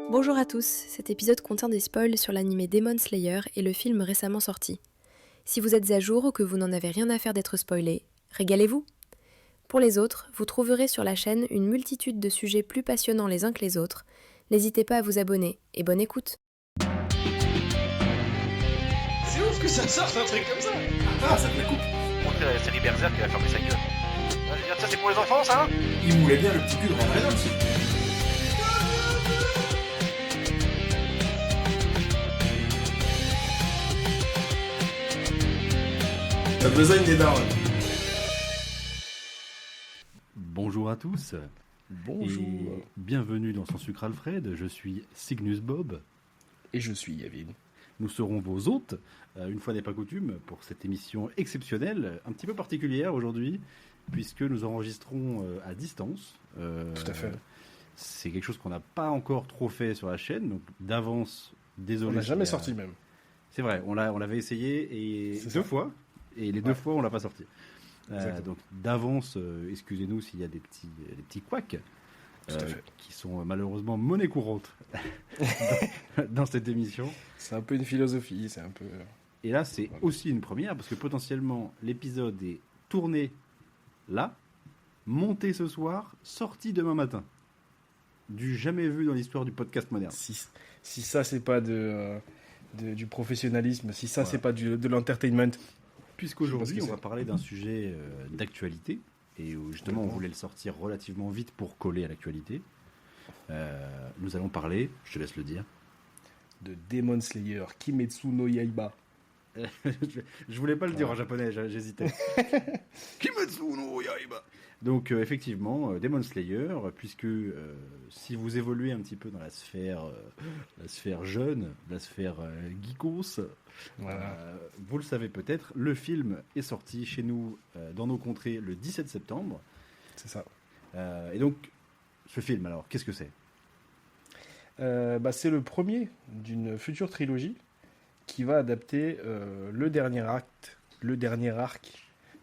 Bonjour à tous, cet épisode contient des spoils sur l'anime Demon Slayer et le film récemment sorti. Si vous êtes à jour ou que vous n'en avez rien à faire d'être spoilé, régalez-vous! Pour les autres, vous trouverez sur la chaîne une multitude de sujets plus passionnants les uns que les autres. N'hésitez pas à vous abonner et bonne écoute! C'est ouf que ça sorte un truc comme ça. Ah, ça te la coupe. Montrer la série Berserk qui va fermer sa gueule. Ah, je veux dire, ça c'est pour les enfants, ça, hein? Il moulait bien le petit cul de Ryan Reynolds. T'as besoin des darons. Bonjour à tous. Bonjour. Et bienvenue dans Son Sucre Alfred. Je suis Cygnus Bob. Et je suis Yavin. Nous serons vos hôtes, une fois n'est pas coutume, pour cette émission exceptionnelle, un petit peu particulière aujourd'hui, puisque nous enregistrons à distance. Tout à fait. C'est quelque chose qu'on n'a pas encore trop fait sur la chaîne, donc d'avance, désolé. On n'a jamais sorti même. C'est vrai, on l'avait essayé et C'est deux ça. fois, et les deux fois on l'a pas sorti. Exactement. Donc d'avance, excusez-nous s'il y a des petits couacs. Tout à fait. Qui sont malheureusement monnaie courante dans cette émission. C'est un peu une philosophie, c'est un peu... Et là, c'est aussi une première, parce que potentiellement, l'épisode est tourné là, monté ce soir, sorti demain matin. Du jamais vu dans l'histoire du podcast moderne. Si ça, c'est pas du professionnalisme, si ça, Voilà. c'est pas de l'entertainment. Puisqu'aujourd'hui, Je sais pas ce on que va parler d'un sujet d'actualité, et où justement, on voulait le sortir relativement vite pour coller à l'actualité. Nous allons parler, je te laisse le dire, De Demon Slayer, Kimetsu no Yaiba. je voulais pas le dire en japonais, j'hésitais. Kimetsu no Yaiba. Donc effectivement, Demon Slayer, puisque si vous évoluez un petit peu dans la sphère jeune, la sphère geekos, Voilà. vous le savez peut-être, le film est sorti chez nous dans nos contrées le 17 septembre. C'est ça. Et donc, ce film, alors, qu'est-ce que c'est ? C'est le premier d'une future trilogie qui va adapter le dernier arc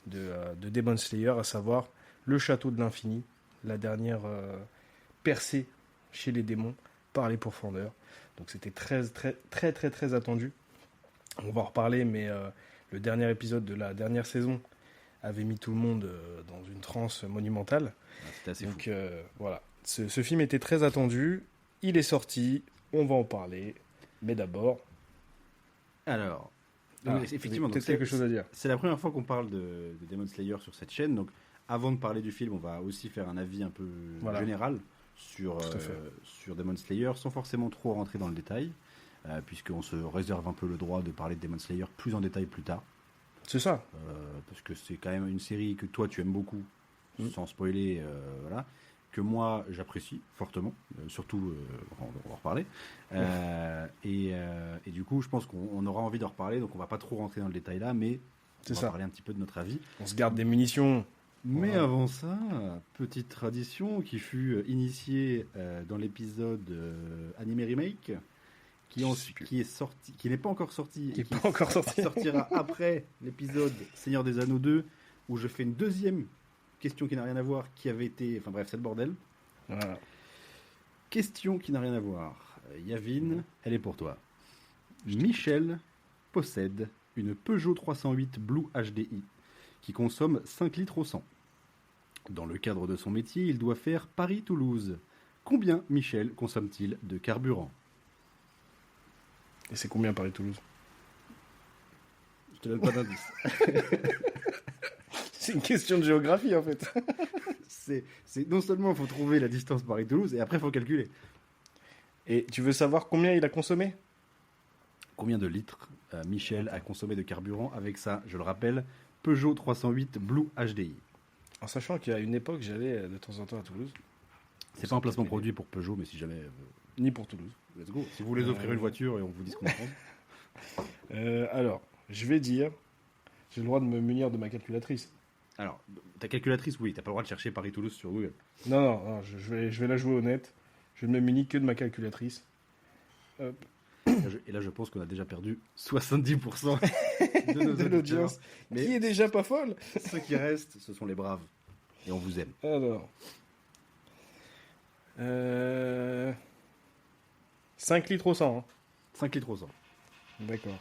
de Demon Slayer, à savoir le château de l'infini, la dernière percée chez les démons par les pourfendeurs. Donc c'était très attendu. On va en reparler, mais le dernier épisode de la dernière saison avait mis tout le monde dans une transe monumentale. C'était assez Donc fou. voilà, ce film était très attendu, il est sorti, on va en parler, mais d'abord... Alors, effectivement, donc peut-être quelque chose à dire. c'est la première fois qu'on parle de Demon Slayer sur cette chaîne, donc avant de parler du film, on va aussi faire un avis un peu Voilà. général sur Tout à fait. sur Demon Slayer, sans forcément trop rentrer dans le détail, puisqu'on se réserve un peu le droit de parler de Demon Slayer plus en détail plus tard, C'est ça. parce que c'est quand même une série que toi tu aimes beaucoup, Mm. sans spoiler, voilà, que moi j'apprécie fortement, surtout, on va en reparler, et du coup je pense qu'on aura envie d'en reparler, donc on va pas trop rentrer dans le détail là, mais C'est on va ça. parler un petit peu de notre avis. On se garde des munitions. Mais Voilà. avant ça, petite tradition qui fut initiée dans l'épisode Anime Remake, qui est sorti, qui n'est pas encore sorti, Qui et est pas encore sorti. sortira après l'épisode Seigneur des Anneaux 2, où je fais une deuxième question qui n'a rien à voir, qui avait été, enfin bref, c'est le bordel. Voilà. Question qui n'a rien à voir. Yavin, elle est pour toi. Michel possède une Peugeot 308 Blue HDI qui consomme 5 litres au 100. Dans le cadre de son métier, il doit faire Paris-Toulouse. Combien Michel consomme-t-il de carburant ? Et c'est combien Paris-Toulouse? Je te donne pas d'indice. C'est une question de géographie en fait. c'est non seulement il faut trouver la distance Paris-Toulouse, et après il faut calculer. Et tu veux savoir combien il a consommé? Combien de litres Michel a consommé de carburant avec ça, je le rappelle, Peugeot 308 Blue HDI. En sachant qu'à une époque, j'allais de temps en temps à Toulouse. C'est pas un placement produit pour Peugeot, mais si jamais... Ni pour Toulouse. let's go. Si vous voulez offrir une voiture et on vous dit ce qu'on prend. Alors, je vais dire... J'ai le droit de me munir de ma calculatrice. Alors, ta calculatrice, oui, t'as pas le droit de chercher Paris-Toulouse sur Google. Non, je vais la jouer honnête. Je ne me munis que de ma calculatrice. Hop. Et là, je pense qu'on a déjà perdu 70% de nos De auditeurs. l'audience. Mais Qui est déjà pas folle. ceux qui restent, ce sont les braves. Et on vous aime. Alors... 5 litres au 100. 5 litres au 100. D'accord.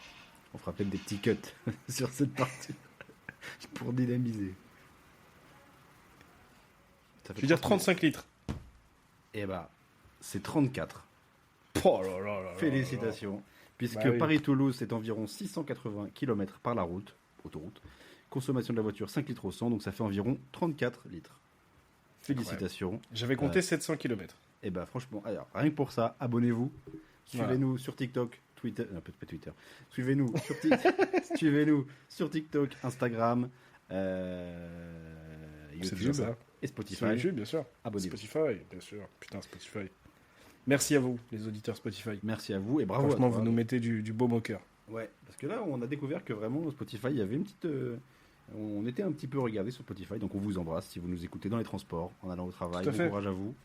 On fera peut-être des petits cuts sur cette partie pour dynamiser. Ça fait Je veux dire 30 35 litres. Eh bah, c'est 34. Oh là là là là Félicitations. Puisque Bah oui. Paris-Toulouse, c'est environ 680 km par la route, autoroute. Consommation de la voiture, 5 litres au 100, donc ça fait environ 34 litres. Félicitations. J'avais compté 700 km. Et bah franchement, alors, rien que pour ça, abonnez-vous. Suivez-nous sur TikTok, Twitter, non peut-être pas Twitter. Suivez-nous sur, suivez-nous sur TikTok, Instagram, C'est YouTube déjà ça. et Sur Spotify. YouTube, bien sûr. Abonnez-vous. Spotify, bien sûr. Putain, Spotify. Merci à vous, les auditeurs Spotify. Merci à vous et bravo. Franchement, à toi. vous nous mettez du baume au cœur. Ouais, parce que là, on a découvert que vraiment, Spotify, il y avait une petite. On était un petit peu regardé sur Spotify, donc on vous embrasse si vous nous écoutez dans les transports, en allant au travail. Tout à Bon fait. courage à vous.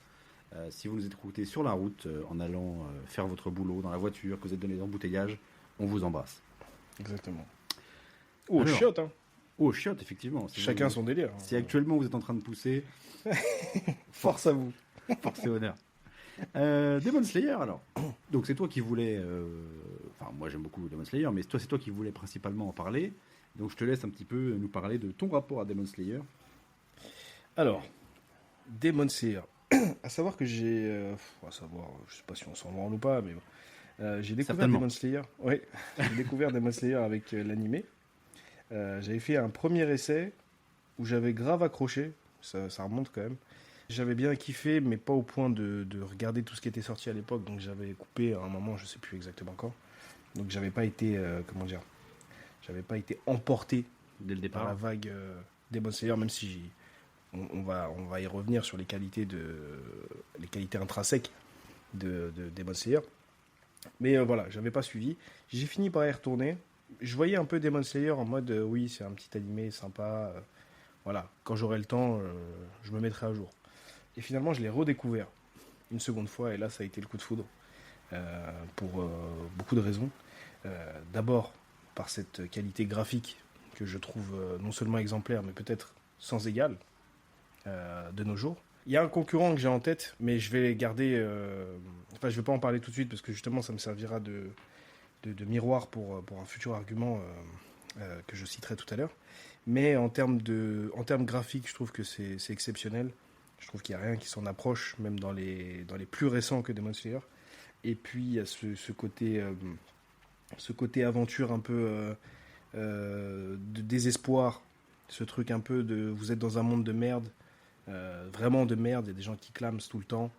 Si vous nous écoutez sur la route, en allant faire votre boulot, dans la voiture, que vous êtes dans les embouteillages, on vous embrasse. Exactement. Oh, Alors, chiotte, hein. Oh, chiotte, effectivement. Si Chacun vous- son délire. Si actuellement vous êtes en train de pousser, Force à vous. force et honneur. Demon Slayer, alors. Donc c'est toi qui voulais. Enfin, moi j'aime beaucoup Demon Slayer, mais toi c'est toi qui voulais principalement en parler. Donc je te laisse un petit peu nous parler de ton rapport à Demon Slayer. Alors, Demon Slayer. À savoir que j'ai. À savoir, je sais pas si on s'en rend ou pas, mais j'ai découvert Certainement. Demon Slayer. Oui, j'ai découvert Demon Slayer avec l'animé. J'avais fait un premier essai où j'avais grave accroché. Ça remonte quand même. J'avais bien kiffé, mais pas au point de regarder tout ce qui était sorti à l'époque. Donc j'avais coupé à un moment, je sais plus exactement quand. Donc j'avais pas été. Comment dire. J'avais pas été emporté Dès le par la départ. vague Demon Slayer, même si on va y revenir sur les qualités intrinsèques de Demon Slayer. Mais voilà, j'avais pas suivi. J'ai fini par y retourner. Je voyais un peu Demon Slayer en mode oui, c'est un petit animé sympa. Voilà, quand j'aurai le temps, je me mettrai à jour. Et finalement, je l'ai redécouvert une seconde fois, et là, ça a été le coup de foudre pour beaucoup de raisons. D'abord, par cette qualité graphique que je trouve non seulement exemplaire, mais peut-être sans égal de nos jours. Il y a un concurrent que j'ai en tête, mais je vais garder. Enfin, je ne vais pas en parler tout de suite parce que justement, ça me servira de miroir pour un futur argument que je citerai tout à l'heure. Mais en termes graphiques, je trouve que c'est exceptionnel. Je trouve qu'il n'y a rien qui s'en approche, même dans les plus récents que Demon Slayer. Et puis, il y a ce côté aventure un peu de désespoir. Ce truc un peu de vous êtes dans un monde de merde. Vraiment de merde, il y a des gens qui clament tout le temps.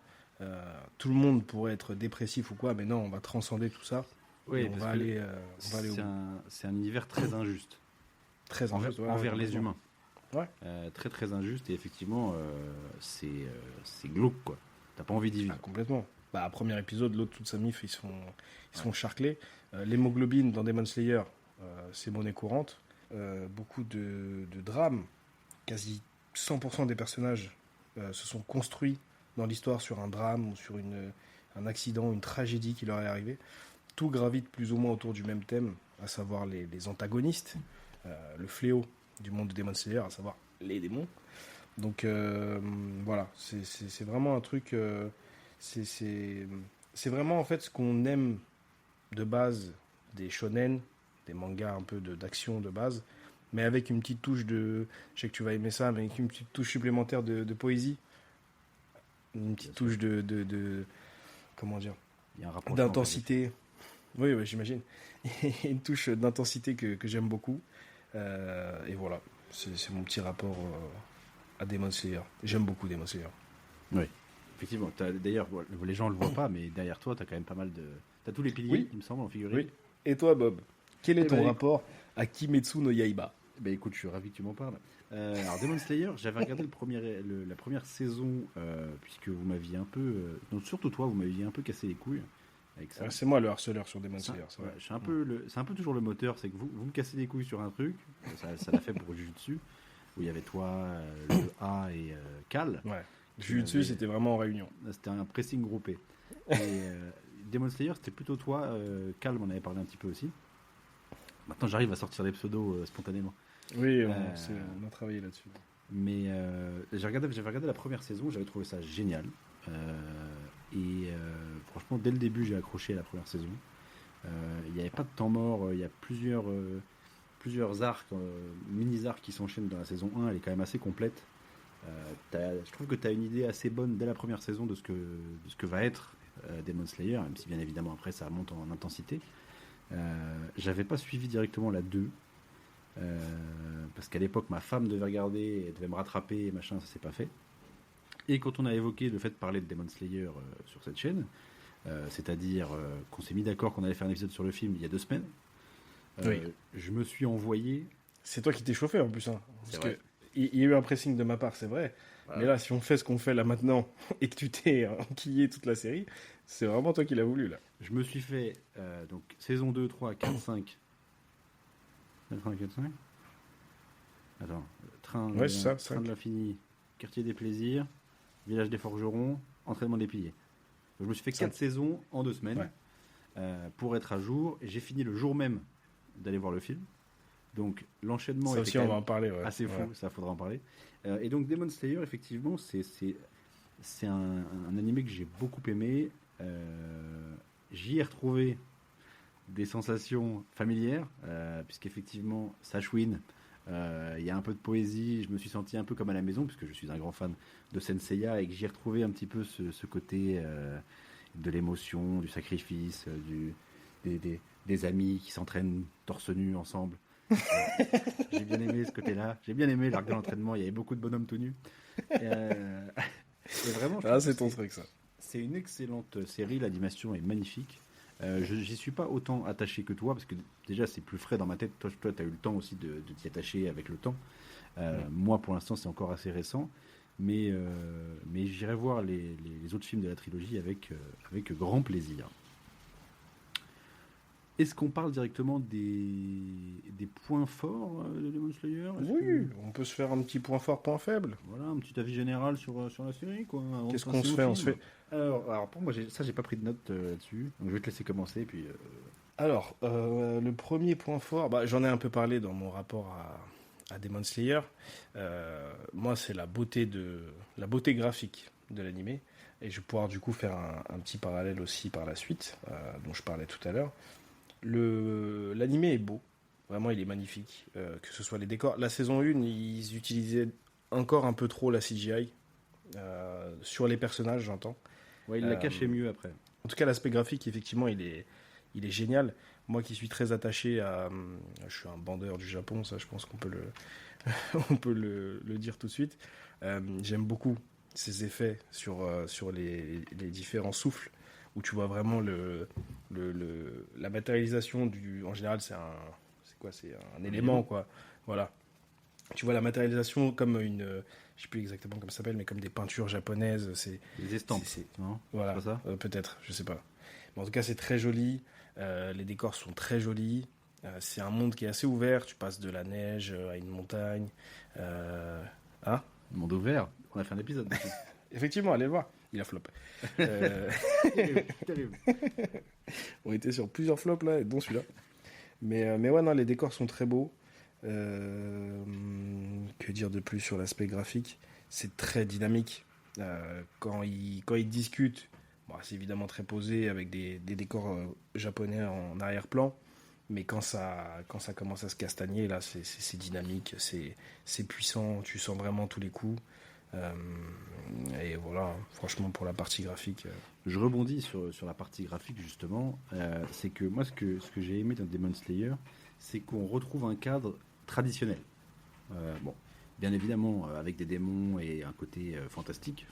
Tout le monde pourrait être dépressif ou quoi, mais non, on va transcender tout ça. Oui, Et on va aller au bout. c'est un univers très injuste Très injuste, ouais, envers ouais, les complètement. humains. Ouais. Très très injuste et effectivement c'est glauque quoi. T'as pas envie d'y vivre. Ah, complètement. Bah, premier épisode, l'autre, toute sa mif, ils se font charcler. L'hémoglobine dans Demon Slayer, c'est monnaie courante. Beaucoup de drames, quasi 100% des personnages se sont construits dans l'histoire sur un drame ou sur un accident, une tragédie qui leur est arrivée. Tout gravite plus ou moins autour du même thème, à savoir les antagonistes, le fléau du monde de Demon Slayer, à savoir les démons. Donc voilà, c'est vraiment un truc... c'est vraiment en fait ce qu'on aime de base des shonen, des mangas un peu d'action de base, mais avec une petite touche de... Je sais que tu vas aimer ça, mais avec une petite touche supplémentaire de poésie. Une petite touche de comment dire, Il y a un rapprochement. d'intensité. Oui, j'imagine. Une touche d'intensité que j'aime beaucoup. Et voilà, c'est mon petit rapport à Demon Slayer. J'aime beaucoup Demon Slayer. Effectivement, d'ailleurs les gens le voient pas mais derrière toi tu as quand même pas mal de t'as tous les piliers Oui. il me semble en figurine. Oui. Et toi, Bob, quel est Eh ton ben, rapport à Kimetsu no Yaiba? Bah écoute, je suis ravi que tu m'en parles. Alors Demon Slayer, j'avais regardé la première saison puisque vous m'aviez un peu, donc surtout toi, vous m'aviez un peu cassé les couilles avec ça. C'est moi le harceleur sur Demon Ça, Slayer. c'est ouais, vrai. je suis un peu c'est un peu toujours le moteur, c'est que vous me cassez les couilles sur un truc, ça l'a fait pour Jujutsu où il y avait toi, le A et Cal. Ouais. Jujutsu, c'était vraiment en réunion. C'était un pressing groupé. Et Demon Slayer, c'était plutôt toi, Cal m'en avait parlé un petit peu aussi. Maintenant, j'arrive à sortir des pseudos spontanément. Oui, on a travaillé là-dessus. Mais j'avais regardé la première saison, j'avais trouvé ça génial. Et franchement, dès le début, j'ai accroché à la première saison. Il n'y avait pas de temps mort. Il y a plusieurs arcs, mini-arcs qui s'enchaînent dans la saison 1. Elle est quand même assez complète. Je trouve que tu as une idée assez bonne dès la première saison de ce que va être Demon Slayer, même si bien évidemment après ça monte en intensité. J'avais pas suivi directement la 2. Parce qu'à l'époque ma femme devait regarder, elle devait me rattraper et machin, ça s'est pas fait. Et quand on a évoqué le fait de parler de Demon Slayer sur cette chaîne, c'est-à-dire qu'on s'est mis d'accord qu'on allait faire un épisode sur le film il y a 2 semaines, Oui. je me suis envoyé. C'est toi qui t'es chauffé en plus. Hein, parce C'est que vrai. il y a eu un pressing de ma part, c'est vrai. Voilà. Mais là, si on fait ce qu'on fait là maintenant et que tu t'es enquillé toute la série, c'est vraiment toi qui l'as voulu là. Je me suis fait donc saison 2, 3, 4, 5. 4, 5. Attends, train Ouais, c'est ça, train 5. de l'infini, quartier des plaisirs, village des forgerons, entraînement des piliers. Donc, je me suis fait 4 saisons en 2 semaines pour être à jour. Et j'ai fini le jour même d'aller voir le film. Donc l'enchaînement Ça était aussi, quand on va même en parler. Ouais. assez fou, Ouais. ça faudra en parler. Et donc Demon Slayer, effectivement, c'est un animé que j'ai beaucoup aimé. J'y ai retrouvé des sensations familières, puisqu'effectivement, Sashwin, il y a un peu de poésie, je me suis senti un peu comme à la maison, puisque je suis un grand fan de Senseiya, et que j'y ai retrouvé un petit peu ce côté de l'émotion, du sacrifice, des amis qui s'entraînent torse nu ensemble. J'ai bien aimé ce côté-là, j'ai bien aimé l'arc de l'entraînement, il y avait beaucoup de bonhommes tout nus. Et vraiment, je trouve C'est que ton truc ça. c'est une excellente série, l'animation est magnifique. J'y suis pas autant attaché que toi, parce que déjà c'est plus frais dans ma tête. Toi tu as eu le temps aussi de t'y attacher avec le temps. Moi pour l'instant c'est encore assez récent, mais j'irai voir les autres films de la trilogie avec grand plaisir. Est-ce qu'on parle directement des points forts de Demon Slayer? Est-ce Oui, que- on peut se faire un petit point fort, point faible. Voilà, un petit avis général sur la série, quoi. Avant de Qu'est-ce qu'on passer se au fait? On film. se fait. Alors pour moi, j'ai pas pris de notes là-dessus, donc je vais te laisser commencer, puis Alors, le premier point fort, j'en ai un peu parlé dans mon rapport à Demon Slayer. Moi, c'est la beauté graphique de l'animé. Et je vais pouvoir du coup faire un petit parallèle aussi par la suite, dont je parlais tout à l'heure. L'animé est beau, vraiment il est magnifique, que ce soit les décors. La saison 1, ils utilisaient encore un peu trop la CGI, sur les personnages j'entends. ouais, il l'a caché mieux après. En tout cas l'aspect graphique effectivement il est génial. Moi qui suis très attaché à... je suis un bandeur du Japon, ça je pense qu'on peut on peut le dire tout de suite. J'aime beaucoup ces effets sur les différents souffles, où tu vois vraiment la matérialisation en général c'est un élément quoi, voilà. Tu vois la matérialisation comme je sais plus exactement comment ça s'appelle, mais comme des peintures japonaises, Les estampes, non? voilà, C'est pas ça peut-être, je sais pas. Mais en tout cas c'est très joli, les décors sont très jolis, c'est un monde qui est assez ouvert, tu passes de la neige à une montagne, Monde ouvert, on a fait un épisode dessus. effectivement allez le voir, il a flop. Terrible. On était sur plusieurs flops là, dont celui-là. Mais ouais, non, les décors sont très beaux. Que dire de plus sur l'aspect graphique? C'est très dynamique. Quand ils discutent, c'est évidemment très posé avec des décors japonais en arrière-plan. Mais quand ça commence à se castagner, là, c'est dynamique, c'est puissant, tu sens vraiment tous les coups. Et voilà, franchement, pour la partie graphique. Je rebondis sur la partie graphique justement. C'est que moi, ce que j'ai aimé dans Demon Slayer, c'est qu'on retrouve un cadre traditionnel. Bon, bien évidemment, avec des démons et un côté fantastique,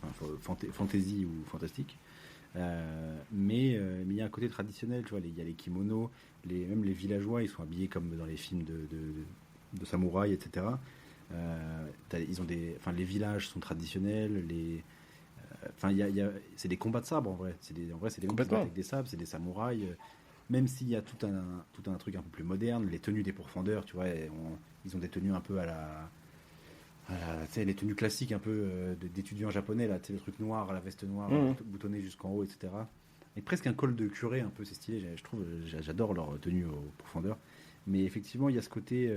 fantasy ou fantastique. Mais il y a un côté traditionnel, tu vois, il y a les kimonos, même les villageois, ils sont habillés comme dans les films de samouraïs, etc. Les villages sont traditionnels, c'est des combats de sabres en vrai. C'est des mecs qui se battent avec des sabres, c'est des samouraïs. Même s'il y a tout un truc un peu plus moderne, les tenues des pourfendeurs, tu vois, ils ont des tenues un peu à la les tenues classiques un peu d'étudiants japonais, là, le truc noir, la veste noire, boutonnée jusqu'en haut, etc. Et presque un col de curé, un peu, c'est stylé, je trouve, j'adore leur tenue aux pourfendeurs. Mais effectivement, il y a ce côté,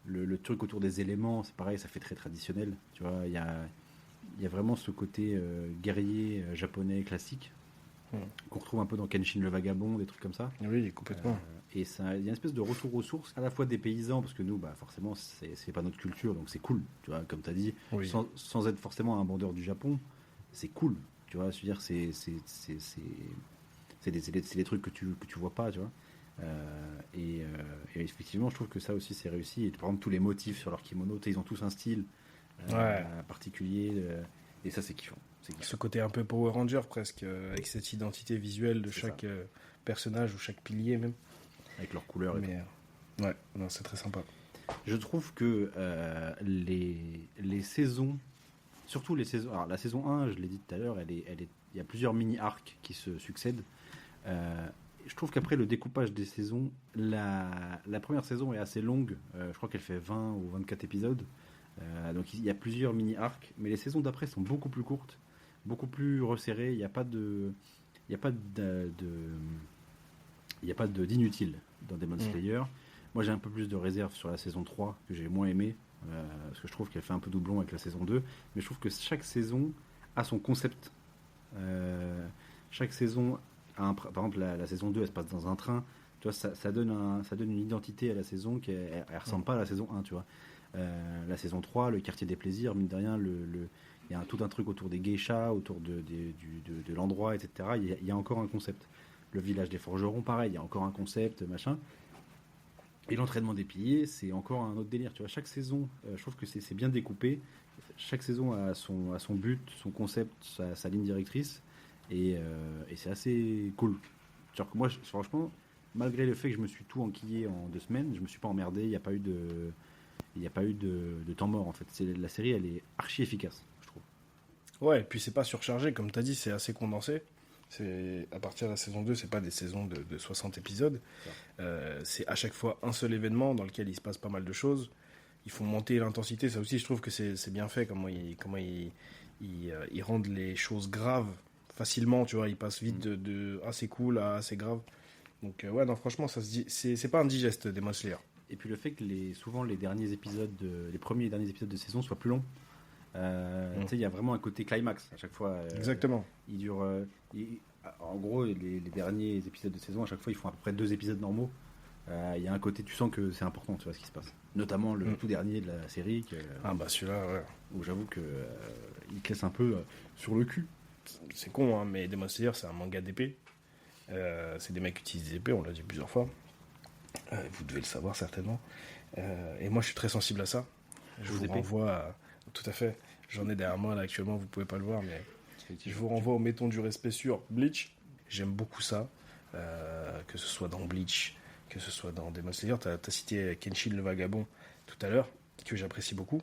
le truc autour des éléments, c'est pareil, ça fait très traditionnel, tu vois, il y a il y a vraiment ce côté guerrier japonais classique qu'on retrouve un peu dans Kenshin le Vagabond, des trucs comme ça. Oui, complètement. Et ça, il y a une espèce de retour aux sources, à la fois des paysans, parce que nous, bah, forcément, c'est pas notre culture, donc c'est cool, tu vois, comme tu as dit, Oui. sans être forcément un vendeur du Japon, c'est cool, tu vois, je veux dire, c'est des trucs que tu vois pas, tu vois. Et effectivement, je trouve que ça aussi, c'est réussi. Et par exemple, tous les motifs sur leur kimono, ils ont tous un style particulier, et ça, c'est kiffant. Ce côté un peu Power Ranger presque, avec cette identité visuelle de C'est chaque personnage ou chaque pilier même. Avec leurs couleurs et tout. Mais ouais, non, c'est très sympa. Je trouve que les saisons, surtout les saisons. Alors la saison 1, je l'ai dit tout à l'heure, il y a plusieurs mini-arcs qui se succèdent. Je trouve qu'après le découpage des saisons, la première saison est assez longue. Je crois qu'elle fait 20 ou 24 épisodes. Donc il y a plusieurs mini-arcs, mais les saisons d'après sont beaucoup plus courtes, beaucoup plus resserrées. Il n'y a pas d'inutile dans Demon Slayer. Moi j'ai un peu plus de réserve sur la saison 3 que j'ai moins aimé parce que je trouve qu'elle fait un peu doublon avec la saison 2, mais je trouve que chaque saison a son concept. Chaque saison a par exemple la saison 2 elle se passe dans un train, tu vois, ça donne une identité à la saison qui elle ressemble pas à la saison 1, tu vois. La saison 3, le quartier des plaisirs, mine de rien, il y a tout un truc autour des geishas, autour de l'endroit, etc. Il y a encore un concept. Le village des forgerons, pareil, il y a encore un concept, machin. Et l'entraînement des piliers, c'est encore un autre délire. Tu vois, chaque saison, je trouve que c'est bien découpé. Chaque saison a son but, son concept, sa ligne directrice. Et c'est assez cool. Genre que moi, franchement, malgré le fait que je me suis tout enquillé en 2 semaines, je me suis pas emmerdé. Il n'y a pas eu de temps mort, en fait. La série, elle est archi efficace, je trouve. Ouais, et puis c'est pas surchargé, comme tu as dit, c'est assez condensé. À partir de la saison 2, c'est pas des saisons de 60 épisodes. C'est à chaque fois un seul événement dans lequel il se passe pas mal de choses. Ils font monter l'intensité. Ça aussi, je trouve que c'est bien fait, comment ils rendent les choses graves facilement, tu vois. Ils passent vite de c'est cool à c'est grave. Donc, ouais, non, franchement, ça se dit, c'est pas indigeste, Demon Slayer. Et puis le fait que souvent les premiers et derniers épisodes de saison soient plus longs. Tu sais, il y a vraiment un côté climax à chaque fois. Exactement. Il dure. En gros, les derniers épisodes de saison, à chaque fois, ils font à peu près 2 épisodes normaux. Il y a un côté, tu sens que c'est important, tu vois, ce qui se passe. Notamment le tout dernier de la série. Celui-là, ouais. Où j'avoue que il te laisse un peu sur le cul. C'est con, hein, mais Demon Slayer, c'est un manga d'épée. C'est des mecs qui utilisent des épées, on l'a dit plusieurs fois. Vous devez le savoir certainement. Et moi, je suis très sensible à ça. Je vous renvoie tout à fait. J'en ai derrière moi là actuellement, vous pouvez pas le voir, mais je vous renvoie au Mettons du respect sur Bleach. J'aime beaucoup ça, que ce soit dans Bleach, que ce soit dans Demon Slayer. T'as cité Kenshin le Vagabond tout à l'heure, que j'apprécie beaucoup.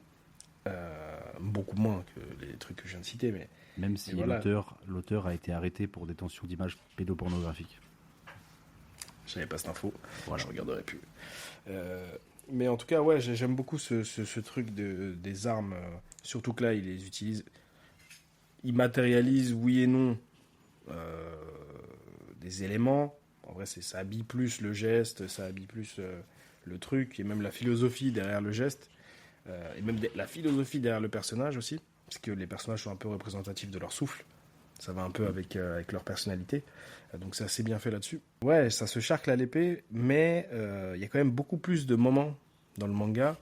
Beaucoup moins que les trucs que je viens de citer, mais même si l'auteur a été arrêté pour détention d'images pédopornographiques. Je n'avais pas cette info, voilà. Je regarderai plus. Mais en tout cas, ouais, j'aime beaucoup ce truc des armes, surtout que là, il les utilise. Il matérialise, oui et non, des éléments. En vrai, ça habille plus le geste, ça habille plus le truc, et même la philosophie derrière le geste, et même la philosophie derrière le personnage aussi, parce que les personnages sont un peu représentatifs de leur souffle. Ça va un peu avec leur personnalité. Donc c'est assez bien fait là-dessus. Ouais, ça se charcle à l'épée, mais il y a quand même beaucoup plus de moments dans le manga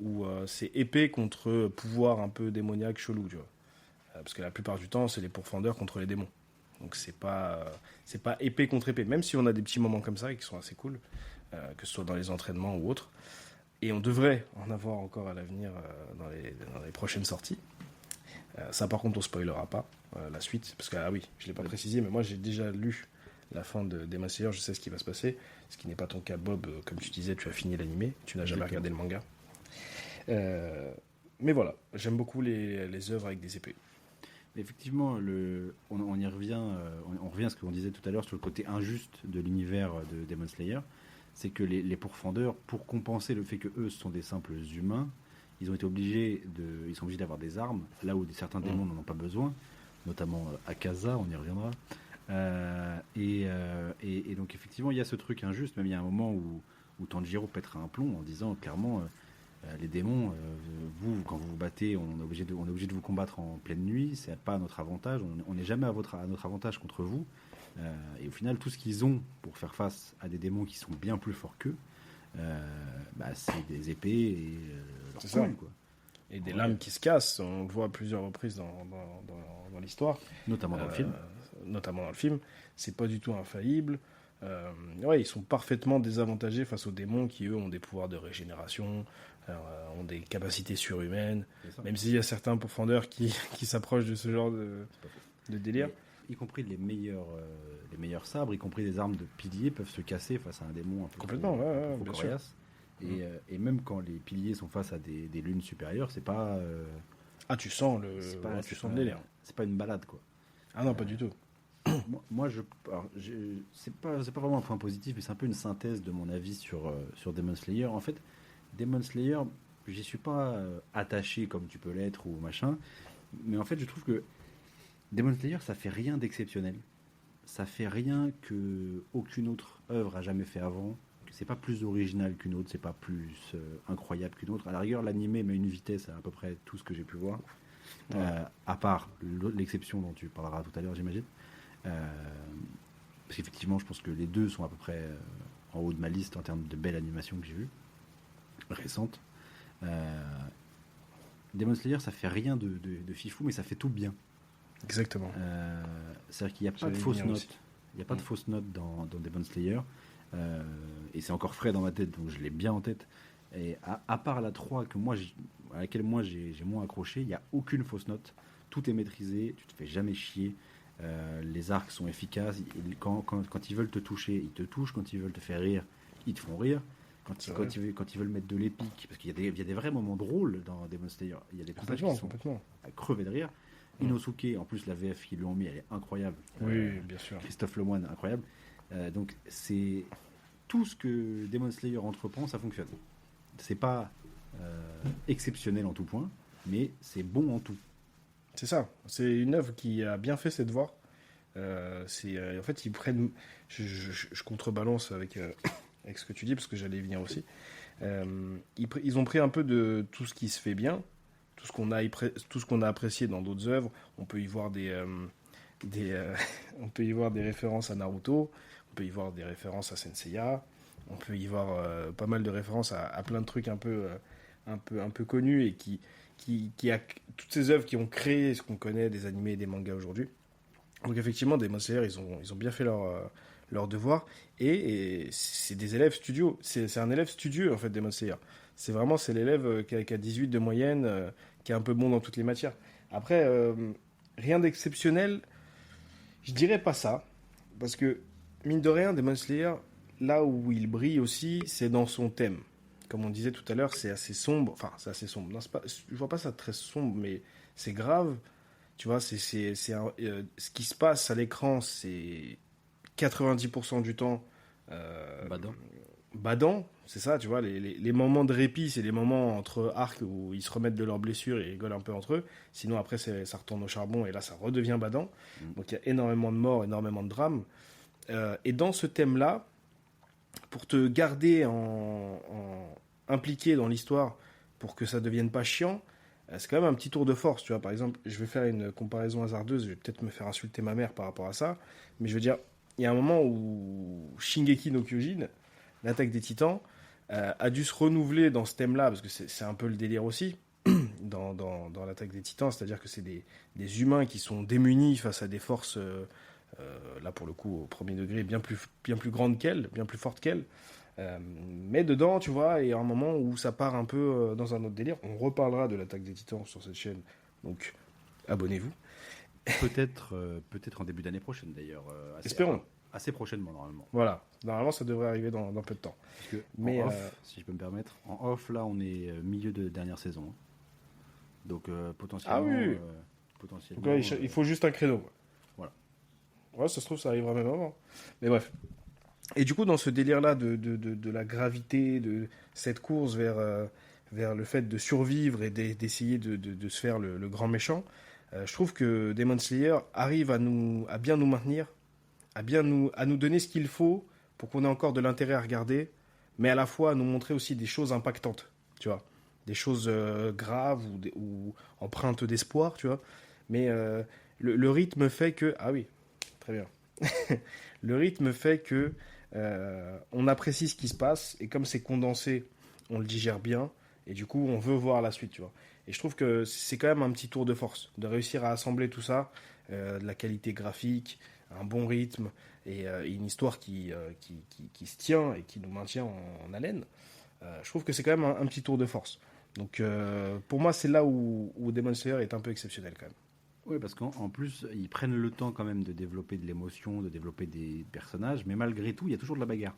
où c'est épée contre pouvoir un peu démoniaque, chelou, tu vois. Parce que la plupart du temps, c'est les pourfendeurs contre les démons. Donc c'est pas épée contre épée, même si on a des petits moments comme ça et qui sont assez cool, que ce soit dans les entraînements ou autres. Et on devrait en avoir encore à l'avenir dans les prochaines sorties. Ça, par contre, on spoilera pas la suite, parce que, oui, je l'ai pas précisé, mais moi, j'ai déjà lu la fin de Demon Slayer, je sais ce qui va se passer, ce qui n'est pas ton cas, Bob. Comme tu disais, tu as fini l'animé, tu n'as jamais regardé le manga. Mais voilà, j'aime beaucoup les œuvres avec des épées. Effectivement, on y revient, on revient à ce qu'on disait tout à l'heure sur le côté injuste de l'univers de Demon Slayer, c'est que les pourfendeurs, pour compenser le fait que eux sont des simples humains, ils sont obligés d'avoir des armes, là où certains démons n'en ont pas besoin, notamment Akaza, on y reviendra. Et donc effectivement, il y a ce truc injuste, même il y a un moment où Tanjiro pètera un plomb en disant clairement, Les démons, vous, quand vous vous battez, on est obligé de vous combattre en pleine nuit. C'est pas à notre avantage. On n'est jamais à notre avantage contre vous. Et au final, tout ce qu'ils ont pour faire face à des démons qui sont bien plus forts qu'eux, c'est des épées et leurs C'est ça. couilles, quoi. Et des lames qui se cassent, on le voit à plusieurs reprises dans l'histoire. Notamment dans le film. Notamment dans le film. C'est pas du tout infaillible. Ils sont parfaitement désavantagés face aux démons qui, eux, ont des pouvoirs de régénération, ont des capacités surhumaines. C'est ça. Même s'il y a certains pourfendeurs qui s'approchent de ce genre de délire. Y compris les meilleurs sabres, y compris des armes de piliers, peuvent se casser face à un démon un peu Complètement, trop, ouais, un peu trop bien coriace. Et même quand les piliers sont face à des lunes supérieures, c'est pas. Tu sens c'est tu sens pas- le délire. C'est pas une balade, quoi. Ah non, pas du tout. Moi, c'est pas vraiment un point positif, mais c'est un peu une synthèse de mon avis sur Demon Slayer. En fait, Demon Slayer, j'y suis pas attaché comme tu peux l'être ou machin, mais en fait, je trouve que Demon Slayer, ça fait rien d'exceptionnel. Ça fait rien que aucune autre œuvre a jamais fait avant. C'est pas plus original qu'une autre, c'est pas plus incroyable qu'une autre. À la rigueur, l'animé met une vitesse à peu près tout ce que j'ai pu voir, à part l'exception dont tu parleras tout à l'heure, j'imagine. Parce qu'effectivement, je pense que les deux sont à peu près en haut de ma liste en termes de belle animation que j'ai vue, récente. Demon Slayer, ça fait rien de fifou, mais ça fait tout bien. Exactement. C'est-à-dire qu'il n'y a pas J'allais de fausses venir notes. aussi. Il n'y a pas de fausses notes dans Demon Slayer. Et c'est encore frais dans ma tête, donc je l'ai bien en tête. Et à part la 3 à laquelle moi j'ai moins accroché, il n'y a aucune fausse note. Tout est maîtrisé, tu te fais jamais chier. Les arcs sont efficaces. Quand ils veulent te toucher, ils te touchent. Quand ils veulent te faire rire, ils te font rire. Quand ils veulent mettre de l'épique, parce qu'il y a des vrais moments drôles dans Demon Slayer. Il y a des personnages qui sont Complètement. à crever de rire. Inosuke, en plus la VF qu'ils lui ont mis, elle est incroyable. Oui, bien sûr. Christophe Lemoine, incroyable. Donc c'est tout ce que Demon Slayer entreprend, ça fonctionne. C'est pas exceptionnel en tout point, mais c'est bon en tout. C'est ça. C'est une œuvre qui a bien fait ses devoirs. En fait, ils prennent. Je contrebalance avec ce que tu dis parce que j'allais y venir aussi. Ils ont pris un peu de tout ce qui se fait bien, tout ce qu'on a apprécié dans d'autres œuvres. On peut y voir on peut y voir des références à Naruto. On peut y voir des références à Senseiya. On peut y voir pas mal de références à plein de trucs un peu connus et qui a toutes ces œuvres qui ont créé ce qu'on connaît des animés et des mangas aujourd'hui. Donc effectivement, Demon Slayer, ils ont bien fait leur devoir et c'est des élèves studios. C'est un élève studieux en fait, Demon Slayer. C'est l'élève qui a 18 de moyenne, qui est un peu bon dans toutes les matières. Après, rien d'exceptionnel, je dirais pas ça, parce que mine de rien, Demon Slayer, là où il brille aussi, c'est dans son thème. Comme on disait tout à l'heure, c'est assez sombre. Enfin, c'est assez sombre. Non, je vois pas ça très sombre, mais c'est grave. Tu vois, ce qui se passe à l'écran, c'est 90% du temps badant. C'est ça, tu vois. Les moments de répit, c'est les moments entre arcs où ils se remettent de leurs blessures et rigolent un peu entre eux. Sinon, après, ça retourne au charbon et là, ça redevient badant. Donc, il y a énormément de morts, énormément de drames. Et dans ce thème-là, pour te garder impliqué dans l'histoire, pour que ça devienne pas chiant, c'est quand même un petit tour de force, tu vois. Par exemple, je vais faire une comparaison hasardeuse, je vais peut-être me faire insulter ma mère par rapport à ça, mais je veux dire, il y a un moment où Shingeki no Kyojin, l'attaque des titans, a dû se renouveler dans ce thème-là, parce que c'est un peu le délire aussi, dans l'attaque des titans, c'est-à-dire que c'est des humains qui sont démunis face à des forces, là pour le coup, au premier degré, bien plus grandes qu'elles, bien plus fortes qu'elles. Mais dedans, tu vois, il y a un moment où ça part un peu dans un autre délire. On reparlera de l'attaque des titans sur cette chaîne, donc abonnez-vous. Peut-être en début d'année prochaine d'ailleurs. Espérons. Assez prochainement normalement. Voilà, normalement ça devrait arriver dans peu de temps. Parce que Mais en off, si je peux me permettre, en off là on est milieu de dernière saison. Hein. Donc potentiellement. Ah oui. Potentiellement. Donc là, il faut juste un créneau. Voilà. Ouais, ça se trouve ça arrivera même avant. Mais bref. Et du coup, dans ce délire-là de la gravité, de cette course vers le fait de survivre et d'essayer de se faire le grand méchant, je trouve que Demon Slayer arrive à bien nous maintenir, à nous donner ce qu'il faut pour qu'on ait encore de l'intérêt à regarder, mais à la fois à nous montrer aussi des choses impactantes, tu vois. des choses graves ou empreintes d'espoir, tu vois. Mais le rythme fait que... Ah oui, très bien. Le rythme fait que on apprécie ce qui se passe, et comme c'est condensé, on le digère bien, et du coup, on veut voir la suite, tu vois. Et je trouve que c'est quand même un petit tour de force, de réussir à assembler tout ça, de la qualité graphique, un bon rythme, et une histoire qui se tient et qui nous maintient en haleine. Je trouve que c'est quand même un petit tour de force. Donc pour moi, c'est là où Demon Slayer est un peu exceptionnel quand même. Oui, parce qu'en plus, ils prennent le temps quand même de développer de l'émotion, de développer des personnages, mais malgré tout, il y a toujours de la bagarre.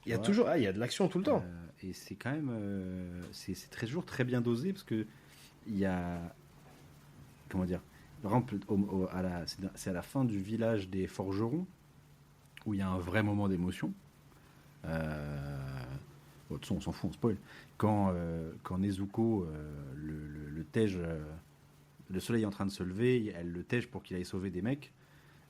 Il y a toujours, il y a de l'action tout le temps. Et c'est quand même, c'est toujours très bien dosé, parce que il y a, comment dire, par exemple, c'est à la fin du village des forgerons où il y a un vrai moment d'émotion. Bon, de toute façon, on s'en fout, on spoil. Quand Nezuko le tège, le soleil est en train de se lever, elle le tège pour qu'il aille sauver des mecs,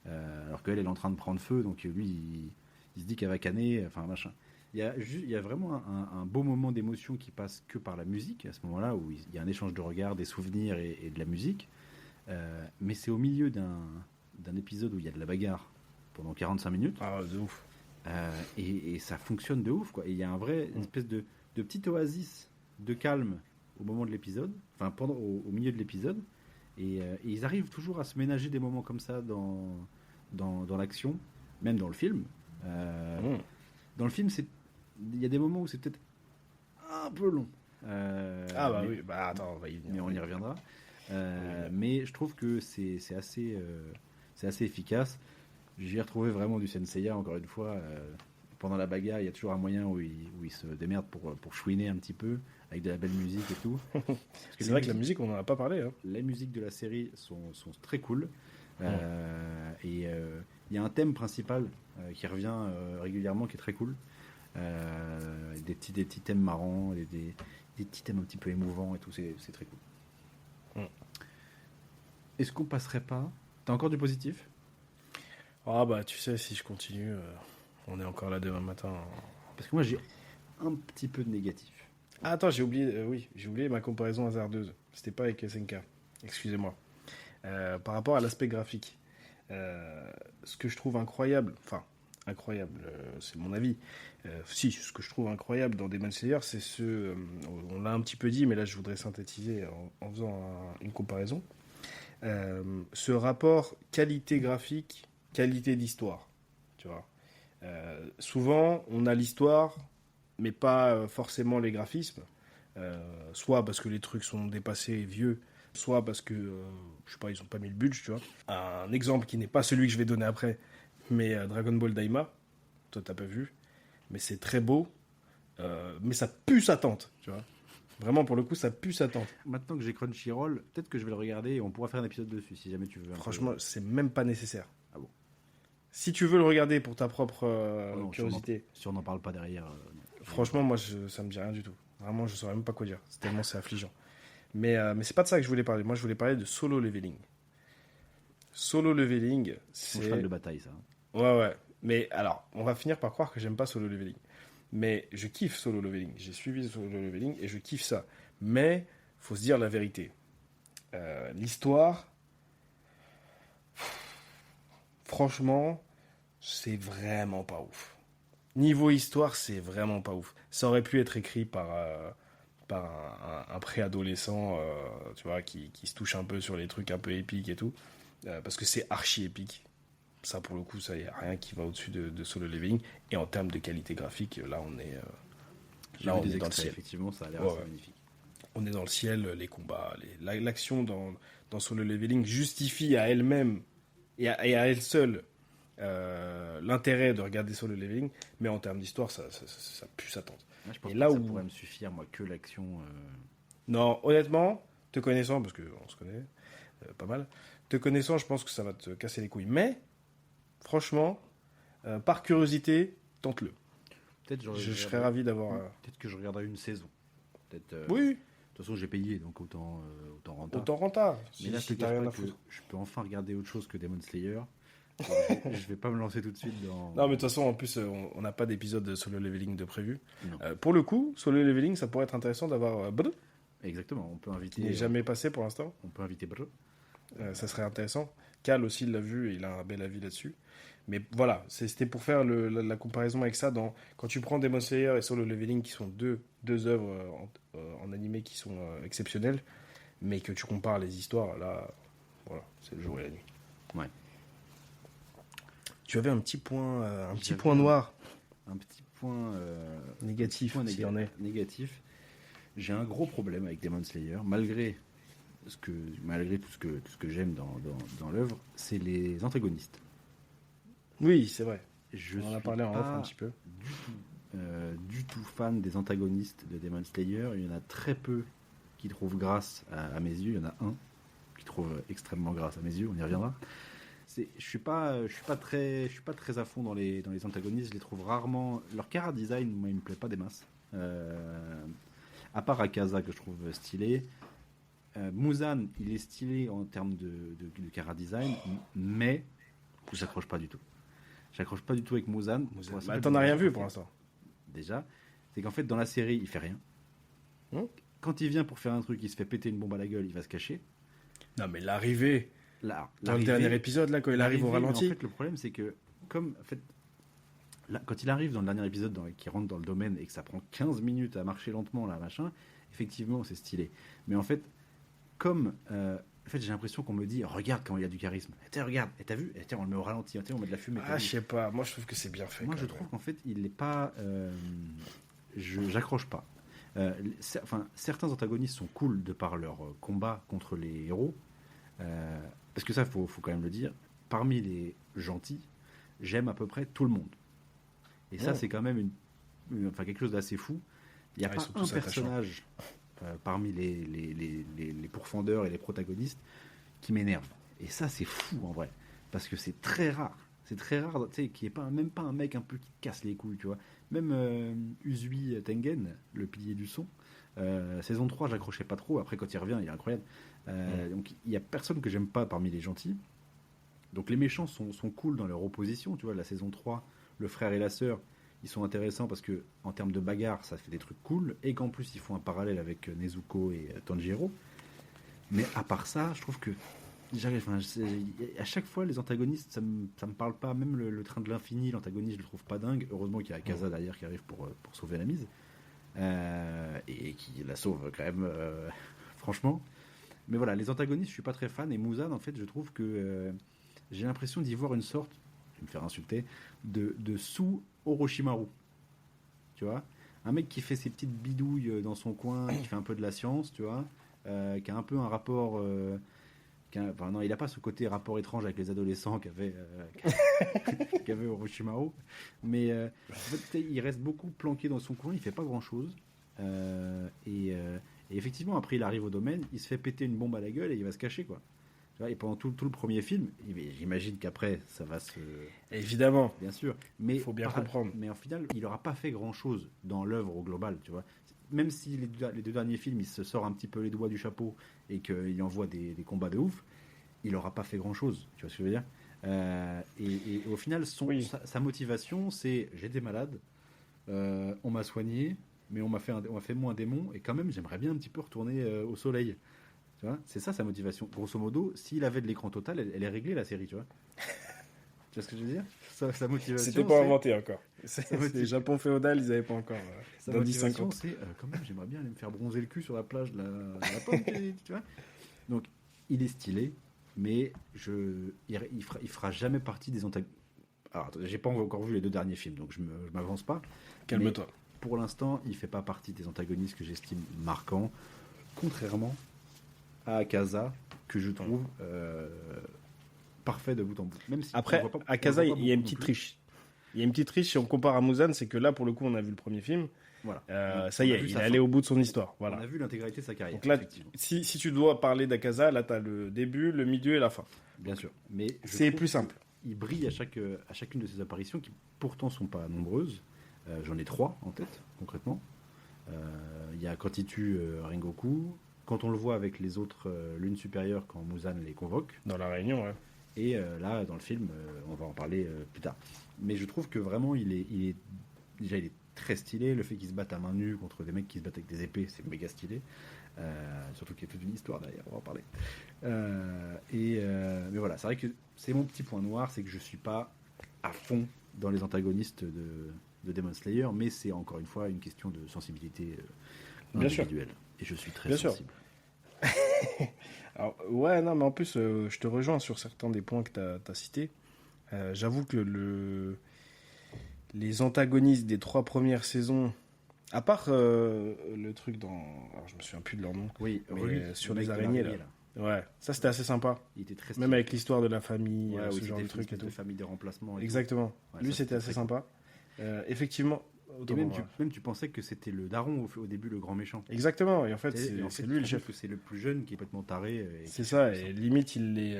alors qu'elle est en train de prendre feu, donc lui il se dit qu'elle va canner, enfin machin. Il y a vraiment un beau moment d'émotion qui passe que par la musique, à ce moment-là, où il y a un échange de regards, des souvenirs et de la musique. Mais c'est au milieu d'un épisode où il y a de la bagarre pendant 45 minutes. Ah, de ouf. Et ça fonctionne de ouf, quoi. Et il y a un vrai espèce de petite oasis de calme au moment de l'épisode, enfin au milieu de l'épisode. Et ils arrivent toujours à se ménager des moments comme ça dans l'action, même dans le film. Dans le film, il y a des moments où c'est peut-être un peu long. Oui, attends, on va y venir. Mais on y reviendra. Mais je trouve que c'est assez efficace. J'ai retrouvé vraiment du Senseiya, encore une fois. Pendant la bagarre, il y a toujours un moyen où il se démerde pour chouiner un petit peu, avec de la belle musique et tout. C'est vrai que la musique, on n'en a pas parlé. Hein. Les musiques de la série sont très cool. Et il y a un thème principal qui revient régulièrement, qui est très cool. Des petits thèmes marrants, des petits thèmes un petit peu émouvants et tout, c'est très cool. Est-ce qu'on passerait pas... T'as encore du positif? Ah bah tu sais, si je continue, on est encore là demain matin. Parce que moi j'ai un petit peu de négatif. Ah attends, j'ai oublié ma comparaison hasardeuse. C'était pas avec SNK, excusez-moi. Par rapport à l'aspect graphique, ce que je trouve incroyable, c'est mon avis. Ce que je trouve incroyable dans Demon Slayer, c'est on l'a un petit peu dit, mais là je voudrais synthétiser en faisant une comparaison. Ce rapport qualité graphique, qualité d'histoire, tu vois. Souvent, on a l'histoire, mais pas forcément les graphismes. Soit parce que les trucs sont dépassés et vieux, soit parce que, je sais pas, ils ont pas mis le budget, tu vois. Un exemple qui n'est pas celui que je vais donner après, mais Dragon Ball Daima, toi t'as pas vu, mais c'est très beau, mais ça pue sa tante, tu vois. Vraiment, pour le coup, ça pue sa tante. Maintenant que j'ai Crunchyroll, peut-être que je vais le regarder et on pourra faire un épisode dessus, si jamais tu veux. Franchement, c'est même pas nécessaire. Ah bon? Si tu veux le regarder pour ta propre curiosité. Si on n'en parle pas derrière. Franchement, moi, ça me dit rien du tout. Vraiment, je saurais même pas quoi dire. C'est tellement c'est affligeant. Mais c'est pas de ça que je voulais parler. Moi, je voulais parler de Solo Leveling. Solo Leveling, c'est... C'est un cheval de bataille, ça. Ouais. Mais alors, on va finir par croire que j'aime pas Solo Leveling. Mais je kiffe Solo Leveling. J'ai suivi Solo Leveling et je kiffe ça. Mais, faut se dire la vérité. L'histoire... Franchement, c'est vraiment pas ouf. Niveau histoire, c'est vraiment pas ouf. Ça aurait pu être écrit par un préadolescent, tu vois, qui se touche un peu sur les trucs un peu épiques et tout. Parce que c'est archi épique. Ça, pour le coup, ça y a rien qui va au-dessus de Solo Leveling. Et en termes de qualité graphique, là, on est dans le ciel. Effectivement, ça a l'air assez magnifique. On est dans le ciel, les combats, l'action dans Solo Leveling justifie à elle-même et à elle seule l'intérêt de regarder Solo Leveling, mais en termes d'histoire, ça pue sa tante. Je pense et que là ça où... pourrait me suffire, moi, que l'action. Non, honnêtement, te connaissant, parce qu'on se connaît pas mal, te connaissant, je pense que ça va te casser les couilles. Mais, franchement, par curiosité, tente-le. Peut-être je serais ravi d'avoir... Peut-être que je regarderai une saison. Peut-être. Oui. De toute façon, j'ai payé, donc autant rentable. Autant rentable. Mais là, je te t'as cache rien pas à que foutre. je peux enfin regarder autre chose que Demon Slayer. Je vais pas me lancer tout de suite dans... Non, mais de toute façon, en plus, on n'a pas d'épisode de Solo Leveling de prévu. Non. Pour le coup, Solo Leveling, ça pourrait être intéressant d'avoir Exactement, on peut qui inviter. n'est jamais passé pour l'instant. On peut inviter Bro. Ça serait intéressant. Cal aussi l'a vu et il a un bel avis là-dessus. Mais voilà, c'était pour faire la comparaison avec ça. Quand tu prends Demon Slayer et Solo Leveling, qui sont deux œuvres en animé qui sont exceptionnelles, mais que tu compares les histoires, là, voilà, c'est le jour et la nuit. Ouais. Tu avais un petit point, J'avais point noir, Un petit point négatif, s'il y en est. négatif. J'ai un gros problème avec Demon Slayer, malgré tout ce que j'aime dans l'œuvre, c'est les antagonistes. Oui, c'est vrai. Je On en a suis parlé en off pas un petit peu. du tout fan des antagonistes de Demon Slayer. Il y en a très peu qui trouvent grâce à mes yeux. Il y en a un qui trouve extrêmement grâce à mes yeux. On y reviendra. Je suis pas très à fond dans les antagonistes. Je les trouve rarement. Leur chara design, moi, il me plaît pas des masses. À part Akaza que je trouve stylé. Muzan, il est stylé en termes de chara design, mais je n'accroche pas du tout. J'accroche pas du tout avec Muzan. Bah, t'en as rien vu pour l'instant. Déjà, c'est qu'en fait dans la série il fait rien. Quand il vient pour faire un truc, il se fait péter une bombe à la gueule, il va se cacher. Non, mais l'arrivée dans le L'arrivée- dernier épisode, là, quand il arrive au l'arrivée, mais ralenti. En fait, le problème c'est que comme en fait, là, quand il arrive dans le dernier épisode, qui rentre dans le domaine et que ça prend 15 minutes à marcher lentement là, machin, effectivement c'est stylé. Mais en fait, comme en fait, j'ai l'impression qu'on me dit regarde quand il y a du charisme. Et tiens, regarde, et t'as vu, et tiens, on le met au ralenti, tiens, on met de la fumée. Ah, je sais pas. Moi, je trouve que c'est bien fait. Moi, quand je même. trouve qu'en fait, il n'est pas. J'accroche pas. Certains antagonistes sont cool de par leur combat contre les héros. Parce que ça, faut quand même le dire. Parmi les gentils, j'aime à peu près tout le monde. Et ça, c'est quand même quelque chose d'assez fou. Il n'y a Ah, ils pas sont un tous personnage parmi les pourfendeurs et les protagonistes qui m'énerve. Et ça, c'est fou en vrai. Parce que c'est très rare. C'est très rare, tu sais, qu'il n'y ait même pas un mec un peu qui te casse les couilles, tu vois. Même Uzui Tengen, le pilier du son, saison 3, j'accrochais pas trop. Après, quand il revient, il est incroyable. Donc, il n'y a personne que j'aime pas parmi les gentils. Donc, les méchants sont cool dans leur opposition, tu vois. La saison 3, le frère et la sœur, ils sont intéressants parce que en termes de bagarre, ça fait des trucs cool. Et qu'en plus, ils font un parallèle avec Nezuko et Tanjiro. Mais à part ça, je trouve que à chaque fois, les antagonistes, ça me parle pas. Même le train de l'infini, l'antagoniste, je le trouve pas dingue. Heureusement qu'il y a Akaza derrière qui arrive pour sauver la mise. Et qui la sauve quand même, franchement. Mais voilà, les antagonistes, je suis pas très fan. Et Muzan, en fait, je trouve que j'ai l'impression d'y voir une sorte, je vais me faire insulter, de sous-Orochimaru. Tu vois, un mec qui fait ses petites bidouilles dans son coin, qui fait un peu de la science, tu vois, qui a un peu un rapport. Enfin, non, il n'a pas ce côté rapport étrange avec les adolescents qu'avait Orochimaru, mais en fait, il reste beaucoup planqué dans son coin, il fait pas grand chose. Et effectivement, après, il arrive au domaine, il se fait péter une bombe à la gueule et il va se cacher, quoi. Tu vois, et pendant tout le premier film, j'imagine qu'après, ça va se. Évidemment. Bien sûr. Mais Faut bien comprendre. Mais en final, il n'aura pas fait grand chose dans l'œuvre au global, tu vois. Même si les deux derniers films, il se sort un petit peu les doigts du chapeau et qu'il envoie des combats de ouf, il n'aura pas fait grand chose, tu vois ce que je veux dire. Et au final, sa motivation, c'est j'étais malade, on m'a soigné, mais on m'a fait moi un démon, et quand même, j'aimerais bien un petit peu retourner au soleil. Tu vois, c'est ça sa motivation. Grosso modo, s'il avait de l'écran total, elle est réglée la série, tu vois. Tu vois ce que je veux dire, sa motivation. C'était pas inventé encore. C'est Japon féodal, ils n'avaient pas encore. Sa dans motivation, 10-50. c'est quand même, j'aimerais bien aller me faire bronzer le cul sur la plage de la pomme, tu vois. Donc, il est stylé, mais il fera jamais partie des antagonistes. Alors, j'ai pas encore vu les deux derniers films, donc je m'avance pas. Calme-toi. Mais pour l'instant, il fait pas partie des antagonistes que j'estime marquants, contrairement à Akaza, que je trouve parfait de bout en bout. Même si Après, on voit pas- Akaza, on voit pas il y a une beaucoup petite non plus. triche. Il y a une petite triche si on compare à Muzan, c'est que là, pour le coup, on a vu le premier film. Voilà. Ça y On a est, vu il est sa allé fin. au bout de son histoire. On Voilà. a vu l'intégralité de sa carrière. Donc là, effectivement. si tu dois parler d'Akaza, là, tu as le début, le milieu et la fin. Bien sûr. Mais je C'est trouve plus simple. il brille à chacune de ses apparitions qui pourtant sont pas nombreuses. J'en ai 3 en tête, concrètement. Il y a quand il tue Rengoku, quand on le voit avec les autres lunes supérieures, quand Muzan les convoque, Dans la réunion, ouais. et là, dans le film, on va en parler plus tard. Mais je trouve que vraiment, il est très stylé. Le fait qu'ils se battent à main nue contre des mecs qui se battent avec des épées, c'est méga stylé. Surtout qu'il y a toute une histoire derrière, on va en parler. Mais voilà, c'est vrai que c'est mon petit point noir, c'est que je suis pas à fond dans les antagonistes de Demon Slayer, mais c'est encore une fois une question de sensibilité Bien sûr. individuelle. Et je suis très Bien sûr. sensible. Alors, ouais, non, mais en plus, je te rejoins sur certains des points que tu as cités. J'avoue que les antagonistes des 3 premières saisons, à part le truc dans... Alors, je me souviens plus de leur nom. Oui, Mais Rui, sur le les mec de araignées, l'araignée, là. Ouais, ça c'était assez sympa. Il était très Même stylé. avec l'histoire de la famille, Ouais, ce oui, genre de c'était trucs et une tout. famille de remplacement. et tout. Exactement. Ouais, Lui, ça, c'était assez très cool. sympa. Effectivement. Et autant même, pour moi. même tu pensais que c'était le daron au début, le grand méchant. Exactement. Et en fait, Et en c'est fait, lui le tu chef. trouves que c'est le plus jeune qui est complètement taré. Et C'est qui ça. fait Et limite, il les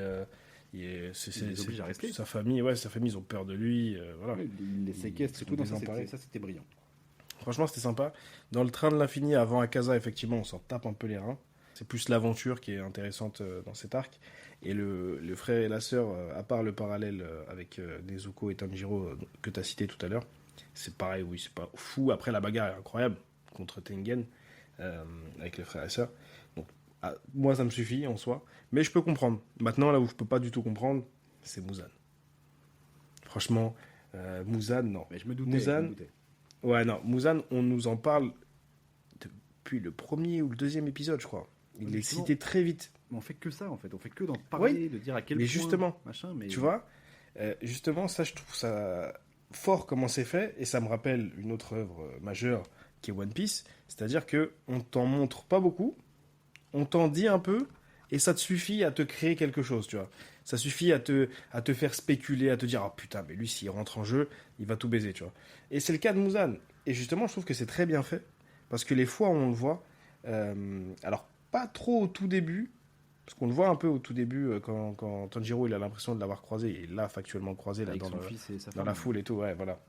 oblige à rester. sa famille, ils ont peur de lui. Voilà. Ouais, il les séquestre et sont tout. Donc ça, désemparés. c'était brillant. Franchement, c'était sympa. Dans le train de l'infini, avant Akaza, effectivement, on s'en tape un peu les reins. C'est plus l'aventure qui est intéressante dans cet arc. Et le frère et la sœur, à part le parallèle avec Nezuko et Tanjiro que tu as cité tout à l'heure, c'est pareil, oui, c'est pas fou. Après, la bagarre est incroyable contre Tengen avec le frère et la sœur. Donc, moi, ça me suffit en soi. Mais je peux comprendre. Maintenant, là où je peux pas du tout comprendre, c'est Muzan. Franchement, Muzan, non. Mais je me doutais. Muzan, je me doutais. Ouais, non, Muzan, on nous en parle depuis le premier ou le deuxième épisode, je crois. Il Mais est justement, cité très vite. on fait que ça en fait. On fait que d'en parler, de dire à quel mais point. justement, Machin, mais... Tu vois, justement, ça, je trouve ça fort comment c'est fait, et ça me rappelle une autre œuvre majeure qui est One Piece. C'est-à-dire que on t'en montre pas beaucoup, on t'en dit un peu, et ça te suffit à te créer quelque chose, tu vois. Ça suffit à te faire spéculer, à te dire, ah putain, mais lui, s'il rentre en jeu, il va tout baiser, tu vois. Et c'est le cas de Muzan. Et justement, je trouve que c'est très bien fait, parce que les fois où on le voit, alors pas trop au tout début, parce qu'on le voit un peu au tout début, quand Tanjiro il a l'impression de l'avoir croisé, et il l'a factuellement croisé là, avec dans, son fils et sa dans femme. la foule et tout, ouais, voilà.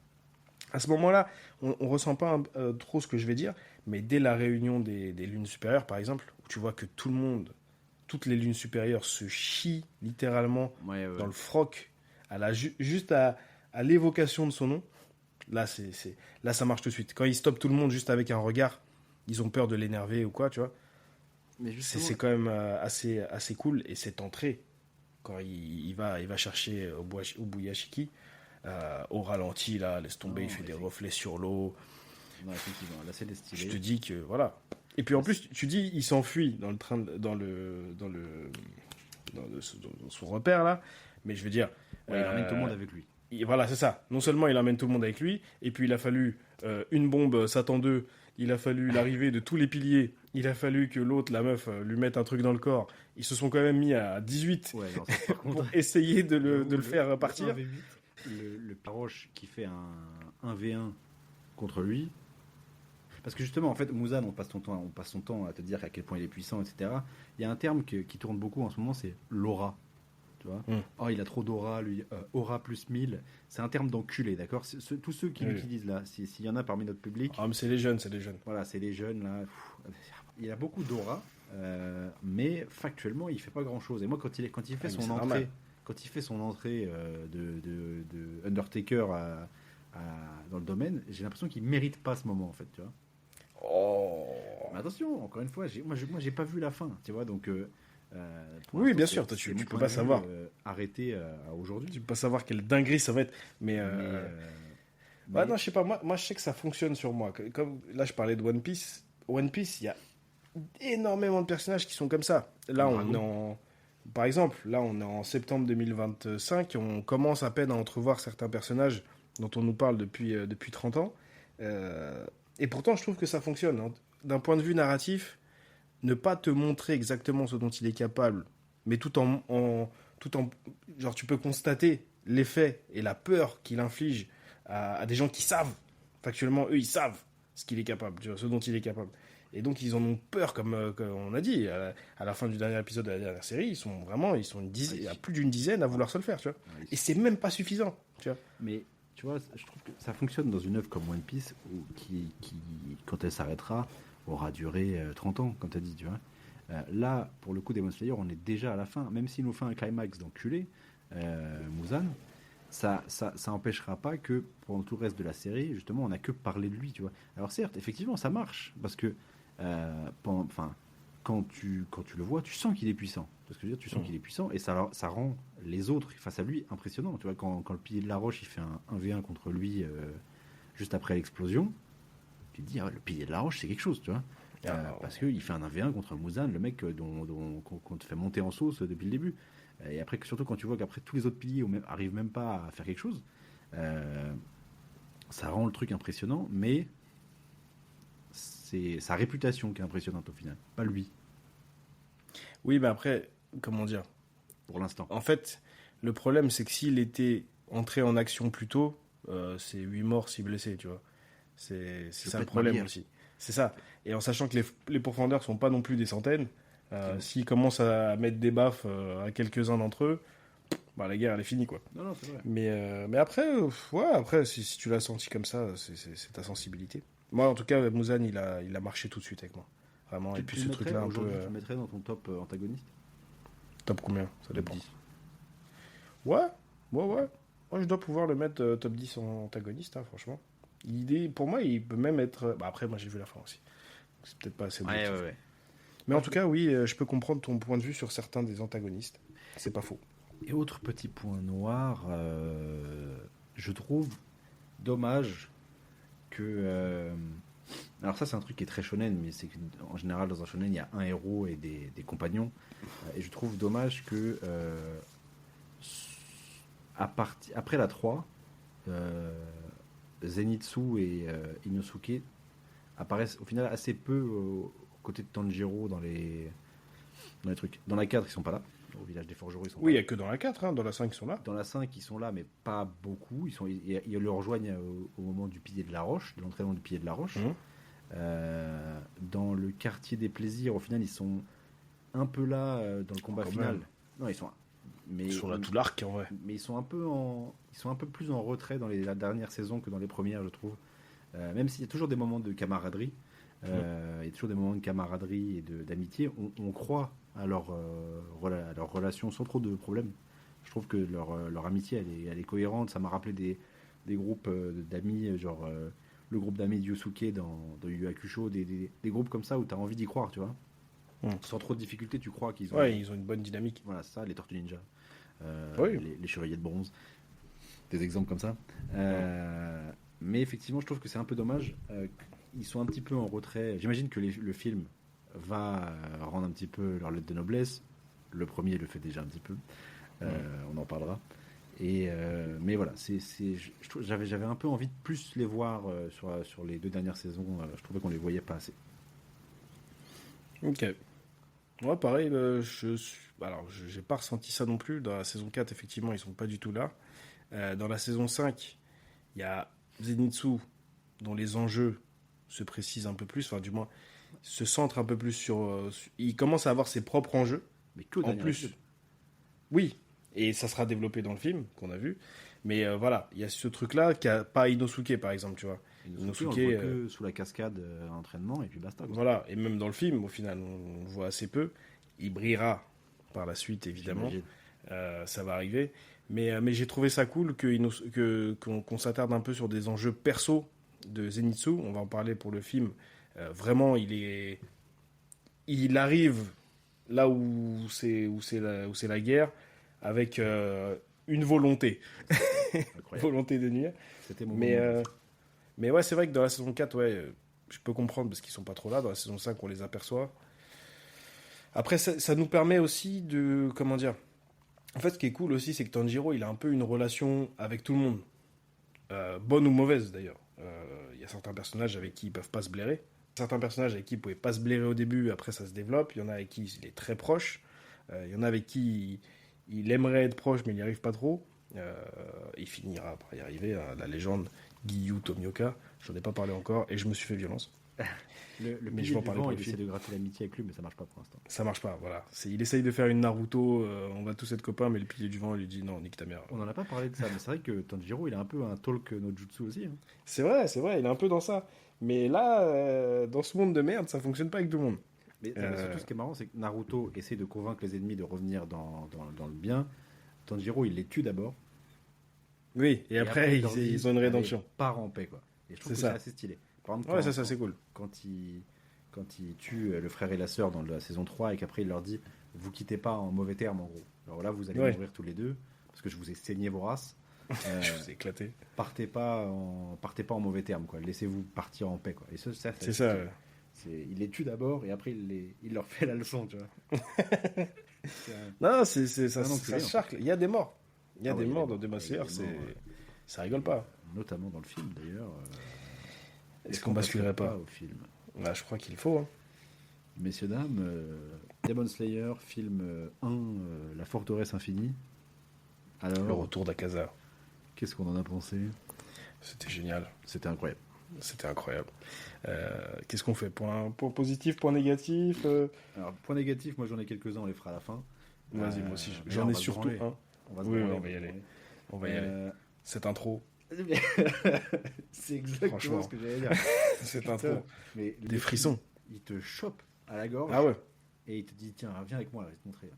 À ce moment-là, on ressent pas trop ce que je vais dire, mais dès la réunion des lunes supérieures, par exemple, où tu vois que tout le monde, toutes les lunes supérieures se chient littéralement Ouais, dans le froc, juste à l'évocation de son nom, là, là, ça marche tout de suite. Quand ils stoppent tout le monde juste avec un regard, ils ont peur de l'énerver ou quoi, tu vois. Mais justement, C'est quand même assez cool. Et cette entrée, quand il va chercher Obuyashiki, au ralenti, là, laisse tomber, Non, il fait des effectivement. reflets sur l'eau. non, effectivement, là c'est des Je stylés. te dis que, voilà. Et puis en plus, tu dis, il s'enfuit dans le train, dans son repère, là. Mais je veux dire... Ouais, il emmène tout le monde avec lui. Voilà, c'est ça. Non seulement il emmène tout le monde avec lui, et puis il a fallu une bombe Satan 2, il a fallu l'arrivée de tous les piliers, il a fallu que l'autre, la meuf, lui mette un truc dans le corps. Ils se sont quand même mis à 18 Ouais, non, ça, par contre, pour essayer de le faire partir. Le Paroche qui fait un 1v1 contre lui. Parce que justement, en fait, Muzan, on passe son temps à te dire à quel point il est puissant, etc. Il y a un terme qui tourne beaucoup en ce moment, c'est l'aura. Tu vois Oh, il a trop d'aura, lui. Aura plus 1000. C'est un terme d'enculé, d'accord. Tous ceux qui l'utilisent là, s'il y en a parmi notre public, Ah, mais c'est les jeunes, c'est les jeunes. voilà, c'est les jeunes là. Il a beaucoup d'aura, mais factuellement, il fait pas grand chose. Et moi, quand il fait mais son c'est entrée, normal. quand il fait son entrée de Undertaker dans le domaine, j'ai l'impression qu'il mérite pas ce moment en fait, tu vois. Oh. Mais attention, encore une fois, moi j'ai pas vu la fin, tu vois, donc. Pour Oui, l'instant, bien c'est- sûr, toi, c'est tu mon peux point pas de vue, savoir. Arrêté à aujourd'hui. Tu peux pas savoir quelle dinguerie ça va être. Mais, ouais, non, je sais pas. Moi, je sais que ça fonctionne sur moi. Comme là, je parlais de One Piece. One Piece, il y a énormément de personnages qui sont comme ça. Là, on est en... Par exemple, là, on est en septembre 2025. On commence à peine à entrevoir certains personnages dont on nous parle depuis 30 ans. Et pourtant, je trouve que ça fonctionne. Hein. D'un point de vue narratif, ne pas te montrer exactement ce dont il est capable, mais tout en genre, tu peux constater l'effet et la peur qu'il inflige à des gens qui savent. Factuellement, eux, ils savent ce qu'il est capable, tu vois, ce dont il est capable. Et donc, ils en ont peur, comme on a dit, à la fin du dernier épisode de la dernière série, ils sont une dizaine, il y a plus d'une dizaine à vouloir se le faire, tu vois. Et c'est même pas suffisant, tu vois. Mais tu vois, je trouve que ça fonctionne dans une œuvre comme One Piece, qui quand elle s'arrêtera, aura duré 30 ans, comme tu as dit, tu vois. Là, pour le coup, Demon Slayer, on est déjà à la fin. Même s'il nous fait un climax d'enculé, Muzan, ça empêchera pas que pendant tout le reste de la série, justement, on n'a que parlé de lui, tu vois. Alors certes, effectivement, ça marche, parce que quand tu le vois, tu sens qu'il est puissant. Parce que je veux dire, tu sens qu'il est puissant, et ça rend les autres face à lui impressionnants. Tu vois, quand le pilier de la roche, il fait un 1v1 contre lui juste après l'explosion, tu te dis, le pilier de la roche, c'est quelque chose, tu vois. Parce qu'il fait un 1v1 contre Muzan, le mec qu'on te fait monter en sauce depuis le début. Et après, surtout quand tu vois qu'après tous les autres piliers arrivent même pas à faire quelque chose, ça rend le truc impressionnant, mais c'est sa réputation qui est impressionnante au final, pas lui, Oui, mais après, comment dire? pour l'instant. En fait, le problème, c'est que s'il était entré en action plus tôt, c'est 8 morts, 6 blessés, tu vois. C'est ça le peut-être problème mal aussi. C'est ça. Et en sachant que les pourfendeurs sont pas non plus des centaines, s'ils commencent à mettre des baffes à quelques-uns d'entre eux, bah, la guerre, elle est finie, quoi. Non, c'est vrai. Mais après, après si tu l'as senti comme ça, c'est ta sensibilité. Moi, en tout cas, Muzan, il a marché tout de suite avec moi. Vraiment. Et puis ce truc-là, un peu. Aujourd'hui, tu le mettrais dans ton top antagoniste. Top combien? Ça Top dépend. 10. Ouais. Moi, je dois pouvoir le mettre top 10 en antagoniste, hein, franchement. Pour moi, il peut même être. Bah, après, moi, j'ai vu la fin aussi. Donc, c'est peut-être pas assez objectif. Ouais. Mais en tout cas, oui, je peux comprendre ton point de vue sur certains des antagonistes. C'est pas faux. Et autre petit point noir, je trouve dommage que. Alors, ça, c'est un truc qui est très shonen, mais c'est qu'en général, dans un shonen, il y a un héros et des compagnons. Et je trouve dommage que. Après la 3, Zenitsu et Inosuke apparaissent au final assez peu aux côtés de Tanjiro dans les trucs. Dans la 4, ils sont pas là. Au village des forgerons, ils sont Oui, il pas n'y a que dans la 4, hein, dans la 5, ils sont là. dans la 5, ils sont là, mais pas beaucoup. Ils le rejoignent au moment du pilier de la roche, de l'entraînement du pilier de la roche. Mhm. Dans le quartier des plaisirs, au final, ils sont un peu là dans le combat Quand final. même. Non, ils Sur la tout l'arc, en vrai. mais ils sont un peu plus en retrait dans la dernière saison que dans les premières, je trouve. Même s'il y a toujours des moments de camaraderie, il y a toujours des moments de camaraderie et d'amitié. On croit à leur relation sans trop de problèmes. Je trouve que leur amitié, elle est cohérente. Ça m'a rappelé des groupes d'amis, genre le groupe d'amis de Yosuke dans Yu Hakusho, des groupes comme ça où tu as envie d'y croire, tu vois. Sans trop de difficultés, tu crois qu'ils ont. Ouais, ils ont une bonne dynamique. Voilà, ça, les Tortues Ninja, Oui. les Chevaliers de Bronze, des exemples comme ça. Mais effectivement, je trouve que c'est un peu dommage. Ils sont un petit peu en retrait. J'imagine que le film va rendre un petit peu leur lettre de noblesse. Le premier le fait déjà un petit peu. On en parlera. Mais voilà, j'avais un peu envie de plus les voir sur les 2 dernières saisons. Je trouvais qu'on les voyait pas assez. Ok. Moi, pareil, alors, j'ai pas ressenti ça non plus. Dans la saison 4, effectivement, ils sont pas du tout là. Dans la saison 5, il y a Zenitsu, dont les enjeux se précisent un peu plus, enfin, du moins, se centrent un peu plus sur. Il commence à avoir ses propres enjeux. Mais que En plus, oui, et ça sera développé dans le film qu'on a vu. Mais voilà, il y a ce truc-là qu'a pas Inosuke, par exemple, tu vois. Inosuke, on le voit que sous la cascade à entraînement et puis basta. Quoi. Voilà, et même dans le film, au final, on le voit assez peu. Il brillera par la suite, évidemment. Ça va arriver. Mais j'ai trouvé ça cool qu'on s'attarde un peu sur des enjeux perso de Zenitsu. On va en parler pour le film. Vraiment, il arrive là où c'est la guerre avec une volonté. Volonté de nuire. C'était mon Mais ouais, c'est vrai que dans la saison 4, je peux comprendre parce qu'ils sont pas trop là. Dans la saison 5, on les aperçoit. Après, ça nous permet aussi de... Comment dire? En fait, ce qui est cool aussi, c'est que Tanjiro, il a un peu une relation avec tout le monde. Bonne ou mauvaise, d'ailleurs. Il y a certains personnages avec qui ils peuvent pas se blairer. Certains personnages avec qui ils pouvaient pas se blairer au début, après ça se développe. Il y en a avec qui il est très proche. Il y en a avec qui il aimerait être proche, mais il n'y arrive pas trop. Il finira par y arriver. La légende Giyu Tomioka, j'en ai pas parlé encore, et je me suis fait violence. Mais je vais en parler pour il essaie de gratter l'amitié avec lui, mais ça marche pas pour l'instant. Ça marche pas, voilà. Il essaye de faire une Naruto, on va tous être copains, mais le pilier du vent, il lui dit non, nique ta mère. On en a pas parlé de ça, mais c'est vrai que Tanjiro, il a un peu un talk no jutsu aussi. Hein. C'est vrai, il est un peu dans ça. Mais là, dans ce monde de merde, ça fonctionne pas avec tout le monde. Mais surtout, ce qui est marrant, c'est que Naruto essaie de convaincre les ennemis de revenir dans le bien. Tanjiro, il les tue d'abord. Oui, et après, leur dit, ils ont une allez, rédemption. Pars en paix, quoi. Et je trouve C'est que ça. c'est assez stylé. Par exemple, Ouais, quand, ça c'est cool. quand il tue le frère et la sœur dans la saison 3 et qu'après il leur dit vous quittez pas en mauvais termes en gros. Alors là vous allez Ouais. mourir tous les deux parce que je vous ai saigné vos races. Je vous ai éclaté. Partez pas en mauvais termes quoi. Laissez-vous partir en paix quoi. Et ça C'est ça. stylé. Il les tue d'abord et après il leur fait la leçon tu vois. Non, ça, Non, non, ça c'est charcle. Il y a des morts. Il y a Ah des ouais, morts il y a dans des Demon morts, Slayer. il y a des morts, ouais. Ça rigole pas. Notamment dans le film d'ailleurs. Est-ce qu'on basculerait pas au film? Là, je crois qu'il faut. Hein. Messieurs, dames, Demon Slayer, film 1, La Forteresse Infinie. Le Alors, retour d'Akaza. qu'est-ce qu'on en a pensé? C'était génial. C'était incroyable. C'était incroyable. Qu'est-ce qu'on fait? Point positif, point négatif Alors, point négatif, moi j'en ai quelques-uns, on les fera à la fin. Vas-y, moi aussi. mais là, J'en on ai va se surtout branler. un. On va se Oui, branler, on va y aller. On va y aller. Euh, Cette intro. C'est exactement Franchement. ce que j'allais dire. Cette Putain, intro. mais Des frissons. Il te chope à la gorge Ah ouais. et il te dit tiens, viens avec moi, là, je vais te montrer.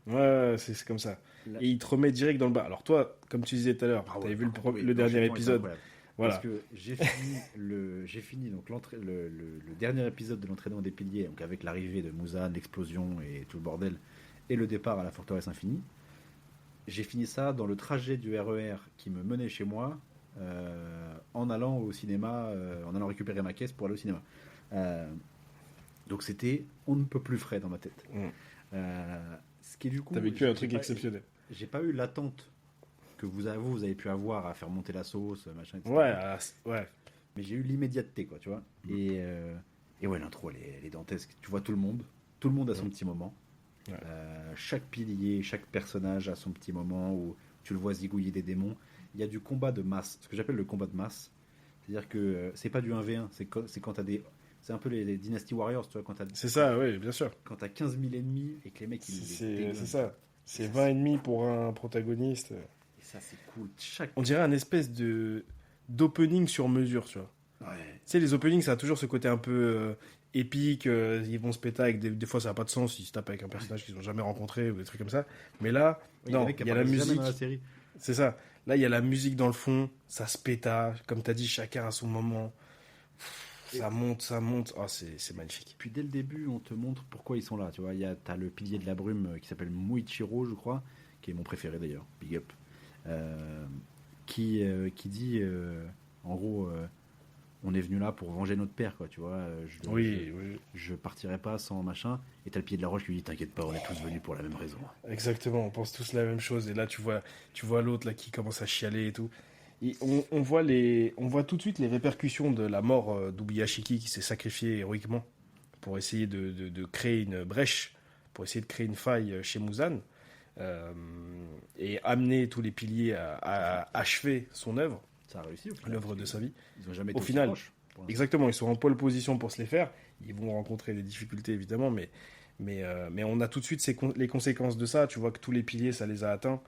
Ouais, c'est comme ça. Là- Et il te remet direct dans le bas. Alors toi, comme tu disais tout à l'heure, Ah tu ouais, avais vu le, par contre, oui, le dernier l'enchaînement est épisode. incroyable. Voilà. Parce que j'ai fini donc le dernier épisode de l'entraînement des piliers, donc avec l'arrivée de Muzan, l'explosion et tout le bordel, et le départ à la forteresse infinie. J'ai fini ça dans le trajet du RER qui me menait chez moi, en allant au cinéma, en allant récupérer ma caisse pour aller au cinéma. Donc c'était on ne peut plus frais dans ma tête. Ce qui est du coup. T'as vécu un j'ai truc pas- exceptionnel. J'ai pas eu l'attente que vous avez pu avoir à faire monter la sauce, machin, etc. Ouais, ouais. Mais j'ai eu l'immédiateté, quoi, tu vois. Et ouais, l'intro, elle est dantesque. Tu vois tout le monde a son petit moment. Ouais. Chaque pilier, chaque personnage a son petit moment où tu le vois zigouiller des démons. Il y a du combat de masse, ce que j'appelle le combat de masse. C'est-à-dire que c'est pas du 1v1, c'est quand t'as des... C'est un peu les Dynasty Warriors, tu vois, C'est ça, oui, bien sûr. quand t'as 15 000 ennemis et que les mecs, ils les C'est déglinguent. ça. C'est Ça, 20 ennemis pour un protagoniste. Et ça, c'est cool. Chaque... On dirait un espèce d'opening sur mesure, tu vois. Ouais. Tu sais, les openings, ça a toujours ce côté un peu épique. Ils vont se péter avec des fois, ça n'a pas de sens. Ils se tapent avec un personnage qu'ils n'ont jamais rencontré ou des trucs comme ça. Mais là, non, mecs qui il y a la apparaissent jamais musique. dans la série. C'est ça. Là, il y a la musique dans le fond. Ça se pétage. Comme tu as dit, chacun a son moment. Ça monte, ça monte. Oh, c'est magnifique. Puis dès le début, on te montre pourquoi ils sont là. Tu vois, t'as le pilier de la brume qui s'appelle Muichiro, je crois, qui est mon préféré d'ailleurs, big up, qui dit, en gros, on est venu là pour venger notre père, quoi. Tu vois, Oui. je partirai pas sans machin. Et t'as le pilier de la roche qui lui dit, t'inquiète pas, on est tous venus pour la même raison. Exactement, on pense tous la même chose. Et là, tu vois l'autre là qui commence à chialer et tout. Et on voit tout de suite les répercussions de la mort d'Ubuyashiki qui s'est sacrifié héroïquement pour essayer de créer une brèche, pour essayer de créer une faille chez Muzan et amener tous les piliers à achever son œuvre, Ça a réussi. Au final, l'œuvre parce de que sa vie. Ils ont jamais Au été aussi final, proches, pour l'instant. Exactement, ils sont en pole position pour se les faire. Ils vont rencontrer des difficultés évidemment, mais on a tout de suite les conséquences de ça. Tu vois que tous les piliers, ça les a atteints.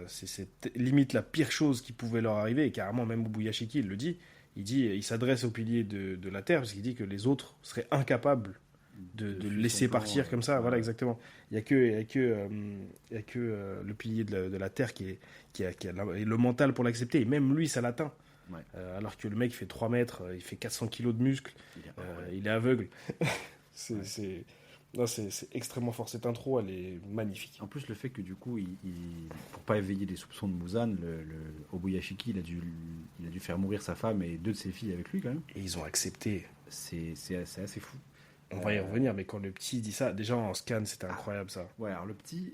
C'est limite la pire chose qui pouvait leur arriver. Et carrément, même Ubuyashiki, il le dit. Il s'adresse aux piliers de la Terre parce qu'il dit que les autres seraient incapables de le suivre laisser son plan, partir comme ça. ouais. Voilà, exactement. Il y a que le pilier de la Terre qui a le mental pour l'accepter. Et même lui, ça l'atteint. Ouais. Alors que le mec, il fait 3 mètres, il fait 400 kilos de muscles, Il est incroyable. il est aveugle. C'est extrêmement fort. Cette intro, elle est magnifique. En plus, le fait que du coup, pour pas éveiller les soupçons de Muzan, le Obuyashiki, il a dû faire mourir sa femme et 2 de ses filles avec lui quand même. Et ils ont accepté. C'est assez fou. On va y revenir, mais quand le petit dit ça, déjà en scan, c'était incroyable ça. Ouais, alors le petit,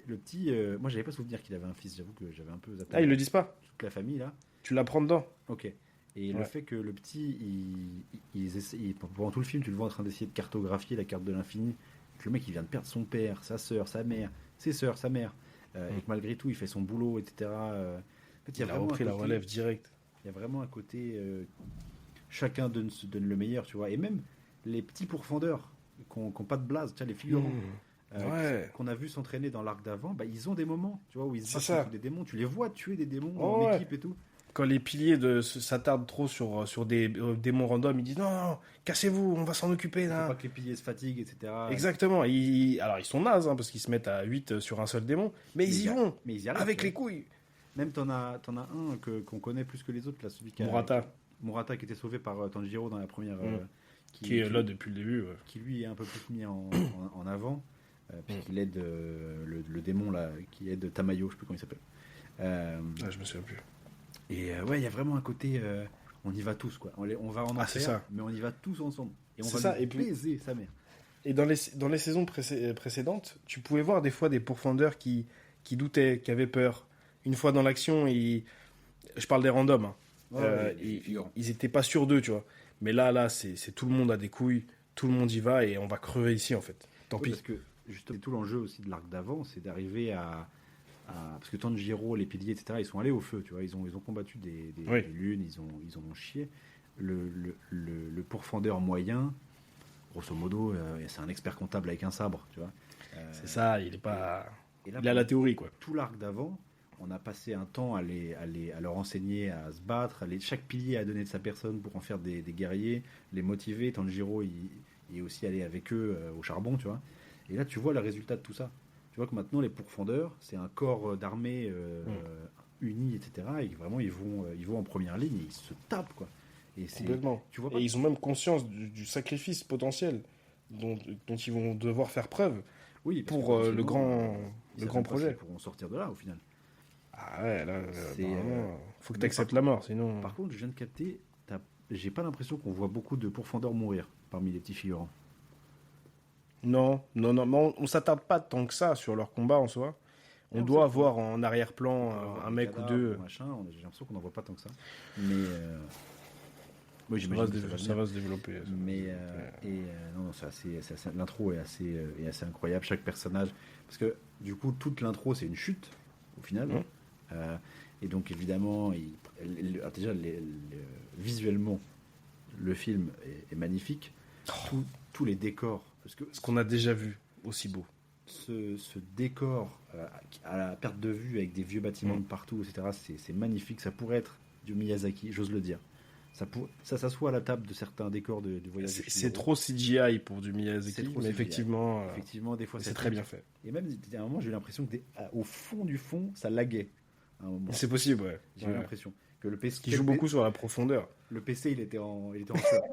moi j'avais pas souvenir qu'il avait un fils. J'avoue que j'avais un peu zappé. Ah, ils le disent pas. Toute la famille là. Tu l'apprends dedans. Ok. Et le Ouais. fait que le petit, pendant tout le film, tu le vois en train d'essayer de cartographier la carte de l'infini. Que le mec, il vient de perdre son père, sa sœur, sa mère, ses sœurs, sa mère. Et que malgré tout, il fait son boulot, etc. En fait, Il a vraiment repris un la côté- relève direct. Il y a vraiment un côté. Chacun donne le meilleur, tu vois. Et même les petits pourfendeurs qui n'ont pas de blase, tu vois, les figurants. Ouais. Qu'on a vu s'entraîner dans l'arc d'avant, bah, ils ont des moments, tu vois, où ils se C'est battent ça. contre des démons. Tu les vois tuer des démons Oh, en ouais. équipe et tout. Quand les piliers s'attardent trop sur des démons random, ils disent non, cassez-vous, on va s'en occuper Faut là. pas que les piliers se fatiguent, etc. Exactement. Alors ils sont nazes hein, parce qu'ils se mettent à 8 sur un seul démon, mais ils y vont Mais ils y arrivent. avec tu les vois. couilles. Même t'en as un qu'on connaît plus que les autres, là, celui Murata qui était sauvé par Tanjiro dans la première. Qui est là depuis le début. Ouais. Qui lui est un peu plus mis en avant, puisqu'il aide le démon là, qui aide Tamayo, je sais plus comment il s'appelle. Je me souviens plus. Et ouais, il y a vraiment un côté, on y va tous quoi. On va en enfer, mais on y va tous ensemble. Et on va baiser sa mère. Et dans les saisons précédentes, tu pouvais voir des fois des pourfendeurs qui doutaient, qui avaient peur. Une fois dans l'action, je parle des randoms, hein. Ils étaient pas sûrs d'eux, tu vois. Mais là, c'est tout le monde a des couilles, tout le monde y va et on va crever ici en fait. Tant pis. Parce que justement, tout l'enjeu aussi de l'arc d'avant, c'est d'arriver à parce que Tanjiro, les piliers, etc., ils sont allés au feu, tu vois. Ils ont combattu des lunes, ils ont chié. Le pourfendeur moyen, grosso modo, c'est un expert comptable avec un sabre, tu vois. C'est ça, il est pas. Et là, il a la théorie, quoi. Tout l'arc d'avant, on a passé un temps à leur enseigner à se battre. Chaque pilier a donné de sa personne pour en faire des guerriers, les motiver. Tanjiro, il est aussi allé avec eux au charbon, tu vois. Et là, tu vois le résultat de tout ça. Tu vois que maintenant, les pourfendeurs, c'est un corps d'armée uni, etc. Et vraiment, ils vont en première ligne et ils se tapent, quoi. Et complètement. Tu vois et ils ont même conscience du sacrifice potentiel dont ils vont devoir faire preuve pour le grand projet. Ils pourront sortir de là, au final. Ah ouais, là, faut que tu acceptes la mort, sinon... Par contre, je viens de capter, j'ai pas l'impression qu'on voit beaucoup de pourfendeurs mourir parmi les petits figurants. Non, mais on s'attarde pas tant que ça sur leur combat en soi. On doit avoir en arrière-plan un mec ou deux. J'ai l'impression qu'on n'en voit pas tant que ça. Mais oui, ça va se développer. Non, l'intro est assez incroyable. Chaque personnage, parce que du coup, toute l'intro, c'est une chute au final. Et donc évidemment, déjà visuellement, le film est magnifique. Tous les décors. Ce qu'on a déjà vu, aussi beau. Ce décor à la perte de vue avec des vieux bâtiments de partout, etc., c'est magnifique. Ça pourrait être du Miyazaki, j'ose le dire. Ça s'assoit à la table de certains décors du voyage. C'est trop CGI pour du Miyazaki, mais effectivement, des fois, c'est très bien fait. Et même, à un moment, j'ai eu l'impression qu'au fond du fond, ça laguait. C'est possible, ouais. J'ai eu l'impression que le PC qui joue beaucoup sur la profondeur. Le PC, il était en sueur.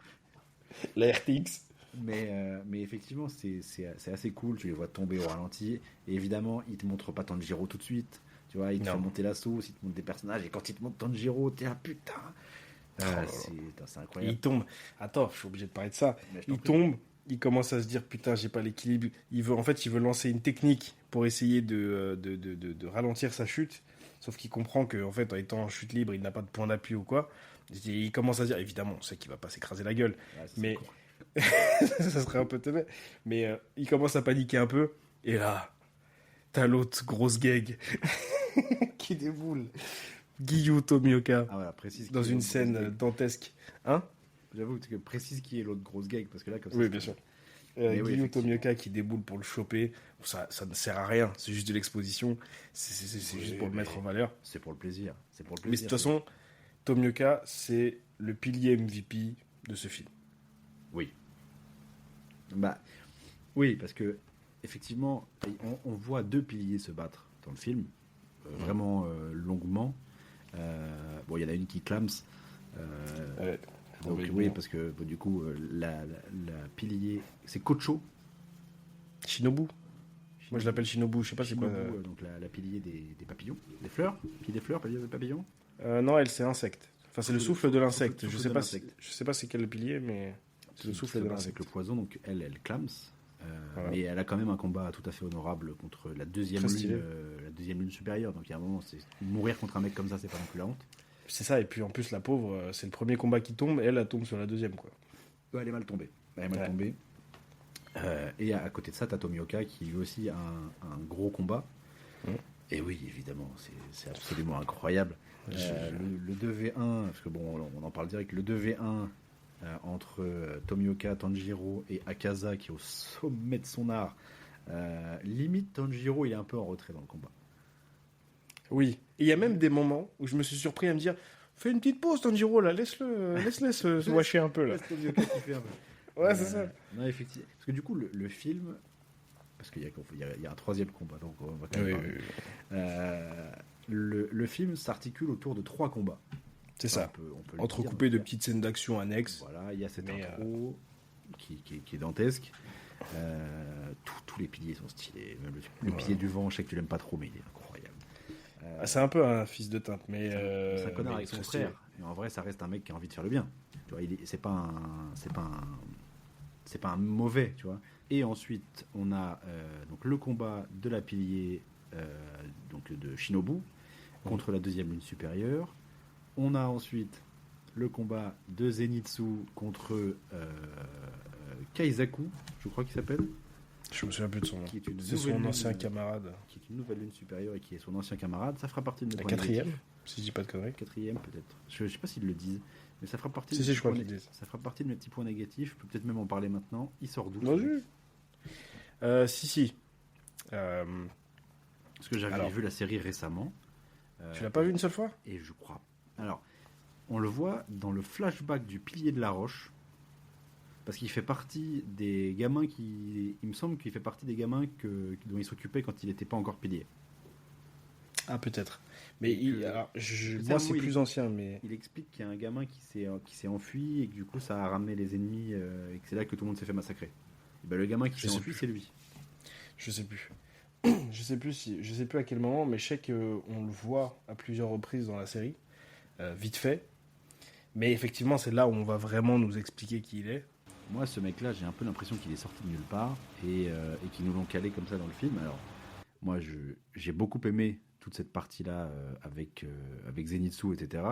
La RTX. Mais effectivement, c'est assez cool. Tu les vois tomber au ralenti. Et évidemment, il te montre pas Tanjiro tout de suite. Tu vois, il te fait monter la sauce, il te montre des personnages. Et quand il te montre Tanjiro, t'es là, putain. C'est incroyable. Il tombe. Attends, je suis obligé de parler de ça. Il tombe. Il commence à se dire putain, j'ai pas l'équilibre. Il veut lancer une technique pour essayer de ralentir sa chute. Sauf qu'il comprend qu'en fait, en étant en chute libre, il n'a pas de point d'appui ou quoi. Il commence à se dire, évidemment, on sait qu'il va pas s'écraser la gueule. Mais ça serait un peu teubé. Mais il commence à paniquer un peu. Et là, t'as l'autre grosse gag qui déboule. Guillou Tomioka. Ah voilà, précise. Dans une scène dantesque. Hein? J'avoue que précise qui est l'autre grosse gag. Parce que là, comme ça, oui, bien sûr. Guillou Tomioka qui déboule pour le choper. Ça ne sert à rien. C'est juste de l'exposition. C'est juste pour le mettre en valeur. C'est pour le plaisir. Mais de toute façon, Tomioka, c'est le pilier MVP de ce film. Oui. Oui, parce que effectivement, on voit deux piliers se battre dans le film, vraiment longuement. Il y en a une qui clams. Donc oui, parce que du coup, la pilier, c'est Kocho. Shinobu. Moi, je l'appelle Shinobu. Je sais pas c'est quoi. Donc la pilier des papillons, des fleurs, pilier des papillons. Non, elle c'est insecte. Enfin, c'est le souffle de l'insecte. Je sais pas c'est quel pilier, mais c'est le souffle de l'insecte. Avec le poison, donc elle clams. Voilà. Mais elle a quand même un combat tout à fait honorable contre la deuxième lune supérieure. Donc il y a un moment, mourir contre un mec comme ça, c'est pas non plus la honte. C'est ça, et puis en plus la pauvre, c'est le premier combat qui tombe, et elle tombe sur la deuxième, quoi. Elle est mal tombée. Et à côté de ça, t'as Tomioka qui lui aussi a un gros combat. Et oui, évidemment, c'est absolument incroyable. Le 2v1, parce que bon, on en parle direct, le 2v1 entre Tomioka, Tanjiro et Akaza qui est au sommet de son art. Limite, Tanjiro, il est un peu en retrait dans le combat. Oui, et il y a même des moments où je me suis surpris à me dire fais une petite pause Tanjiro là, laisse-le se washer un peu là. Ouais, c'est ça. Non, effectivement. Parce que du coup, le film, parce qu'il y a un troisième combat, donc on va quand même parler. le film s'articule autour de 3 combats. C'est Enfin, ça. on peut le Entrecoupé dire. de petites scènes d'action annexes. Voilà, il y a cette Mais, intro qui est dantesque. Tous les piliers sont stylés. Même le pilier du vent, je sais que tu l'aimes pas trop, mais il est incroyable. C'est un peu un fils de teinte, mais. C'est un connard mais avec son très stylé. frère. Et en vrai, ça reste un mec qui a envie de faire le bien. Tu vois, c'est pas un mauvais, tu vois. Et ensuite, on a donc le combat de la pilier donc de Shinobu contre la deuxième lune supérieure. On a ensuite le combat de Zenitsu contre Kaizaku, je crois qu'il s'appelle. Je me souviens plus de son nom. Qui est une C'est nouvelle son lune, ancien camarade. Qui est une nouvelle lune supérieure et qui est son ancien camarade. Ça fera partie de La notre quatrième, si je dis pas de conneries. Quatrième peut-être. Je sais pas s'ils le disent, mais ça fera partie. Si, de si, mes je crois points qu'ils disent. Ça fera partie de mes petits points négatifs. Je peux peut-être même en parler maintenant. Il sort d'où? Vas-y. Si. Parce que j'avais Alors. vu la série récemment. Tu l'as pas vu une seule fois? Et je crois. Alors, on le voit dans le flashback du pilier de la roche. Parce qu'il fait partie des gamins qui. Il me semble qu'il fait partie des gamins dont il s'occupait quand il n'était pas encore pilier. Ah, peut-être. Mais alors, C'est moi, un c'est mot, plus ancien, mais. Il explique qu'il y a un gamin qui s'est enfui et que du coup ça a ramené les ennemis et que c'est là que tout le monde s'est fait massacrer. Et ben, le gamin qui Je s'est sais enfui, plus. c'est lui. Je sais plus. Je sais plus à quel moment, mais je sais qu'on le voit à plusieurs reprises dans la série, vite fait. Mais effectivement, c'est là où on va vraiment nous expliquer qui il est. Moi, ce mec-là, j'ai un peu l'impression qu'il est sorti de nulle part et qu'ils nous l'ont calé comme ça dans le film. Alors, moi, j'ai beaucoup aimé toute cette partie-là avec Zenitsu, etc.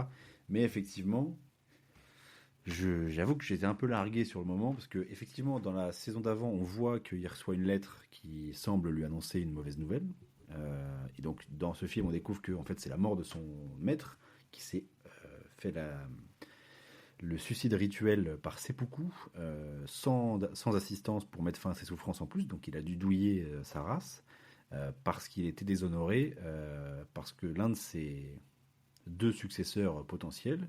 Mais effectivement, j'avoue que j'étais un peu largué sur le moment parce que effectivement, dans la saison d'avant, on voit qu'il reçoit une lettre qui semble lui annoncer une mauvaise nouvelle. Et donc, dans ce film, on découvre que en fait, c'est la mort de son maître qui s'est fait le suicide rituel par seppuku, sans assistance pour mettre fin à ses souffrances en plus. Donc il a dû douiller sa race parce qu'il était déshonoré, parce que l'un de ses 2 successeurs potentiels,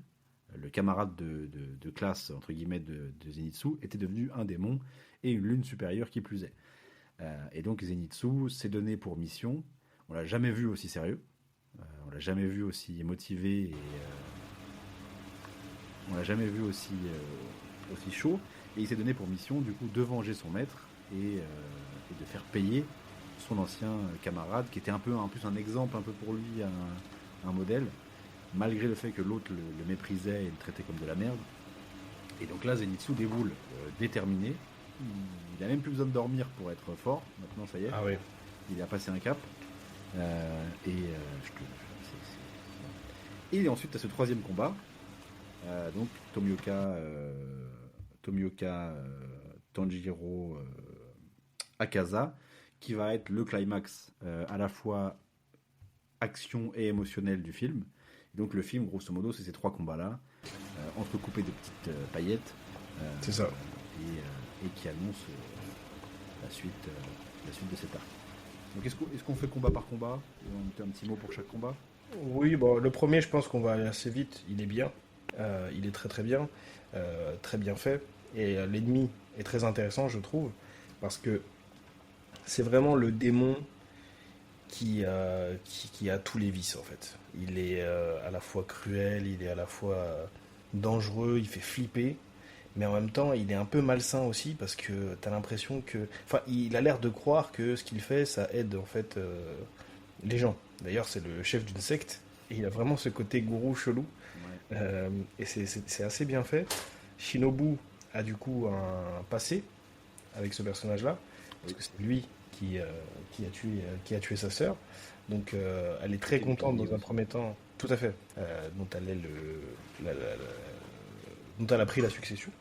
le camarade de classe entre guillemets de Zenitsu, était devenu un démon et une lune supérieure qui plus est. Et donc Zenitsu s'est donné pour mission. On l'a jamais vu aussi sérieux, on l'a jamais vu aussi motivé et on l'a jamais vu aussi chaud, et il s'est donné pour mission du coup de venger son maître et de faire payer son ancien camarade qui était un peu en plus un exemple un peu pour lui, un modèle, malgré le fait que l'autre le méprisait et le traitait comme de la merde. Et donc là Zenitsu déboule déterminé, il a même plus besoin de dormir pour être fort, maintenant ça y est, Ah oui. il a passé un cap. Et ensuite à ce troisième combat, donc Tomioka Tanjiro Akaza, qui va être le climax à la fois action et émotionnel du film. Et donc le film, grosso modo, c'est ces 3 combats-là, entrecoupés de petites paillettes. C'est ça. Et qui annoncent la suite de cet arc. Donc est-ce qu'on fait combat par combat? Un petit mot pour chaque combat? Oui, bon, le premier, je pense qu'on va aller assez vite. Il est bien. Il est très très bien. Très bien fait. Et l'ennemi est très intéressant, je trouve. Parce que c'est vraiment le démon qui a tous les vices, en fait. Il est à la fois cruel, il est à la fois dangereux, il fait flipper. Mais en même temps, il est un peu malsain aussi parce que t'as l'impression que... Enfin, il a l'air de croire que ce qu'il fait, ça aide en fait les gens. D'ailleurs, c'est le chef d'une secte et il a vraiment ce côté gourou chelou. Ouais. Et c'est assez bien fait. Shinobu a du coup un passé avec ce personnage-là parce que c'est lui qui a tué sa sœur. Donc, elle est très contente dans un premier temps. Tout à fait. Dont elle est dont elle a pris la succession.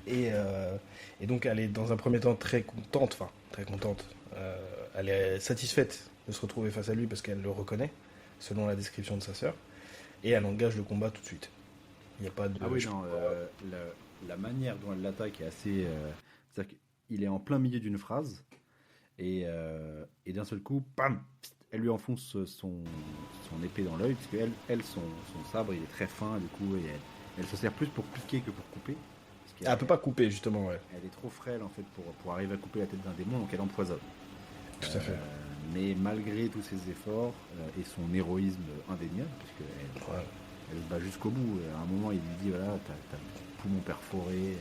Et donc elle est dans un premier temps très contente, elle est satisfaite de se retrouver face à lui parce qu'elle le reconnaît, selon la description de sa sœur, et elle engage le combat tout de suite. Il n'y a pas de... Ah oui, non, la manière dont elle l'attaque est assez... c'est-à-dire qu'il est en plein milieu d'une phrase, et d'un seul coup, pam, elle lui enfonce son épée dans l'œil, parce qu'elle, son sabre, il est très fin, du coup, et elle se sert plus pour piquer que pour couper. Elle peut pas couper, justement, ouais. Elle est trop frêle, en fait, pour arriver à couper la tête d'un démon, donc elle empoisonne. Tout à fait. Mais malgré tous ses efforts et son héroïsme indéniable, parce qu'elle Ouais. elle se bat jusqu'au bout. À un moment, il lui dit voilà, t'as le poumon perforé,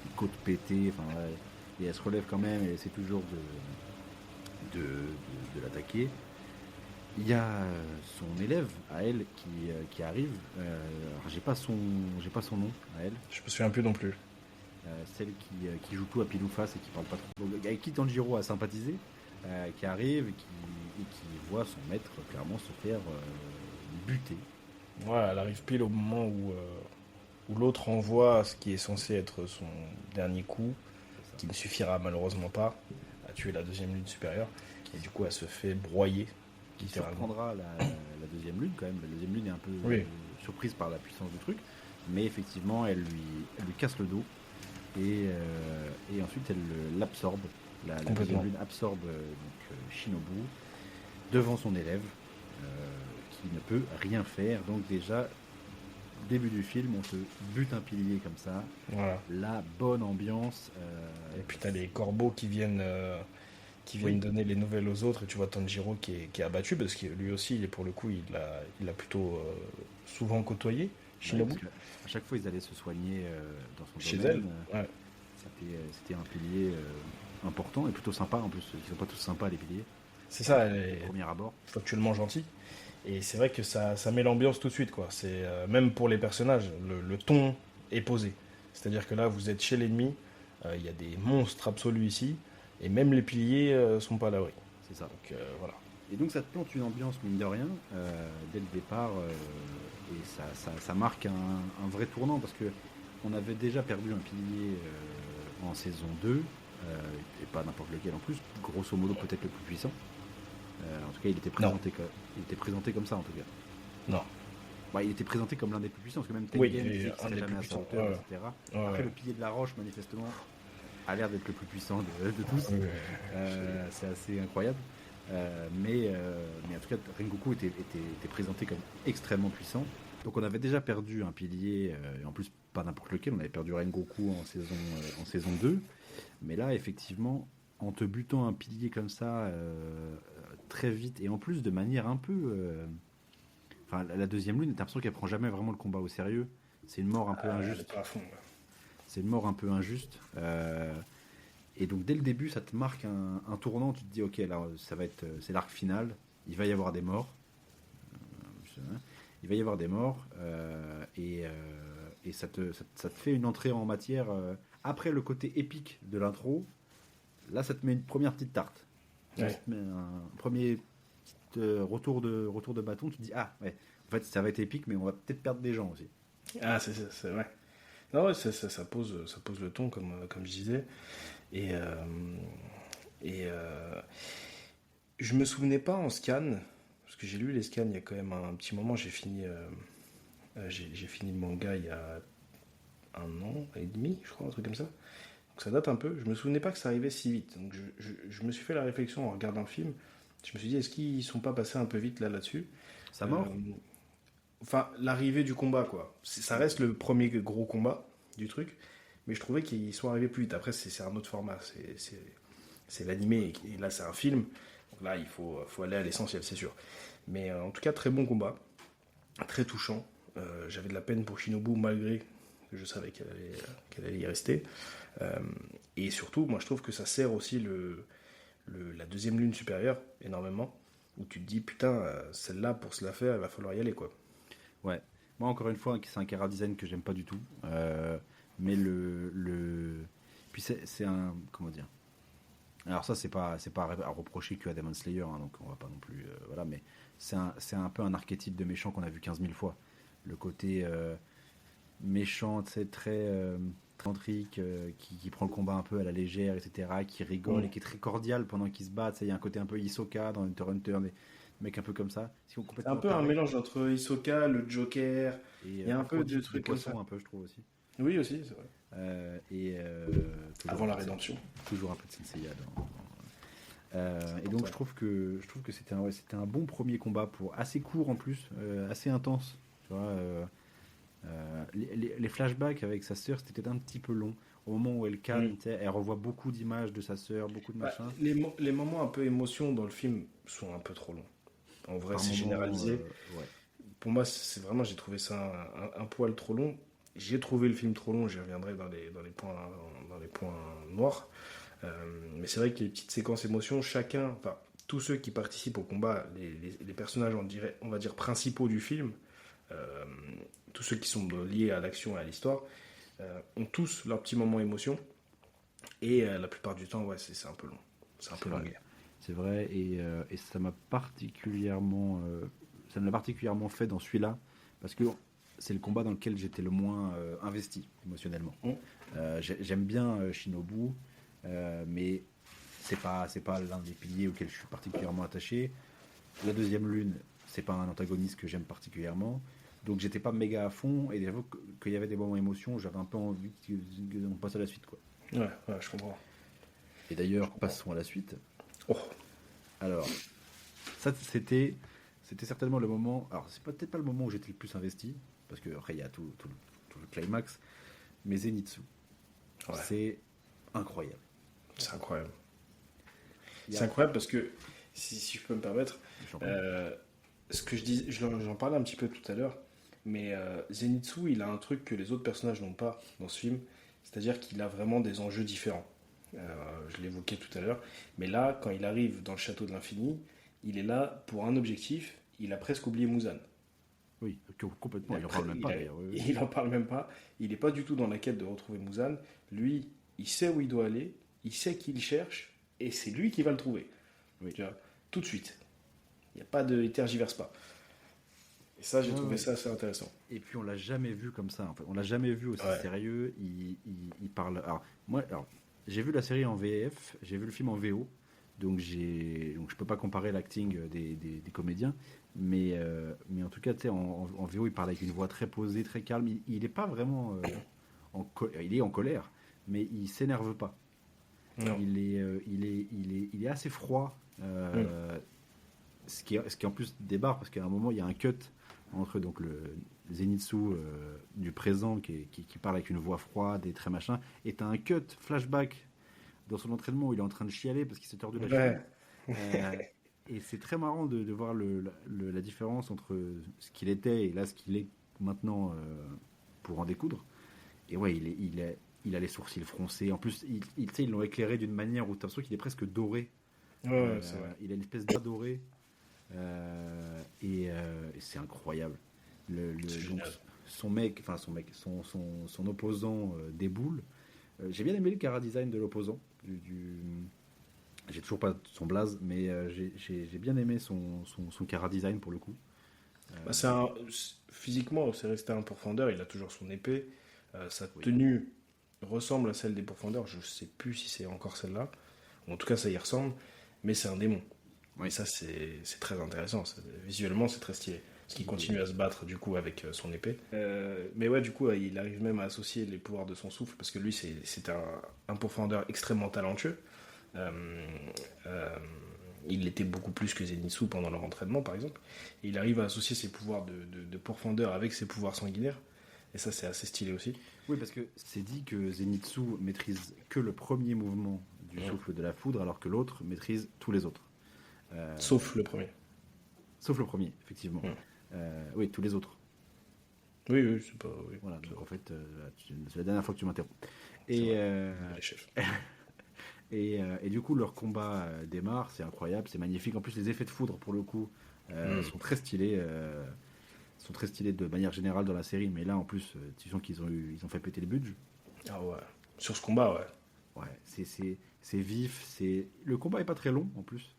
une côte pétée, enfin, ouais. Et elle se relève quand même et essaie toujours de l'attaquer. Il y a son élève à elle qui arrive. Alors j'ai pas son nom à elle. Je me souviens plus non plus. Celle qui joue tout à pile ou face et qui parle pas trop. Avec qui Tanjiro a sympathisé, qui arrive et qui voit son maître clairement se faire buter. Ouais, elle arrive pile au moment où l'autre envoie ce qui est censé être son dernier coup, qui ne suffira malheureusement pas à tuer la deuxième lune supérieure. Et du coup, elle se fait broyer. Qui littéralement. surprendra la deuxième lune quand même. La deuxième lune est un peu Oui. surprise par la puissance du truc, mais effectivement elle lui casse le dos et ensuite elle l'absorbe. La Complètement. deuxième lune absorbe Shinobu devant son élève qui ne peut rien faire. Donc déjà, début du film, on te bute un pilier comme ça, Voilà. la bonne ambiance. Et puis t'as les corbeaux qui viennent Oui. donner les nouvelles aux autres, et tu vois Tanjiro qui est abattu parce que lui aussi, pour le coup, il l'a plutôt souvent côtoyé, Shinobu. Parce que à chaque fois ils allaient se soigner dans son Chez domaine. elle. Ouais. C'était un pilier important et plutôt sympa en plus. Ils sont pas tous sympas les piliers, C'est ça, elle est au premier abord. factuellement gentil. Et c'est vrai que ça met l'ambiance tout de suite, quoi. C'est même pour les personnages, le ton est posé. C'est-à-dire que là, vous êtes chez l'ennemi, il y a des monstres absolus ici, et même les piliers sont pas à l'abri. C'est ça. Donc voilà. Et donc ça te plante une ambiance mine de rien dès le départ et ça marque un vrai tournant parce que on avait déjà perdu un pilier en saison 2 et pas n'importe lequel en plus, grosso modo peut-être le plus puissant. En tout cas il était présenté comme ça en tout cas. Non. Bah, il était présenté comme l'un des plus puissants parce que même Oui, Tengen et disait un qu'il serait des jamais plus à sa puissants, hauteur, ouais. etc. Ouais, Après ouais. le pilier de la roche manifestement a l'air d'être le plus puissant de tous. C'est assez incroyable. Mais en tout cas, Rengoku était présenté comme extrêmement puissant. Donc on avait déjà perdu un pilier, et en plus pas n'importe lequel, on avait perdu Rengoku en saison 2. Mais là, effectivement, en te butant un pilier comme ça, très vite, et en plus de manière un peu... Enfin, la deuxième lune, t'as l'impression qu'elle prend jamais vraiment le combat au sérieux. C'est une mort un peu Elle est injuste. pas à fond, ouais. C'est une mort un peu injuste. Et donc dès le début, ça te marque un tournant. Tu te dis, ok, là, c'est l'arc final. Il va y avoir des morts. Il va y avoir des morts. Et ça te fait une entrée en matière. Après le côté épique de l'intro, là, ça te met une première petite tarte. Ouais. Ça te met un premier petit, retour de bâton. Tu te dis, ah, ouais, en fait, ça va être épique, mais on va peut-être perdre des gens aussi. Ah, c'est vrai. Non, ouais, ça pose le ton, comme je disais. Et je me souvenais pas en scan, parce que j'ai lu les scans il y a quand même un petit moment. J'ai fini le manga il y a 1 an et demi, je crois, un truc comme ça. Donc ça date un peu. Je me souvenais pas que ça arrivait si vite. Donc je me suis fait la réflexion en regardant le film. Je me suis dit, est-ce qu'ils sont pas passés un peu vite là-dessus? Ça mort Enfin, l'arrivée du combat, quoi. Ça reste le premier gros combat du truc, mais je trouvais qu'ils sont arrivés plus vite. Après, c'est un autre format. C'est l'animé, et là, c'est un film. Donc là, il faut aller à l'essentiel, c'est sûr. Mais en tout cas, très bon combat. Très touchant. J'avais de la peine pour Shinobu, malgré que je savais qu'elle allait y rester. Et surtout, moi, je trouve que ça sert aussi la deuxième lune supérieure, énormément, où tu te dis, putain, celle-là, pour se la faire, il va falloir y aller, quoi. Ouais. Moi, encore une fois, c'est un chara design que j'aime pas du tout. Mais puis c'est un... Comment dire? Alors ça, c'est pas à reprocher qu'à Demon Slayer, hein, donc on va pas non plus... voilà, mais c'est un peu un archétype de méchant qu'on a vu 15 000 fois. Le côté méchant, tu sais, très tantrique, qui prend le combat un peu à la légère, etc., qui rigole et qui est très cordial pendant qu'il se bat. Tu sais, il y a un côté un peu Hisoka dans Hunter x Hunter, des mecs un peu comme ça. C'est un peu un mélange entre Hisoka, le Joker, il y a un peu de trucs comme ça. un peu, je trouve aussi. Oui, aussi, c'est vrai. Avant la rédemption. Toujours un peu de Senseiya et donc je trouve que c'était un bon premier combat, pour assez court en plus, assez intense, tu vois, Les flashbacks avec sa sœur, c'était un petit peu long. Au moment où elle calme, elle revoit beaucoup d'images de sa sœur, beaucoup de machins. Les moments un peu émotion dans le film sont un peu trop longs. En vrai, c'est généralisé. Ouais. Pour moi, c'est vraiment, j'ai trouvé ça un poil trop long. J'ai trouvé le film trop long, j'y reviendrai dans les points noirs. Mais c'est vrai que les petites séquences émotions, tous ceux qui participent au combat, les personnages, on va dire principaux du film, tous ceux qui sont liés à l'action et à l'histoire, ont tous leur petit moment émotion. Et la plupart du temps, ouais, c'est un peu long. C'est un peu long. C'est vrai, et ça m'a particulièrement, ça me l'a particulièrement fait dans celui-là, parce que c'est le combat dans lequel j'étais le moins investi émotionnellement. J'aime bien Shinobu, mais c'est pas l'un des piliers auxquels je suis particulièrement attaché. La deuxième lune, c'est pas un antagoniste que j'aime particulièrement, donc j'étais pas méga à fond, et j'avoue qu'il y avait des moments émotions, j'avais un peu envie qu'on passe à la suite, quoi. Ouais, je comprends. Et d'ailleurs, passons à la suite. Oh. Alors, ça c'était certainement le moment. Alors, c'est peut-être pas le moment où j'étais le plus investi, parce que après il y a tout le climax, mais Zenitsu, c'est incroyable. C'est incroyable. C'est incroyable parce que, si je peux me permettre, ce que je dis, j'en parlais un petit peu tout à l'heure, mais Zenitsu, il a un truc que les autres personnages n'ont pas dans ce film, c'est-à-dire qu'il a vraiment des enjeux différents. Je l'évoquais tout à l'heure, mais là, quand il arrive dans le château de l'infini, il est là pour un objectif. Il a presque oublié Muzan. Oui, complètement. Il n'en parle même pas d'ailleurs. Oui. Il n'en parle même pas. Il n'est pas du tout dans la quête de retrouver Muzan. Lui, il sait où il doit aller, il sait qui il cherche, et c'est lui qui va le trouver. Oui. Tu vois, tout de suite. Il n'y a pas de, il tergiverse pas. Et ça, j'ai trouvé ça assez intéressant. Et puis on l'a jamais vu comme ça. En fait. On l'a jamais vu aussi sérieux. Il parle. Alors, j'ai vu la série en VF, j'ai vu le film en VO, donc je peux pas comparer l'acting des comédiens, mais en tout cas, tu sais, en VO, il parle avec une voix très posée, très calme. Il est pas vraiment il est en colère, mais il s'énerve pas. Non. Il est assez froid. Ce qui en plus débarque parce qu'à un moment il y a un cut entre donc le Zenitsu du présent qui parle avec une voix froide et très machin, et t'as un cut flashback dans son entraînement où il est en train de chialer parce qu'il s'est tordu la cheville. Et c'est très marrant de voir la différence entre ce qu'il était et là ce qu'il est maintenant pour en découdre. Et ouais, il a les sourcils froncés. En plus, ils l'ont éclairé d'une manière où t'as l'impression qu'il est presque doré. C'est vrai. Il a une espèce d'air doré. Et c'est incroyable. Donc, son opposant déboule. J'ai bien aimé le chara-design de l'opposant. J'ai toujours pas son blaze, mais j'ai bien aimé son chara-design pour le coup. Physiquement, c'est resté un pourfendeur. Il a toujours son épée. Sa tenue ressemble à celle des pourfendeurs. Je sais plus si c'est encore celle-là. En tout cas, ça y ressemble. Mais c'est un démon. Oui, ça c'est très intéressant. Visuellement, c'est très stylé. Parce qu'il continue à se battre du coup avec son épée. Mais ouais, du coup, il arrive même à associer les pouvoirs de son souffle parce que lui, c'est un pourfendeur extrêmement talentueux. Il l'était beaucoup plus que Zenitsu pendant leur entraînement, par exemple. Et il arrive à associer ses pouvoirs de pourfendeur avec ses pouvoirs sanguinaires. Et ça, c'est assez stylé aussi. Oui, parce que c'est dit que Zenitsu maîtrise que le premier mouvement du souffle de la foudre, alors que l'autre maîtrise tous les autres. Sauf le premier. Sauf le premier, effectivement. Oui, tous les autres. Oui, c'est pas... Oui, voilà, donc en fait, c'est la dernière fois que tu m'interromps. Et, les chefs. et du coup, leur combat démarre, c'est incroyable, c'est magnifique. En plus, les effets de foudre, pour le coup, sont très stylés. Sont très stylés de manière générale dans la série, mais là, en plus, tu sens qu'ils ont fait péter le budget. Ah ouais. Sur ce combat, ouais. Ouais, c'est vif. Le combat est pas très long, en plus.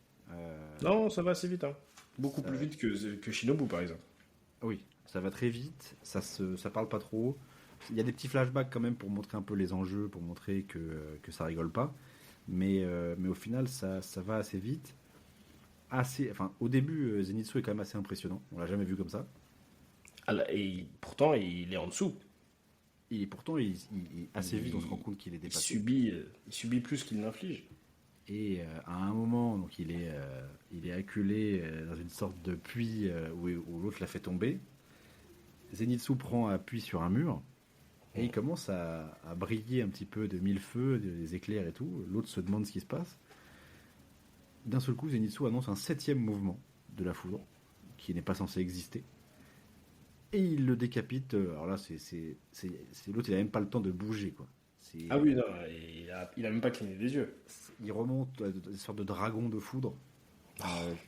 Non, ça va assez vite. Hein. Beaucoup plus vite que Shinobu, par exemple. Oui, ça va très vite, ça parle pas trop. Il y a des petits flashbacks quand même pour montrer un peu les enjeux, pour montrer que ça rigole pas. Mais au final, ça va assez vite. Au début, Zenitsu est quand même assez impressionnant. On l'a jamais vu comme ça. Et pourtant, il est en dessous. Il est assez vite, on se rend compte qu'il est dépassé. Il subit plus qu'il n'inflige. Et à un moment, donc il est acculé dans une sorte de puits où l'autre l'a fait tomber. Zenitsu prend appui sur un mur et il commence à briller un petit peu de mille feux, des éclairs et tout. L'autre se demande ce qui se passe. D'un seul coup, Zenitsu annonce un 7e mouvement de la foudre qui n'est pas censé exister. Et il le décapite. Alors là, c'est l'autre, il a même pas le temps de bouger, quoi. Ah oui, non, il a même pas cligné des yeux. Il remonte à des sortes de dragons de foudre.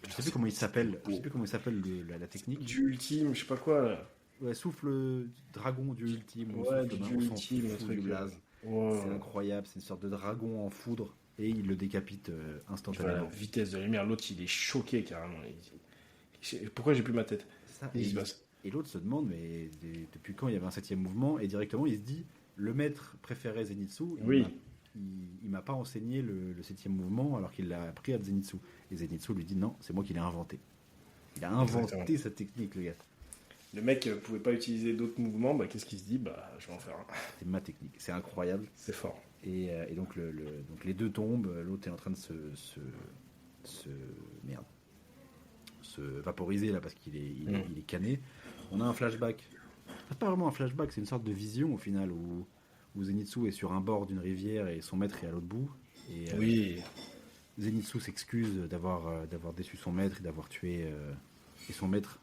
Je sais plus comment il s'appelle. Je sais plus comment il s'appelle la technique. Du ultime, je sais pas quoi. Là. Ouais, souffle dragon du ultime. Ouais, souffle du on s'en ultime, fout un du truc. blaze. Ouais. C'est incroyable. C'est une sorte de dragon en foudre et il le décapite Voilà, instantanément. vitesse de lumière, l'autre il est choqué carrément. Pourquoi j'ai plus ma tête? Ça, Qu'est-ce qui se passe? et l'autre se demande mais depuis quand il y avait un 7e mouvement et directement il se dit le maître préférait Zenitsu. Oui. Il m'a pas enseigné le 7e mouvement alors qu'il l'a appris à Zenitsu. Et Zenitsu lui dit non, c'est moi qui l'ai inventé. Il a inventé Exactement. cette technique, le gars. Le mec pouvait pas utiliser d'autres mouvements, bah qu'est-ce qu'il se dit? Bah je vais en faire un. C'est ma technique. C'est incroyable. C'est fort. Et donc, donc les deux tombent. L'autre est en train de se vaporiser là parce qu'il est, il est cané. On a un flashback. C'est pas vraiment un flashback, c'est une sorte de vision au final où Zenitsu est sur un bord d'une rivière et son maître est à l'autre bout. Et Oui. Zenitsu s'excuse d'avoir déçu son maître et d'avoir tué. Et son maître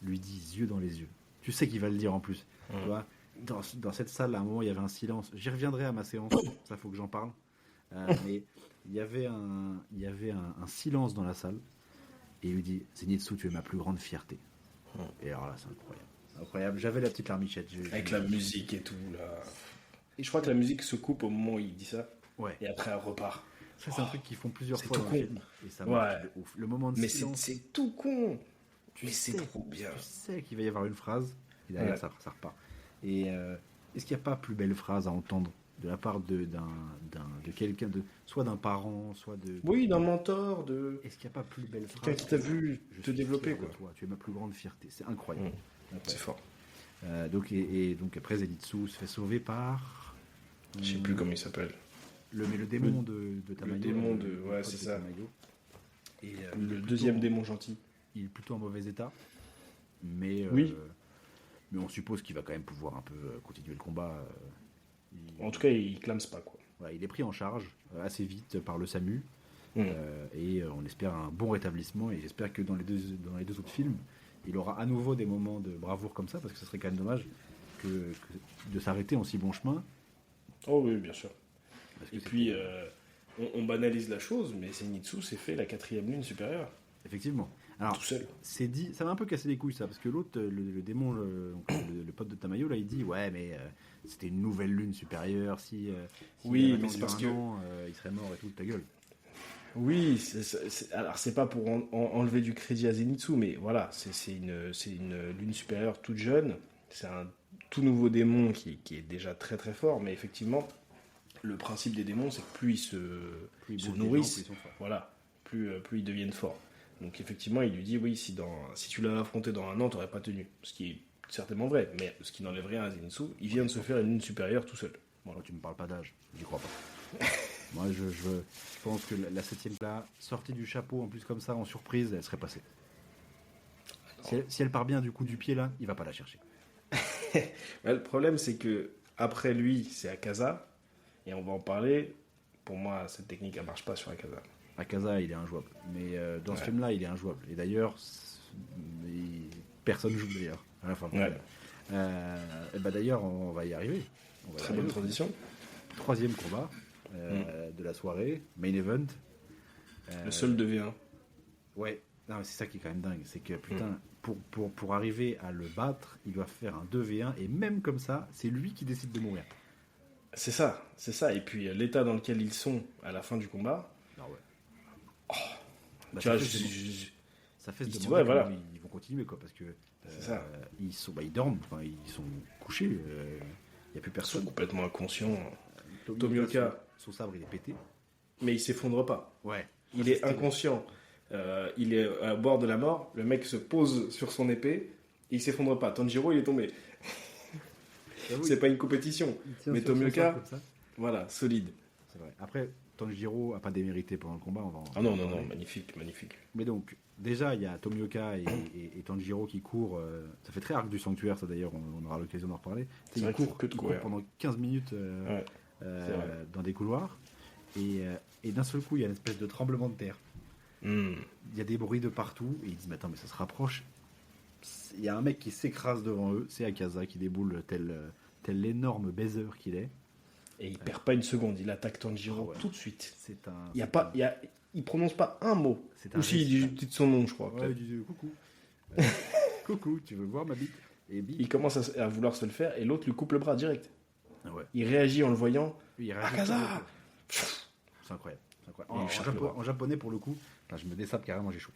lui dit yeux dans les yeux. Tu sais qu'il va le dire en plus. Tu vois, dans cette salle, à un moment, il y avait un silence. J'y reviendrai à ma séance, ça faut que j'en parle. Mais il y avait un silence dans la salle. Et il lui dit Zenitsu, tu es ma plus grande fierté. Et alors là, c'est incroyable. C'est incroyable. J'avais la petite larmichette. Avec la musique et tout là. Et je crois que la musique se coupe au moment où il dit ça. Ouais. Et après elle repart. Ça, c'est un truc qu'ils font plusieurs c'est fois tout dans con. le film. Et ça marche de ouf. Le moment de Mais silence. c'est tout con. Mais c'est sais, trop bien. Tu sais qu'il va y avoir une phrase. Et derrière, Ouais. ça repart. Et est-ce qu'il n'y a pas plus belle phrase à entendre de la part de quelqu'un, soit d'un parent, soit de... Oui, d'un mentor, de Est-ce qu'il n'y a pas plus belle phrase quelqu'un qui t'a vu Je te suis développer fier de quoi. toi, tu es ma plus grande fierté. C'est incroyable. C'est fort. Donc, donc après, Zenitsu se fait sauver par... Je sais plus comment il s'appelle. Le démon de Tamayo. le démon de- le ouais, pote c'est de ça. Tamayo. Et, Le il est plutôt deuxième en- démon gentil. Il est plutôt en mauvais état. Mais, Oui. mais on suppose qu'il va quand même pouvoir un peu continuer le combat. En tout cas, il clame pas quoi. Voilà, il est pris en charge assez vite par le SAMU. Mm. Et on espère un bon rétablissement. Et j'espère que dans les deux autres films, il aura à nouveau des moments de bravoure comme ça. Parce que ce serait quand même dommage de s'arrêter en si bon chemin. Oh oui, bien sûr. Parce que Et c'était- puis, on banalise la chose, mais Zenitsu s'est fait la 4e lune supérieure, Effectivement. Alors, tout seul. c'est dit, ça m'a un peu cassé les couilles ça, parce que l'autre, le démon, le pote de Tamayo, là, il dit ouais, mais c'était une nouvelle lune supérieure. Si Oui, il avait mais c'est attendu parce un que- an, il serait mort et tout, ta gueule. Oui, alors c'est pas pour enlever du crédit à Zenitsu, mais voilà, c'est une lune supérieure toute jeune. C'est un tout nouveau démon qui est déjà très très fort, mais effectivement, le principe des démons, c'est que plus ils se Plus ils se bouffent des gens, nourrissent, plus ils sont forts. voilà, plus ils deviennent forts. Donc effectivement, il lui dit oui, si tu l'avais affronté dans un an, t'aurais pas tenu. Ce qui est certainement vrai, mais ce qui n'enlève rien à Zenitsu, il vient de se faire une lune supérieure tout seul. Moi, tu me parles pas d'âge, j'y crois pas. Moi, je pense que la 7e là, sortie du chapeau, en plus comme ça, en surprise, elle serait passée. Si elle part bien du coup du pied là, il va pas la chercher. Ouais, le problème, c'est que après lui, c'est Akaza, et on va en parler. Pour moi, cette technique, elle marche pas sur Akaza. Akaza, il est injouable. Mais dans ce Ouais. film-là, il est injouable. Et d'ailleurs, personne joue d'ailleurs à la fin. Ouais. Et bah d'ailleurs, on va y arriver. On va y Très bonne arriver. transition. 3e combat de la soirée, main event. Le seul 2v1. Ouais, non, mais c'est ça qui est quand même dingue. C'est que putain, pour arriver à le battre, il doit faire un 2v1. Et même comme ça, c'est lui qui décide de mourir. C'est ça. Et puis l'état dans lequel ils sont à la fin du combat. Ah ouais. Bah, Tu vois, ça fait se il se dit, demander ouais, voilà. comment ils vont continuer quoi, parce que C'est ça. ils dorment, enfin, ils sont couchés, il n'y a plus Ils sont personne. complètement inconscients. Tomioka, Tomioka. son sabre il est pété. Mais il s'effondre pas. Ouais. Il est inconscient. Il est à bord de la mort. Le mec se pose sur son épée. Et il s'effondre pas. Tanjiro, il est tombé. C'est pas une compétition. Mais Tomioka, voilà, solide. C'est vrai. Après, Tanjiro a pas démérité pendant le combat. On va en Ah non, parler. magnifique. Mais donc, déjà, il y a Tomioka et Tanjiro qui courent. Ça fait très arc du sanctuaire, ça d'ailleurs, on aura l'occasion d'en reparler. C'est vrai qu'il faut que de ils courent courir. pendant 15 minutes Ouais, c'est vrai. dans des couloirs. Et d'un seul coup, il y a une espèce de tremblement de terre. Hmm. Il y a des bruits de partout. Et ils disent, mais attends, mais ça se rapproche. Il y a un mec qui s'écrase devant eux. C'est Akaza qui déboule tel l'énorme baiser qu'il est. Et il perd pas une seconde, il attaque Tanjiro Ah ouais. tout de suite. C'est un. Il prononce pas un mot. C'est un Ou si, il dit récit. juste son nom, je crois. Ouais, peut-être. il dit coucou. Coucou, tu veux voir ma bite? Et bip. Il commence à vouloir se le faire et l'autre lui coupe le bras direct. Ouais. Il réagit en le voyant. Oui, il réagit Akaza. sur le coup. C'est incroyable. C'est incroyable. Il échappe le bras. En japonais, pour le coup, enfin, je me dessape carrément, j'ai chaud.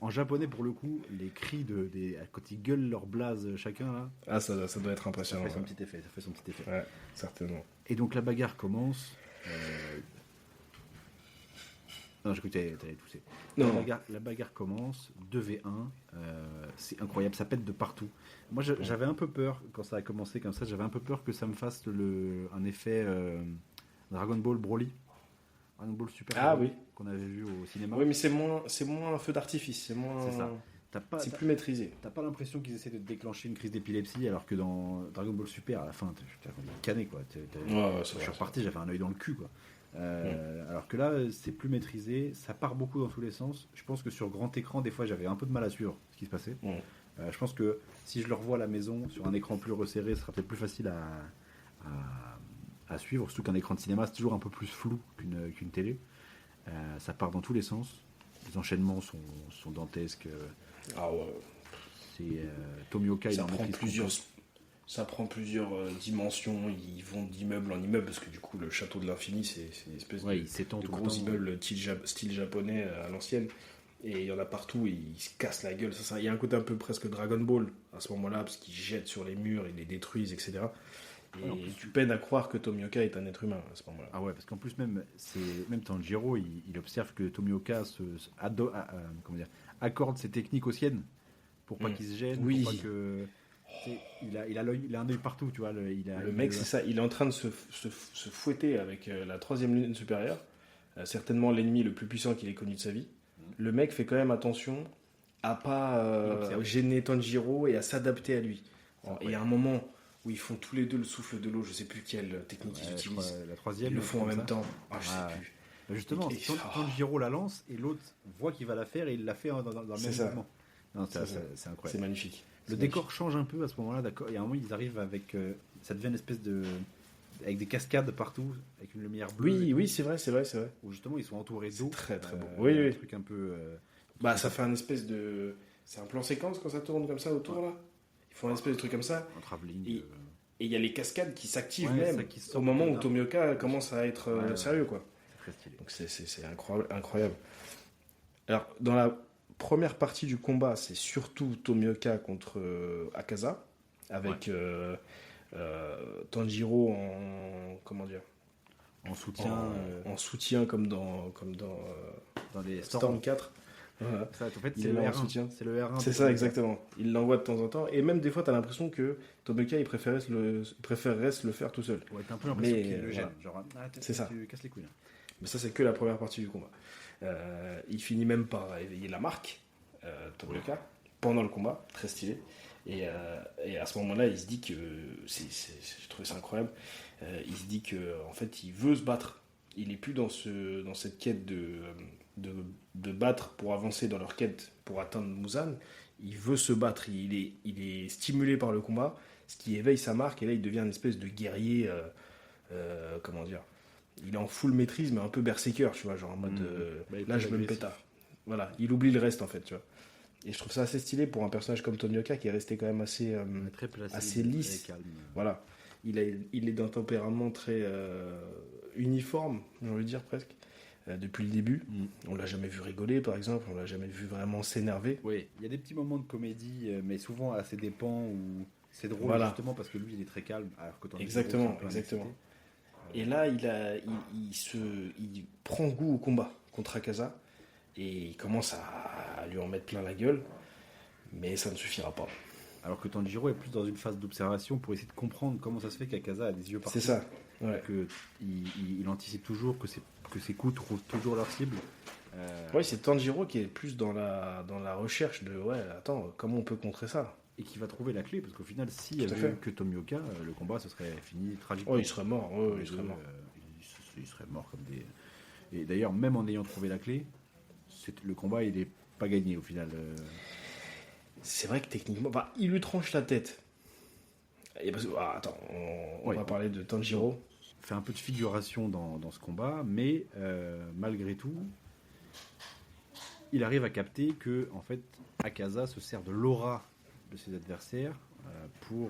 En japonais, pour le coup, les cris quand ils gueulent leur blase chacun, là, Ah, ça doit être ça impressionnant. fait son Ouais, petit effet. Ça fait son petit effet. Ouais, certainement. Et donc la bagarre commence. Non, j'ai cru que t'allais tousser. Non, La bagarre commence, 2v1, c'est incroyable, ça pète de partout. Moi j'avais un peu peur, quand ça a commencé comme ça, j'avais un peu peur que ça me fasse un effet Dragon Ball Broly. Dragon Ball Super Ah Broly, oui. qu'on avait vu au cinéma. Oui, mais c'est moins un feu d'artifice, c'est moins. C'est ça. C'est plus maîtrisé. T'as pas l'impression qu'ils essaient de déclencher une crise d'épilepsie, alors que dans Dragon Ball Super, à la fin, t'as cané quoi. Ouais, Je suis reparti, j'avais un œil dans le cul quoi. Alors que là, c'est plus maîtrisé, ça part beaucoup dans tous les sens. Je pense que sur grand écran, des fois, j'avais un peu de mal à suivre ce qui se passait. Ouais. Je pense que si je le revois à la maison, sur un écran plus resserré, ce sera peut-être plus facile à suivre. Surtout qu'un écran de cinéma, c'est toujours un peu plus flou qu'une télé. Ça part dans tous les sens. Les enchaînements sont dantesques. Ah ouais. C'est Tomioka, il en maîtrise Ça prend plusieurs dimensions. Ils vont d'immeuble en immeuble parce que du coup, le château de l'infini, c'est une espèce Ouais, il s'étend de tout le gros temps. immeubles style japonais à l'ancienne. Et il y en a partout et ils se cassent la gueule. Il y a un côté un peu presque Dragon Ball à ce moment-là parce qu'ils jettent sur les murs, ils les détruisent, etc. Et en plus, tu peines à croire que Tomioka est un être humain à ce moment-là. Ah ouais, parce qu'en plus même Tanjiro, il observe que Tomioka accorde ses techniques aux siennes pour pas qu'il se gêne, Oui. pour pas que il a un œil partout, tu vois. Le mec, c'est ça, il est en train de se fouetter avec la 3e lune supérieure, certainement l'ennemi le plus puissant qu'il ait connu de sa vie. Le mec fait quand même attention à pas gêner Tanjiro et à s'adapter à lui. Et il y a un moment où ils font tous les deux le souffle de l'eau, je sais plus quelle technique ils utilisent. La troisième, Ils le font en comme même ça. temps. Ah, je sais Ah, plus. Bah justement, Et- Tanjiro la lance et l'autre voit qu'il va la faire et il la fait dans le C'est même ça. mouvement. Non, C'est ça. c'est C'est incroyable. magnifique. Le décor change un peu à ce moment-là, d'accord. Il y a un moment, ils arrivent avec. Ça devient une espèce de. Avec des cascades partout, avec une lumière bleue. Oui, c'est vrai. Où justement, ils sont entourés d'eau. C'est très, très beau. Un Oui. truc un peu. Bah, ça fait un espèce de. C'est un plan séquence quand ça tourne comme ça autour là. Ils font un espèce de truc comme ça. Un travelling. Et il y a les cascades qui s'activent Ouais, même ça qui sort au moment de où là. Tomioka commence à être Ouais. sérieux quoi. C'est très stylé. Donc c'est incroyable. Alors dans la première partie du combat, c'est surtout Tomioka contre Akaza avec Tanjiro en comment dire En soutien en soutien comme dans dans les Storm 4. Voilà. Ça, en fait, Il c'est est le là en R1. soutien. C'est le R1. C'est ça, exactement. Il l'envoie de temps en temps. Et même des fois, tu as l'impression que Tomioka, il préférerait se le faire tout seul. Ouais, t'as un peu l'impression Mais, qu'il le gêne. voilà. Genre, C'est ça. Tu casses les couilles. Là. Mais ça, c'est que la première partie du combat. Il finit même par éveiller la marque, Tomioka, pendant le combat. Très stylé. Et à ce moment-là, il se dit que... je trouvais ça incroyable. Il se dit que en fait, il veut se battre. Il n'est plus dans cette quête de battre pour avancer dans leur quête pour atteindre Muzan. Il veut se battre. Il est stimulé par le combat, ce qui éveille sa marque. Et là, il devient une espèce de guerrier... comment dire, il est en full maîtrise mais un peu berserker, tu vois, genre en mode Bah, il est là plus je me le agressif. pétard. Voilà, il oublie le reste en fait, tu vois. Et je trouve ça assez stylé pour un personnage comme Tomioka qui est resté quand même assez Très placé, assez lisse. très calme. voilà, il est d'un tempérament très uniforme, j'ai envie de dire presque. Depuis le début, on l'a jamais vu rigoler par exemple, on l'a jamais vu vraiment s'énerver. Oui, il y a des petits moments de comédie, mais souvent à ses dépens où c'est drôle Voilà. justement parce que lui il est très calme. Alors que Tanjiro, Exactement, c'est un peu un exactement. excité. Et là, il prend goût au combat contre Akaza et il commence à lui en mettre plein la gueule, mais ça ne suffira pas. Alors que Tanjiro est plus dans une phase d'observation pour essayer de comprendre comment ça se fait qu'Akaza a des yeux partout. C'est ça. Ouais. Il anticipe toujours que ses coups trouvent toujours leur cible. Ouais, c'est Tanjiro qui est plus dans la recherche de ouais, attends, comment on peut contrer ça? Et qui va trouver la clé, parce qu'au final, s'il y Tout à avait fait. eu que Tomioka, le combat ce serait fini tragiquement. Oh, il serait mort. Ouais, Les il serait deux, mort. il serait mort comme des. Et d'ailleurs, même en ayant trouvé la clé, le combat il est pas gagné au final. C'est vrai que techniquement, enfin, il lui tranche la tête. Et parce que, attends, on Ouais. va parler de Tanjiro. Fait un peu de figuration dans ce combat, mais malgré tout, il arrive à capter que en fait, Akaza se sert de l'aura de ses adversaires pour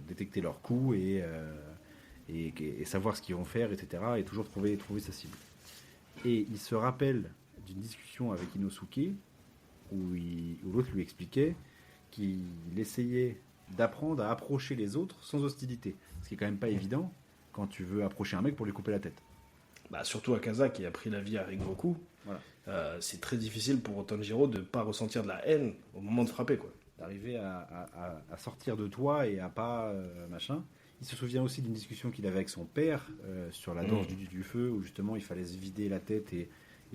détecter leurs coups et savoir ce qu'ils vont faire, etc. Et toujours trouver sa cible. Et il se rappelle d'une discussion avec Inosuke où l'autre lui expliquait qu'il essayait d'apprendre à approcher les autres sans hostilité. Ce qui est quand même pas évident quand tu veux approcher un mec pour lui couper la tête. Bah, surtout Akaza qui a pris la vie à Rengoku. Voilà. C'est très difficile pour Tanjiro de ne pas ressentir de la haine au moment de frapper, quoi. D'arriver à sortir de toi et à pas machin. Il se souvient aussi d'une discussion qu'il avait avec son père sur la danse du feu, où justement il fallait se vider la tête et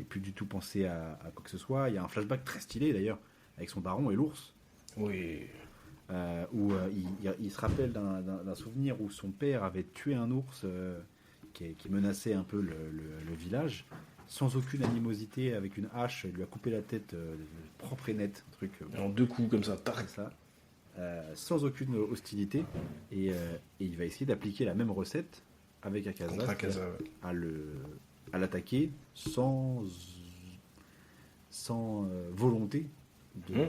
plus du tout penser à quoi que ce soit. Il y a un flashback très stylé d'ailleurs, avec son baron et l'ours, Oui. où il se rappelle d'un souvenir où son père avait tué un ours qui menaçait un peu le village, sans aucune animosité, avec une hache, il lui a coupé la tête propre et net, un truc. En 2 coups comme ça, tac. C'est ça. Sans aucune hostilité, et il va essayer d'appliquer la même recette avec Akaza, Contre Akaza, c'est-à-dire à l'attaquer sans volonté de,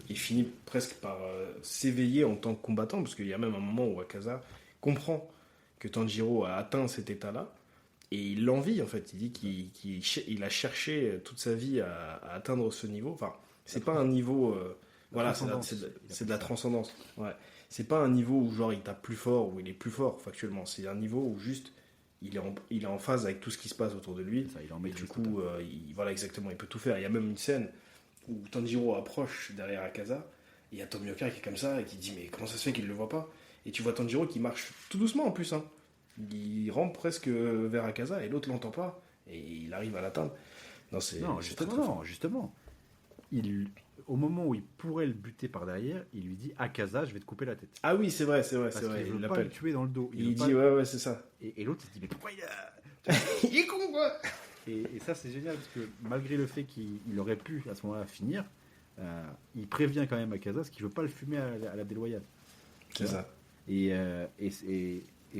Il finit presque par s'éveiller en tant que combattant, parce qu'il y a même un moment où Akaza comprend que Tanjiro a atteint cet état-là, et il l'envie en fait. Il dit qu'il a cherché toute sa vie à atteindre ce niveau. Enfin, c'est pas un niveau. Voilà, c'est de la transcendance. Ouais. C'est pas un niveau où genre il tape plus fort, où il est plus fort factuellement. C'est un niveau où juste il est en phase avec tout ce qui se passe autour de lui. ça, il en Et met du coup, voilà exactement, il peut tout faire. Il y a même une scène où Tanjiro approche derrière Akaza, et il y a Tomioka qui est comme ça et qui dit mais comment ça se fait qu'il le voit pas? Et tu vois Tanjiro qui marche tout doucement en plus, hein. Il rampe presque vers Akaza et l'autre l'entend pas et il arrive à l'atteindre. Non, c'est non, c'est justement, très, très fort. justement. Au moment où il pourrait le buter par derrière, il lui dit Akaza, je vais te couper la tête. Ah oui, c'est vrai, Parce il qu'il veut pas le l'appelle. tuer dans le dos. Il veut dit pas- ouais, c'est ça. Et l'autre il se dit mais pourquoi il a... Il est con quoi. Et ça c'est génial parce que malgré le fait qu'il aurait pu à ce moment-là finir, il prévient quand même Akaza parce qu'il veut pas le fumer à la déloyale. C'est ça. Et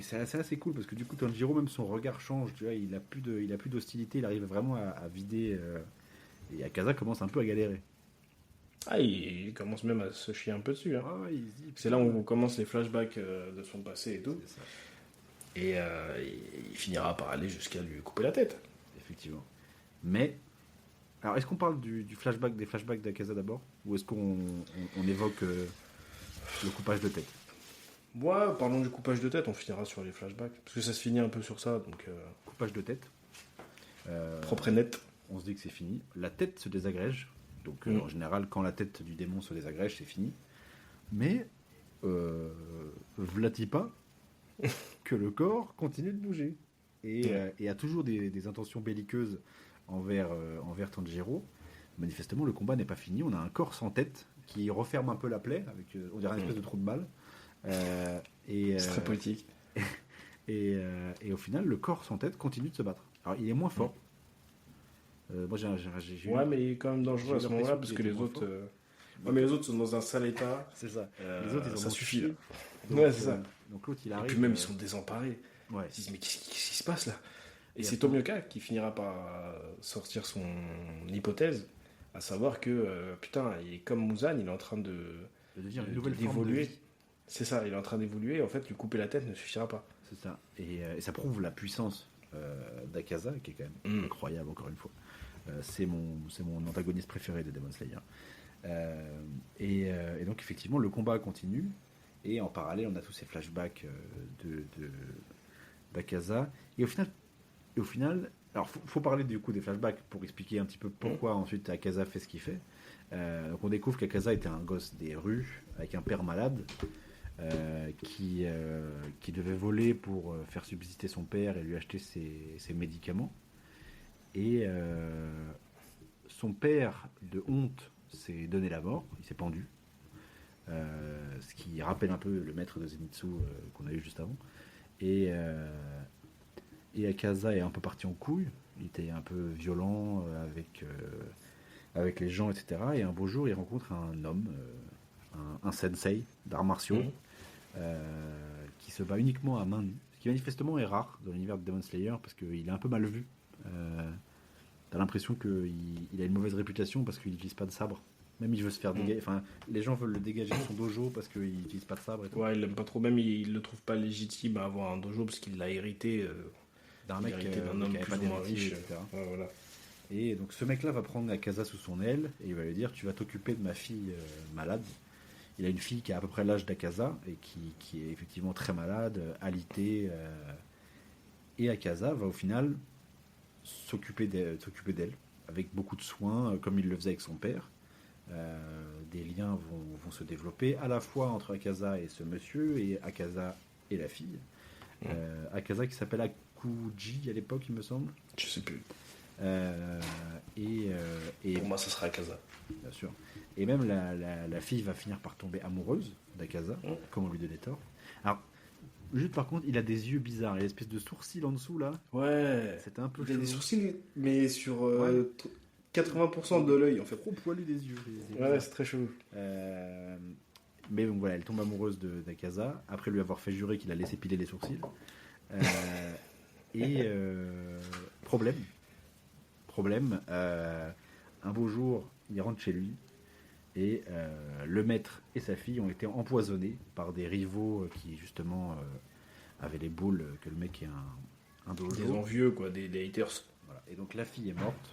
c'est assez cool parce que du coup Tanjiro, même son regard change, tu vois, il a plus d'hostilité, il arrive vraiment à vider et Akaza commence un peu à galérer. Ah, il commence même à se chier un peu dessus, hein. Ah ouais, il se dit, C'est là où on commence les flashbacks de son passé et tout. C'est ça, Et il finira par aller jusqu'à lui couper la tête. effectivement. Mais alors est-ce qu'on parle des flashbacks d'Akaza d'abord, ou est-ce qu'on évoque le coupage de tête? Moi, parlons du coupage de tête, on finira sur les flashbacks. Parce que ça se finit un peu sur ça, donc Coupage de tête. propre et net. On se dit que c'est fini. La tête se désagrège. Donc en général, quand la tête du démon se désagrège, c'est fini. Mais vlati pas que le corps continue de bouger. Et a toujours des intentions belliqueuses envers Tanjiro. Manifestement, le combat n'est pas fini. On a un corps sans tête qui referme un peu la plaie, avec, on dirait une espèce de trou de balle. C'est très politique. Et au final, le corps sans tête continue de se battre. Alors, il est moins fort. Moi, j'ai Ouais, mais il est quand même dangereux à j'ai ce moment-là, l'impression parce qu'il que était les moins autres... fort. Ouais, mais les autres sont dans un sale état. C'est ça. Les autres, ils ça ont suffit, chié. là. Donc, Ouais, c'est ça. Donc l'autre, il Et arrive. puis même, ils sont désemparés. Ouais. Ils se disent, mais qu'est-ce qui se passe là? Et Et c'est après- Tomioka qui finira par sortir son hypothèse, à savoir que, putain, il est comme Muzan, il est en train De devenir une nouvelle forme de d'évoluer. vie. C'est ça, il est en train d'évoluer. En fait, lui couper la tête ne suffira pas. C'est ça. Et ça prouve la puissance d'Akaza, qui est quand même incroyable, encore une fois. C'est mon antagoniste préféré de Demon Slayer. Et donc, effectivement, le combat continue. Et en parallèle, on a tous ces flashbacks d'Akaza. Et au final, Alors, faut parler du coup des flashbacks pour expliquer un petit peu pourquoi ensuite Akaza fait ce qu'il fait. Donc, on découvre qu'Akaza était un gosse des rues avec un père malade qui devait voler pour faire subsister son père et lui acheter ses médicaments. Et son père, de honte, s'est donné la mort, il s'est pendu. Ce qui rappelle un peu le maître de Zenitsu qu'on a eu juste avant. Et Akaza est un peu parti en couille, il était un peu violent avec les gens, etc. Et un beau jour, il rencontre un homme, un sensei d'arts martiaux, qui se bat uniquement à main nue, ce qui manifestement est rare dans l'univers de Demon Slayer, parce qu'il est un peu mal vu. T'as l'impression qu'il a une mauvaise réputation parce qu'il n'utilise pas de sabre. Même il veut se faire dégager. Enfin, les gens veulent le dégager de son dojo parce qu'il n'utilise pas de sabre et tout. Ouais, il l'aime pas trop. Même il le trouve pas légitime à avoir un dojo parce qu'il l'a hérité D'un mec d'un homme qui avait plus pas ou moins d'héritier, riche. etc. Ouais, voilà. Et donc ce mec-là va prendre Akaza sous son aile et il va lui dire tu vas t'occuper de ma fille malade. Il a une fille qui a à peu près l'âge d'Akaza et qui est effectivement très malade, alitée. Et Akaza va au final s'occuper d'elle avec beaucoup de soins, comme il le faisait avec son père. Des liens vont se développer à la fois entre Akaza et ce monsieur et Akaza et la fille. Akaza qui s'appelle Akuji à l'époque, il me semble. Je sais plus. Et Pour moi, ça sera Akaza. bien sûr. Et même la fille va finir par tomber amoureuse d'Akaza, comme on lui donnait tort. Alors, juste par contre, il a des yeux bizarres, il a une espèce de sourcil en dessous là. Ouais. C'était un peu Il a des chelou. sourcils, mais sur Ouais. 80% de l'œil en fait. Trop poilu des yeux. Ouais, c'est très chelou. Mais donc voilà, elle tombe amoureuse d'Akaza, après lui avoir fait jurer qu'il allait s'épiler les sourcils. Problème, un beau jour, il rentre chez lui, et le maître et sa fille ont été empoisonnés par des rivaux qui justement avaient les boules que le mec ait un dojo. Des envieux, quoi, des haters. Voilà. Et donc la fille est morte.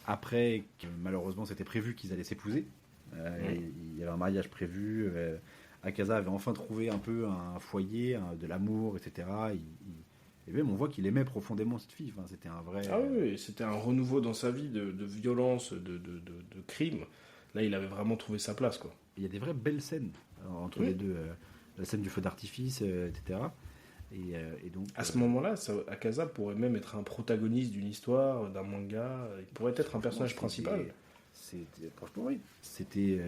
Après, malheureusement, c'était prévu qu'ils allaient s'épouser. Il y avait un mariage prévu. Akaza avait enfin trouvé un peu un foyer, de l'amour, etc. Et même on voit qu'il aimait profondément cette fille. Enfin, c'était un vrai. Ah oui, c'était un renouveau dans sa vie de violence, de crime. Là, il avait vraiment trouvé sa place, quoi. Il y a des vraies belles scènes entre les deux. La scène du feu d'artifice, etc. Et donc, À ce moment-là, Akaza pourrait même être un protagoniste d'une histoire, d'un manga. Il pourrait être un personnage principal. Franchement, oui. C'est des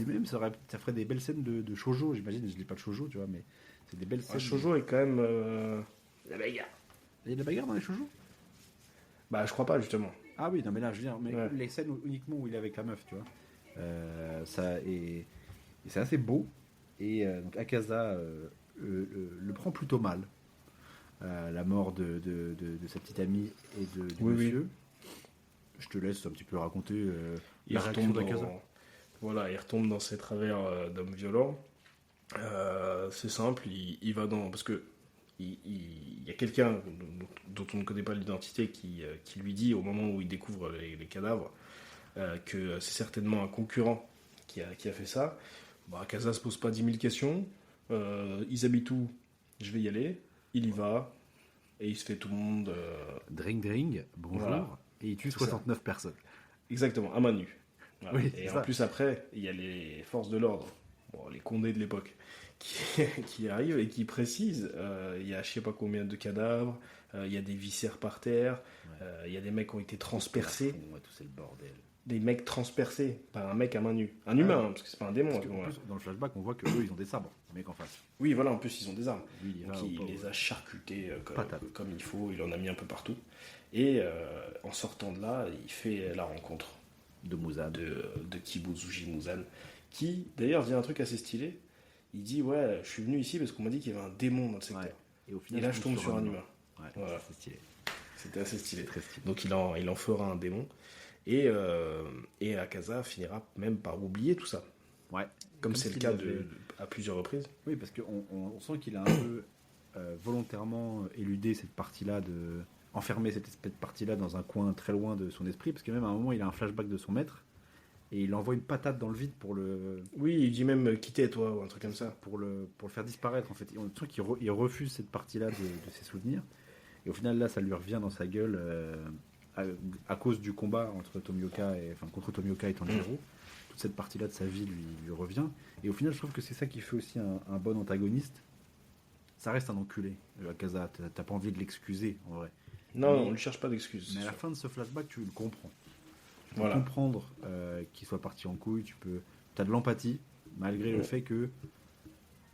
mêmes. Ça ferait des belles scènes de shoujo, j'imagine. Je ne lis pas de shoujo, tu vois, mais c'est des belles scènes. Un shoujo est quand même la bagarre. Il y a de la bagarre dans les shoujo? Bah, je crois pas, justement. Ah oui, non, mais là, je veux dire, mais Ouais. les scènes uniquement où il est avec la meuf, tu vois. Et c'est assez beau. Et donc Akaza le prend plutôt mal. La mort de sa petite amie et du Oui, monsieur. Je te laisse un petit peu raconter Il la réaction retombe d'Akaza. Voilà, il retombe dans ses travers d'homme violent. C'est simple, il va dans... Parce que il y a quelqu'un dont on ne connaît pas l'identité qui lui dit, au moment où il découvre les cadavres, que c'est certainement un concurrent qui a fait ça. Bah, Akaza se pose pas 10 000 questions. Ils habitent où? Je vais y aller. Il y va. Et il se fait tout le monde... Dring, bonjour. Voilà. Et il tue C'est 69 personnes. Exactement, à main nue. Voilà. Oui, c'est Et ça. en plus après, il y a les forces de l'ordre, les condés de l'époque, qui arrivent et qui précisent, il y a je sais pas combien de cadavres, il y a des viscères par terre, il y a des mecs qui ont été transpercés, Ouais, tout c'est le bordel. des mecs transpercés par un mec à main nue. Un humain, hein, parce que c'est pas un démon. Parce à ce qu'en moment-là. plus, dans le flashback, on voit que eux, ils ont des sabres, les mecs en face. Oui, voilà, en plus ils ont des armes. Lui, il Donc va il au les a charcutés Patate. comme il faut, il en a mis un peu partout. Et en sortant de là, il fait la rencontre de Muzan. de Kibuzuji Muzan, qui d'ailleurs dit un truc assez stylé. Il dit ouais, je suis venu ici parce qu'on m'a dit qu'il y avait un démon dans le secteur. Ouais. Et au Et final, là je tombe sur un humain. Ouais, Voilà. c'est stylé. C'était assez stylé. Très stylé. Donc il en fera un démon. Et Akaza finira même par oublier tout ça. Ouais. Comme c'est le cas avait- à plusieurs reprises. Oui, parce qu'on sent qu'il a un peu volontairement éludé cette partie-là, enfermé cette espèce de partie-là dans un coin très loin de son esprit, parce que même à un moment, il a un flashback de son maître, et il envoie une patate dans le vide pour le Oui, il dit même quitter toi ou un truc comme ça. faire disparaître, en fait. On sent qu'il refuse cette partie-là de ses souvenirs. Et au final, là, ça lui revient dans sa gueule à cause du combat contre Tomioka et Tanjiro. Toute cette partie-là de sa vie lui revient. Et au final, je trouve que c'est ça qui fait aussi un bon antagoniste. Ça reste un enculé, Akaza. T'as pas envie de l'excuser, en vrai. Non, on ne lui cherche pas d'excuses. Mais à la sûr. fin de ce flashback, tu le comprends. Tu peux Voilà. comprendre qu'il soit parti en couille. T'as de l'empathie, malgré le fait que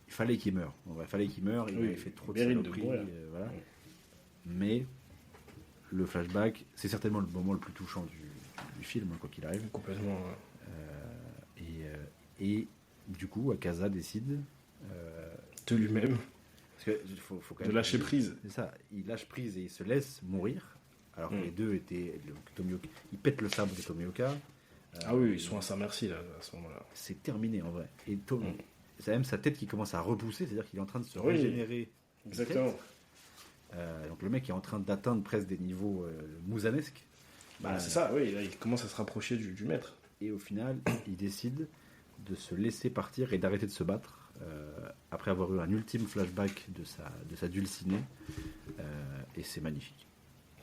il fallait qu'il meure. En vrai, il fallait qu'il meure. Il Oui, avait fait trop de mérite de saloperies. mourir. Voilà. Oui. Mais le flashback, c'est certainement le moment le plus touchant du film, quoi qu'il arrive. Complètement. Et du coup, Akaza décide De lui-même. parce que faut quand De même lâcher prise. C'est ça. Il lâche prise et il se laisse mourir. Alors que Mm. les deux étaient Tomioka. Il pète le sabre de Tomioka. Ah oui, ils sont à sa merci là, à ce moment-là. C'est terminé en vrai. Et c'est même sa tête qui commence à repousser, c'est-à-dire qu'il est en train de se Oui. régénérer. Exactement. Donc le mec est en train d'atteindre presque des niveaux mousanesques. Bah, c'est ça, oui, là, il commence à se rapprocher du maître. Et au final, il décide de se laisser partir et d'arrêter de se battre après avoir eu un ultime flashback de sa dulcinée. Et c'est magnifique.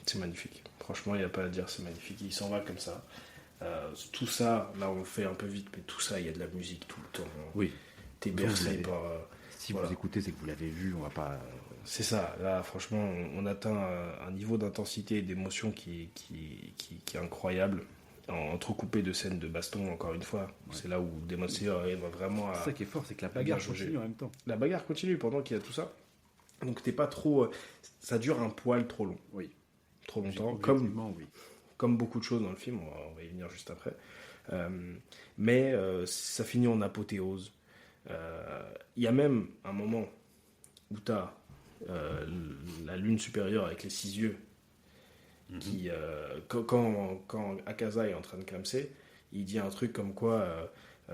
C'est magnifique. Franchement, il n'y a pas à dire, c'est magnifique. Il s'en va comme ça. Tout ça, là on le fait un peu vite, mais tout ça, il y a de la musique tout le temps. Oui. T'es Vous bercé l'avez. par... Si Voilà. vous écoutez, c'est que vous l'avez vu. On va pas. C'est ça, là franchement, on atteint un niveau d'intensité et d'émotion qui est incroyable. Entrecoupé de scènes de baston, encore une fois. Ouais. C'est là où Demon Slayer arrive vraiment à... C'est ça qui est fort, c'est que la bagarre bien jauger. continue en même temps. La bagarre continue pendant qu'il y a tout ça. Donc t'es pas trop... Ça dure un poil trop long. Oui. Trop longtemps. Objectivement, oui. Comme beaucoup de choses dans le film, on va y venir juste après. Mais ça finit en apothéose. Il y a même un moment où tu as la lune supérieure avec les 6 yeux qui, quand Akaza est en train de clamser, il dit un truc comme quoi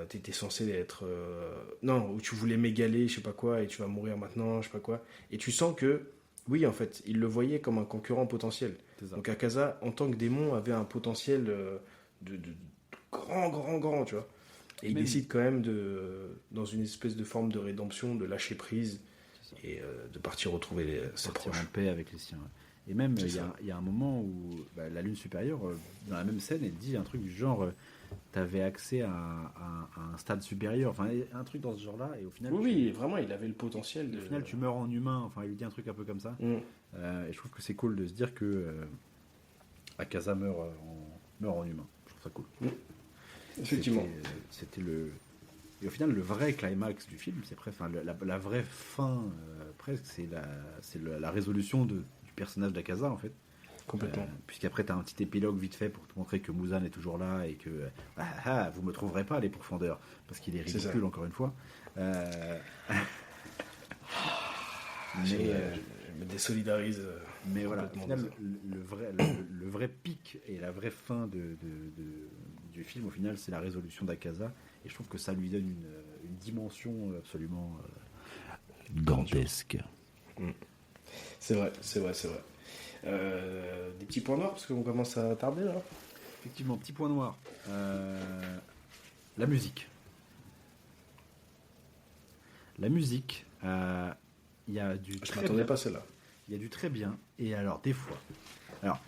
tu étais censé être... non, où tu voulais m'égaler, je sais pas quoi, et tu vas mourir maintenant, je sais pas quoi. Et tu sens que, oui, en fait, il le voyait comme un concurrent potentiel. C'est ça. Donc Akaza, en tant que démon, avait un potentiel de grand, tu vois. Et il Même- décide quand même, dans une espèce de forme de rédemption, de lâcher prise C'est ça. et de partir retrouver ses Sortir proches. en paix avec les siens. Et même, C'est il ça. y a un moment où la lune supérieure, dans la même scène, elle dit un truc du genre t'avais accès à un stade supérieur, enfin un truc dans ce genre-là, et au final, Oui, vraiment, il avait le potentiel de... au final tu meurs en humain, enfin il lui dit un truc un peu comme ça. Mm. Et je trouve que c'est cool de se dire que Akaza meurt en humain. Je trouve ça cool. Effectivement. C'était le. Et au final, le vrai climax du film, c'est presque, enfin, la vraie fin, presque, c'est la résolution du personnage d'Akaza, en fait. Complètement. Puisqu'après, tu as un petit épilogue vite fait pour te montrer que Muzan est toujours là et que vous me trouverez pas les pourfendeurs, parce qu'il est C'est ça. ridicule, encore une fois. Je me désolidarise. Mais voilà, au complètement final, de ça. le vrai pic et la vraie fin du film, au final, c'est la résolution d'Akaza. Et je trouve que ça lui donne une dimension absolument dantesque. C'est vrai. Des petits points noirs, parce qu'on commence à tarder, là. Effectivement, petit point noir. La musique. La musique, il y a du Je très m'attendais bien. pas à celle-là. Il y a du très bien. Et alors, des fois. Alors,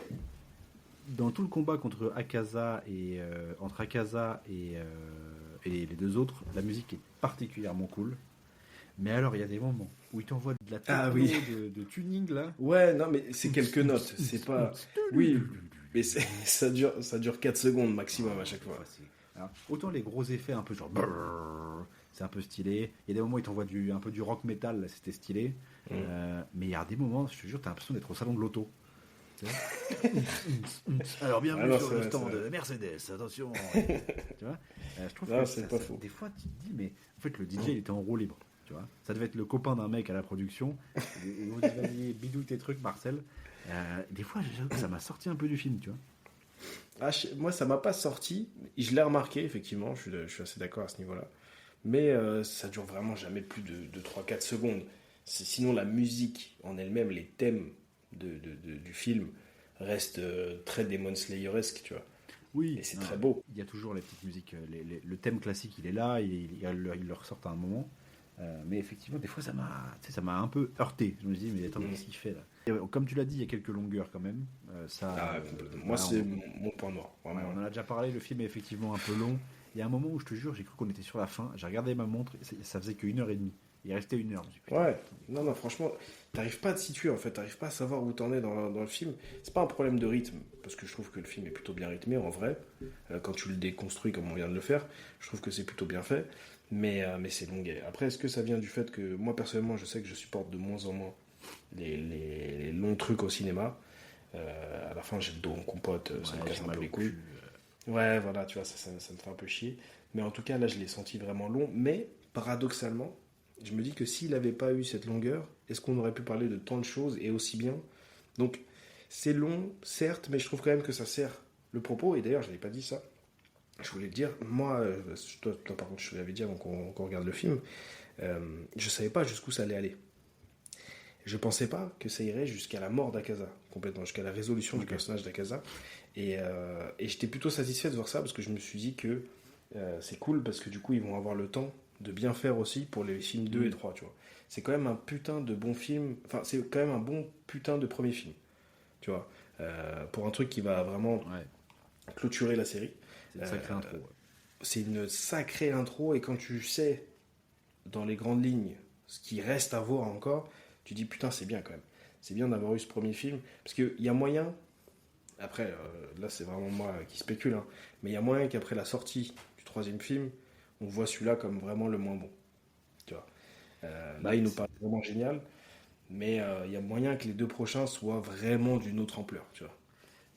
dans tout le combat contre Akaza et entre Akaza et les deux autres, la musique est particulièrement cool. Mais alors, il y a des moments où il t'envoie de la Ah techno, oui. de tuning là. Ouais, non, mais c'est quelques notes. C'est pas... Oui, mais ça dure 4 secondes maximum à chaque fois. Ouais, alors, autant les gros effets un peu genre brrr, c'est un peu stylé. Il y a des moments où il t'envoie un peu du rock metal, là, c'était stylé. Mais il y a des moments, je te jure, t'as l'impression d'être au salon de l'auto. Tu vois Alors bienvenue Ah non, sur c'est le vrai, stand c'est vrai. de Mercedes, attention. Tu vois Je trouve Non, que c'est pas faux. des fois tu te dis, mais en fait le DJ il était en roue libre. Tu vois ça devait être le copain d'un mec à la production. Et vous dites, vas-y, bidouille tes trucs, Marcel. Des fois, j'avoue que ça m'a sorti un peu du film, tu vois. Ah, moi, ça m'a pas sorti. Je l'ai remarqué, effectivement. Je suis assez d'accord à ce niveau-là. Mais ça dure vraiment jamais plus de 3-4 secondes. Sinon, la musique en elle-même, les thèmes du film restent très Demon Slayeresque, tu vois. Oui, Et c'est très beau. Il y a toujours les petites musiques. Le thème classique, il est là, il le ressort à un moment. Mais effectivement, des fois, ça m'a un peu heurté. Je me dis, mais attends, qu'est-ce qu'il fait là? Et, comme tu l'as dit, il y a quelques longueurs quand même. Complètement. Moi, voilà, c'est mon point noir. Vraiment. on en a déjà parlé, le film est effectivement un peu long. Il y a un moment où je te jure, j'ai cru qu'on était sur la fin. J'ai regardé ma montre, ça faisait qu'une heure et demie. Il restait 1 heure. Je me suis dit, putain, Ouais, non, franchement, t'arrives pas à te situer en fait, t'arrives pas à savoir où t'en es dans le film. C'est pas un problème de rythme, parce que je trouve que le film est plutôt bien rythmé en vrai. Quand tu le déconstruis comme on vient de le faire, je trouve que c'est plutôt bien fait, mais c'est longuet. Après, est-ce que ça vient du fait que moi personnellement, je sais que je supporte de moins en moins les longs trucs au cinéma. À la fin, j'ai le dos en compote, ça me ouais, casse j'ai un mal peu au les couilles. cul. Ouais, voilà, tu vois, ça me fait un peu chier. Mais en tout cas, là, je l'ai senti vraiment long. Mais paradoxalement, je me dis que s'il n'avait pas eu cette longueur, est-ce qu'on aurait pu parler de tant de choses et aussi bien? Donc, c'est long, certes, mais je trouve quand même que ça sert le propos. Et d'ailleurs, je n'avais pas dit ça. Je voulais te dire, moi, toi, par contre, je te l'avais dit avant qu'on regarde le film, je ne savais pas jusqu'où ça allait aller. Je pensais pas que ça irait jusqu'à la mort d'Akaza, complètement, jusqu'à la résolution du personnage d'Akaza. Et j'étais plutôt satisfait de voir ça parce que je me suis dit que c'est cool parce que du coup, ils vont avoir le temps de bien faire aussi pour les films 2 et 3, tu vois. C'est quand même un putain de bon film, enfin, c'est quand même un bon putain de premier film, tu vois. Pour un truc qui va vraiment clôturer la série. C'est une sacrée intro. Ouais. C'est une sacrée intro et quand tu sais, dans les grandes lignes, ce qui reste à voir encore, tu dis putain c'est bien quand même. C'est bien d'avoir eu ce premier film. Parce qu'il y a moyen, après là c'est vraiment moi qui spécule, hein, mais il y a moyen qu'après la sortie du 3e film, on voit celui-là comme vraiment le moins bon. Tu vois. Là il nous paraît vraiment génial, mais il y a moyen que les 2 prochains soient vraiment d'une autre ampleur. Tu vois.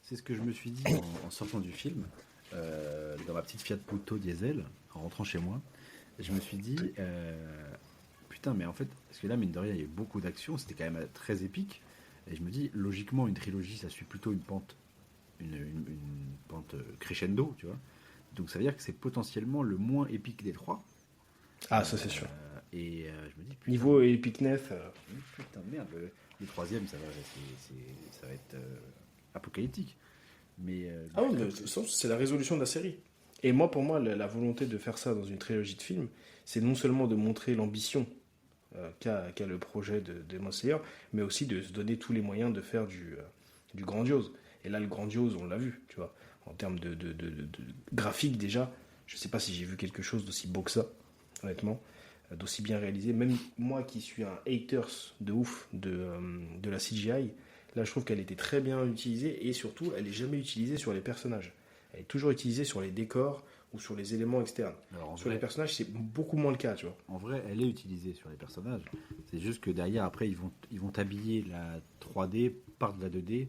C'est ce que je me suis dit en sortant du film, dans ma petite Fiat Punto diesel, en rentrant chez moi. Je me suis dit, putain, mais en fait, parce que là, mine de rien, il y a eu beaucoup d'actions, c'était quand même très épique. Et je me dis, logiquement, une trilogie, ça suit plutôt une pente crescendo, tu vois. Donc ça veut dire que c'est potentiellement le moins épique des 3. Ah, ça c'est sûr. Et je me dis, putain, Niveau épicness. putain, merde, le 3e, ça va être apocalyptique. Mais, Ah oui, c'est la résolution de la série. Et moi, pour moi, la volonté de faire ça dans une trilogie de films, c'est non seulement de montrer l'ambition qu'a le projet de Demon Slayer, mais aussi de se donner tous les moyens de faire du grandiose. Et là, le grandiose, on l'a vu, tu vois. En termes de graphique, déjà, je sais pas si j'ai vu quelque chose d'aussi beau que ça, honnêtement, d'aussi bien réalisé. Même moi qui suis un haters de ouf de la CGI, là, je trouve qu'elle était très bien utilisée et surtout, elle n'est jamais utilisée sur les personnages. Elle est toujours utilisée sur les décors ou sur les éléments externes. Alors, sur les personnages, c'est beaucoup moins le cas, tu vois. En vrai, elle est utilisée sur les personnages. C'est juste que derrière, après, ils vont habiller la 3D par de la 2D.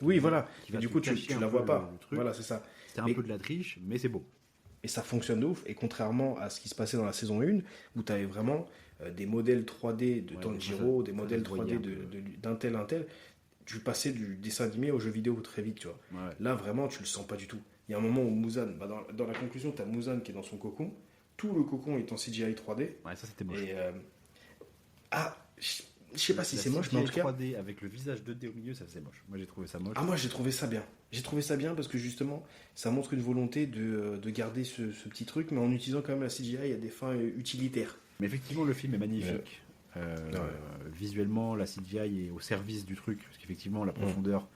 Oui, voilà. Qui et va du te coup, tu cacher la un vois peu pas. le truc. Voilà, c'est ça. C'est un peu de la triche, mais c'est beau. Et ça fonctionne de ouf. Et contrairement à ce qui se passait dans la saison 1, où tu avais vraiment des modèles 3D de Tanjiro, des modèles 3D d'un tel, tu passais du dessin animé au jeu vidéo très vite, tu vois. Ouais. Là, vraiment, tu le sens pas du tout. Il y a un moment où Muzan, dans la conclusion, tu as Muzan qui est dans son cocon. Tout le cocon est en CGI 3D. Ouais, ça c'était moche. Et, je sais pas si c'est moche, mais en tout cas. 3D avec le visage 2D au milieu, ça faisait moche. Moi j'ai trouvé ça moche. Ah, moi j'ai trouvé ça bien. J'ai trouvé ça bien parce que justement, ça montre une volonté de garder ce petit truc, mais en utilisant quand même la CGI à des fins utilitaires. Mais effectivement, le film est magnifique. Visuellement, la CGI est au service du truc, parce qu'effectivement, la profondeur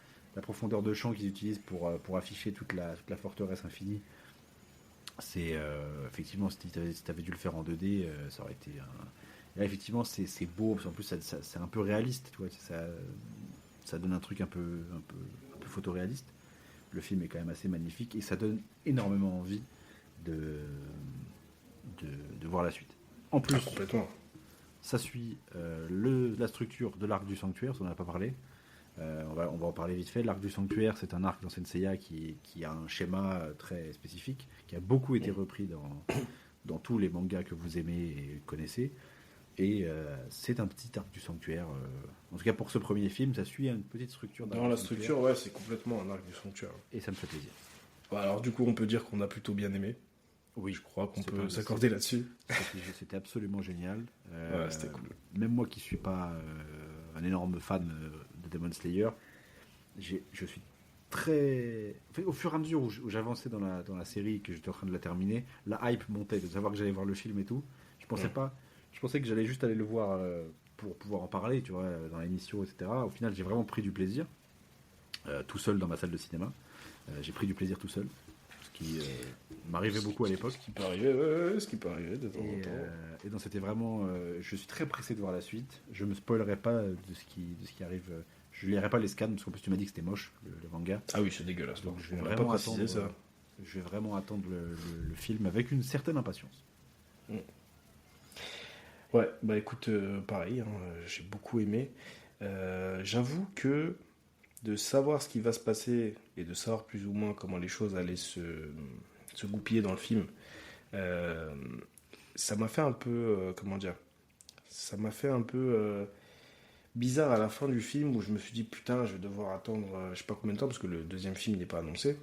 de champ qu'ils utilisent pour afficher toute la forteresse infinie, c'est effectivement, si tu avais dû le faire en 2D, ça aurait été Là, effectivement, c'est beau, parce qu'en plus, c'est un peu réaliste, tu vois, ça donne un truc un peu photoréaliste. Le film est quand même assez magnifique et ça donne énormément envie de voir la suite. En plus, complètement. Ça suit la structure de l'arc du sanctuaire, ça on n'en a pas parlé. On va en parler vite fait. L'arc du sanctuaire, c'est un arc dans Saint Seiya qui a un schéma très spécifique, qui a beaucoup été repris dans tous les mangas que vous aimez et connaissez. Et c'est un petit arc du sanctuaire. En tout cas, pour ce premier film, ça suit une petite structure. Dans la structure, ouais, c'est complètement un arc du sanctuaire. Et ça me fait plaisir. Bah, alors, du coup, on peut dire qu'on a plutôt bien aimé. Oui, je crois qu'on peut s'accorder là-dessus. C'était absolument génial. Ouais, c'était cool. Même moi qui suis pas un énorme fan de Demon Slayer, je suis très... Au fur et à mesure où j'avançais dans la série et que j'étais en train de la terminer, la hype montait de savoir que j'allais voir le film et tout. Je pensais pas Je pensais que j'allais juste aller le voir pour pouvoir en parler, tu vois, dans l'émission, etc. Au final, j'ai vraiment pris du plaisir, tout seul dans ma salle de cinéma. J'ai pris du plaisir tout seul, ce qui m'arrivait beaucoup à l'époque. Ce qui peut arriver, ouais, ce qui peut arriver de temps en temps. Et donc c'était vraiment... je suis très pressé de voir la suite. Je me spoilerai pas de ce qui arrive. Je lirai pas les scans, parce qu'en plus tu m'as dit que c'était moche, le manga. Ah oui, c'est dégueulasse. Donc je vais On l'a vraiment pas précisé, attendre, ça. je vais vraiment attendre le film avec une certaine impatience. Ouais, bah écoute, pareil, hein, j'ai beaucoup aimé. J'avoue que de savoir ce qui va se passer et de savoir plus ou moins comment les choses allaient se goupiller dans le film, ça m'a fait un peu, comment dire, ça m'a fait un peu bizarre à la fin du film où je me suis dit putain, je vais devoir attendre je sais pas combien de temps parce que le deuxième film n'est pas annoncé.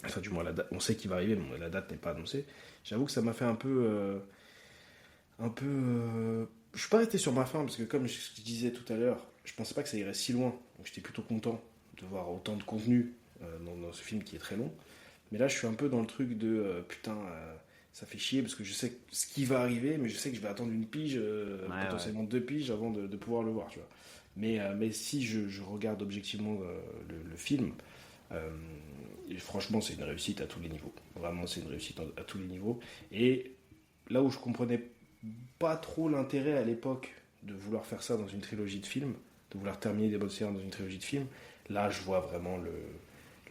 Enfin, du moins, on sait qu'il va arriver, mais la date n'est pas annoncée. J'avoue que ça m'a fait un peu. Je suis pas resté sur ma faim parce que, comme je disais tout à l'heure, je pensais pas que ça irait si loin. Donc, j'étais plutôt content de voir autant de contenu dans ce film qui est très long. Mais là, je suis un peu dans le truc de putain, ça fait chier parce que je sais ce qui va arriver, mais je sais que je vais attendre une pige, potentiellement 2 piges avant de pouvoir le voir, tu vois. Mais si je regarde objectivement le film. Et franchement, c'est une réussite à tous les niveaux. Vraiment, c'est une réussite à tous les niveaux. Et là où je comprenais pas trop l'intérêt à l'époque de vouloir faire ça dans une trilogie de films, de vouloir terminer Demon Slayer dans une trilogie de films, là, je vois vraiment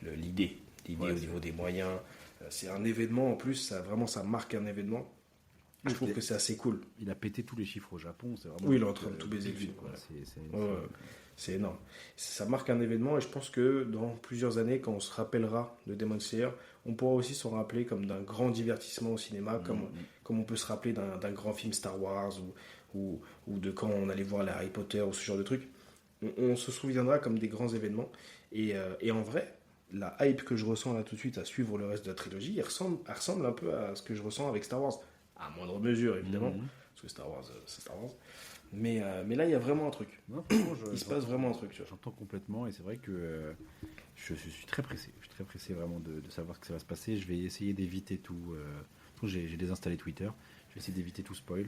l'idée. L'idée au niveau des moyens. C'est un événement en plus, ça marque un événement. Je trouve que c'est assez cool. Il a pété tous les chiffres au Japon. C'est vraiment oui, il est en train de tout baiser le film. C'est énorme. Ça marque un événement et je pense que dans plusieurs années, quand on se rappellera de Demon Slayer, on pourra aussi s'en rappeler comme d'un grand divertissement au cinéma, comme on peut se rappeler d'un grand film Star Wars ou de quand on allait voir les Harry Potter ou ce genre de trucs. On se souviendra comme des grands événements. Et en vrai, la hype que je ressens là tout de suite à suivre le reste de la trilogie, elle ressemble un peu à ce que je ressens avec Star Wars. À moindre mesure, évidemment, parce que Star Wars, c'est Star Wars. Mais là, il y a vraiment un truc. Non, il se passe vraiment un truc. Tu vois. J'entends complètement et c'est vrai que je suis très pressé. Je suis très pressé vraiment de savoir ce que ça va se passer. Je vais essayer d'éviter tout. J'ai désinstallé Twitter. Je vais essayer d'éviter tout spoil.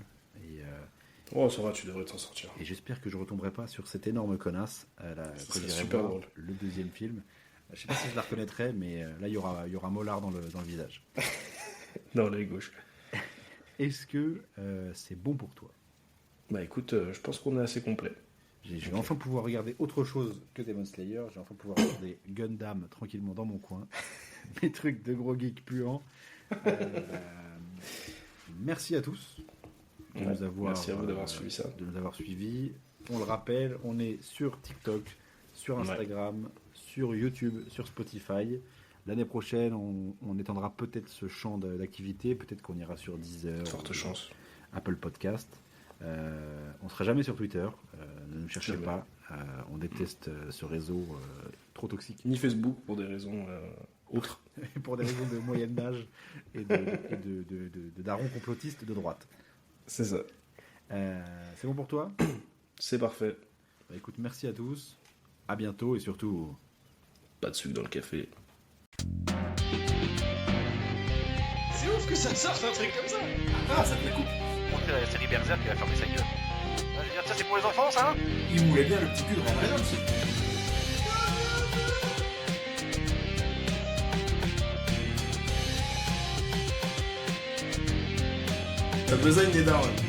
Oh, ça va, tu devrais t'en sortir. Et j'espère que je ne retomberai pas sur cette énorme connasse c'est super drôle. Le deuxième film. Je ne sais pas si je la reconnaîtrai, mais là, il y aura Mollard dans le visage. Dans l'œil gauche. Est-ce que c'est bon pour toi ? Bah écoute, je pense qu'on est assez complet. Je vais enfin pouvoir regarder autre chose que Demon Slayer. Je vais enfin pouvoir regarder Gundam tranquillement dans mon coin. Mes trucs de gros geeks puants. Merci à tous de nous avoir, merci à vous d'avoir suivi ça. De nous avoir suivis. On le rappelle, on est sur TikTok, sur Instagram, sur YouTube, sur Spotify. L'année prochaine, on étendra peut-être ce champ d'activité. Peut-être qu'on ira sur Deezer, forte chance. Apple Podcast. On ne sera jamais sur Twitter. Ne nous cherchez pas. On déteste ce réseau trop toxique. Ni Facebook pour des raisons autres. Pour des raisons de moyenne d'âge et de darons complotistes de droite. C'est ça. C'est bon pour toi ? C'est parfait. Bah, écoute, merci à tous. À bientôt et surtout... Pas de sucre dans le café. C'est ouf que ça sorte un truc comme ça. Ah, ça te la coupe. On dirait la série Berserk qui va fermer sa gueule. Je veux dire, ça c'est pour les enfants, ça, hein? Il moulait bien le petit cul de Ryan Reynolds. La besogne des darons.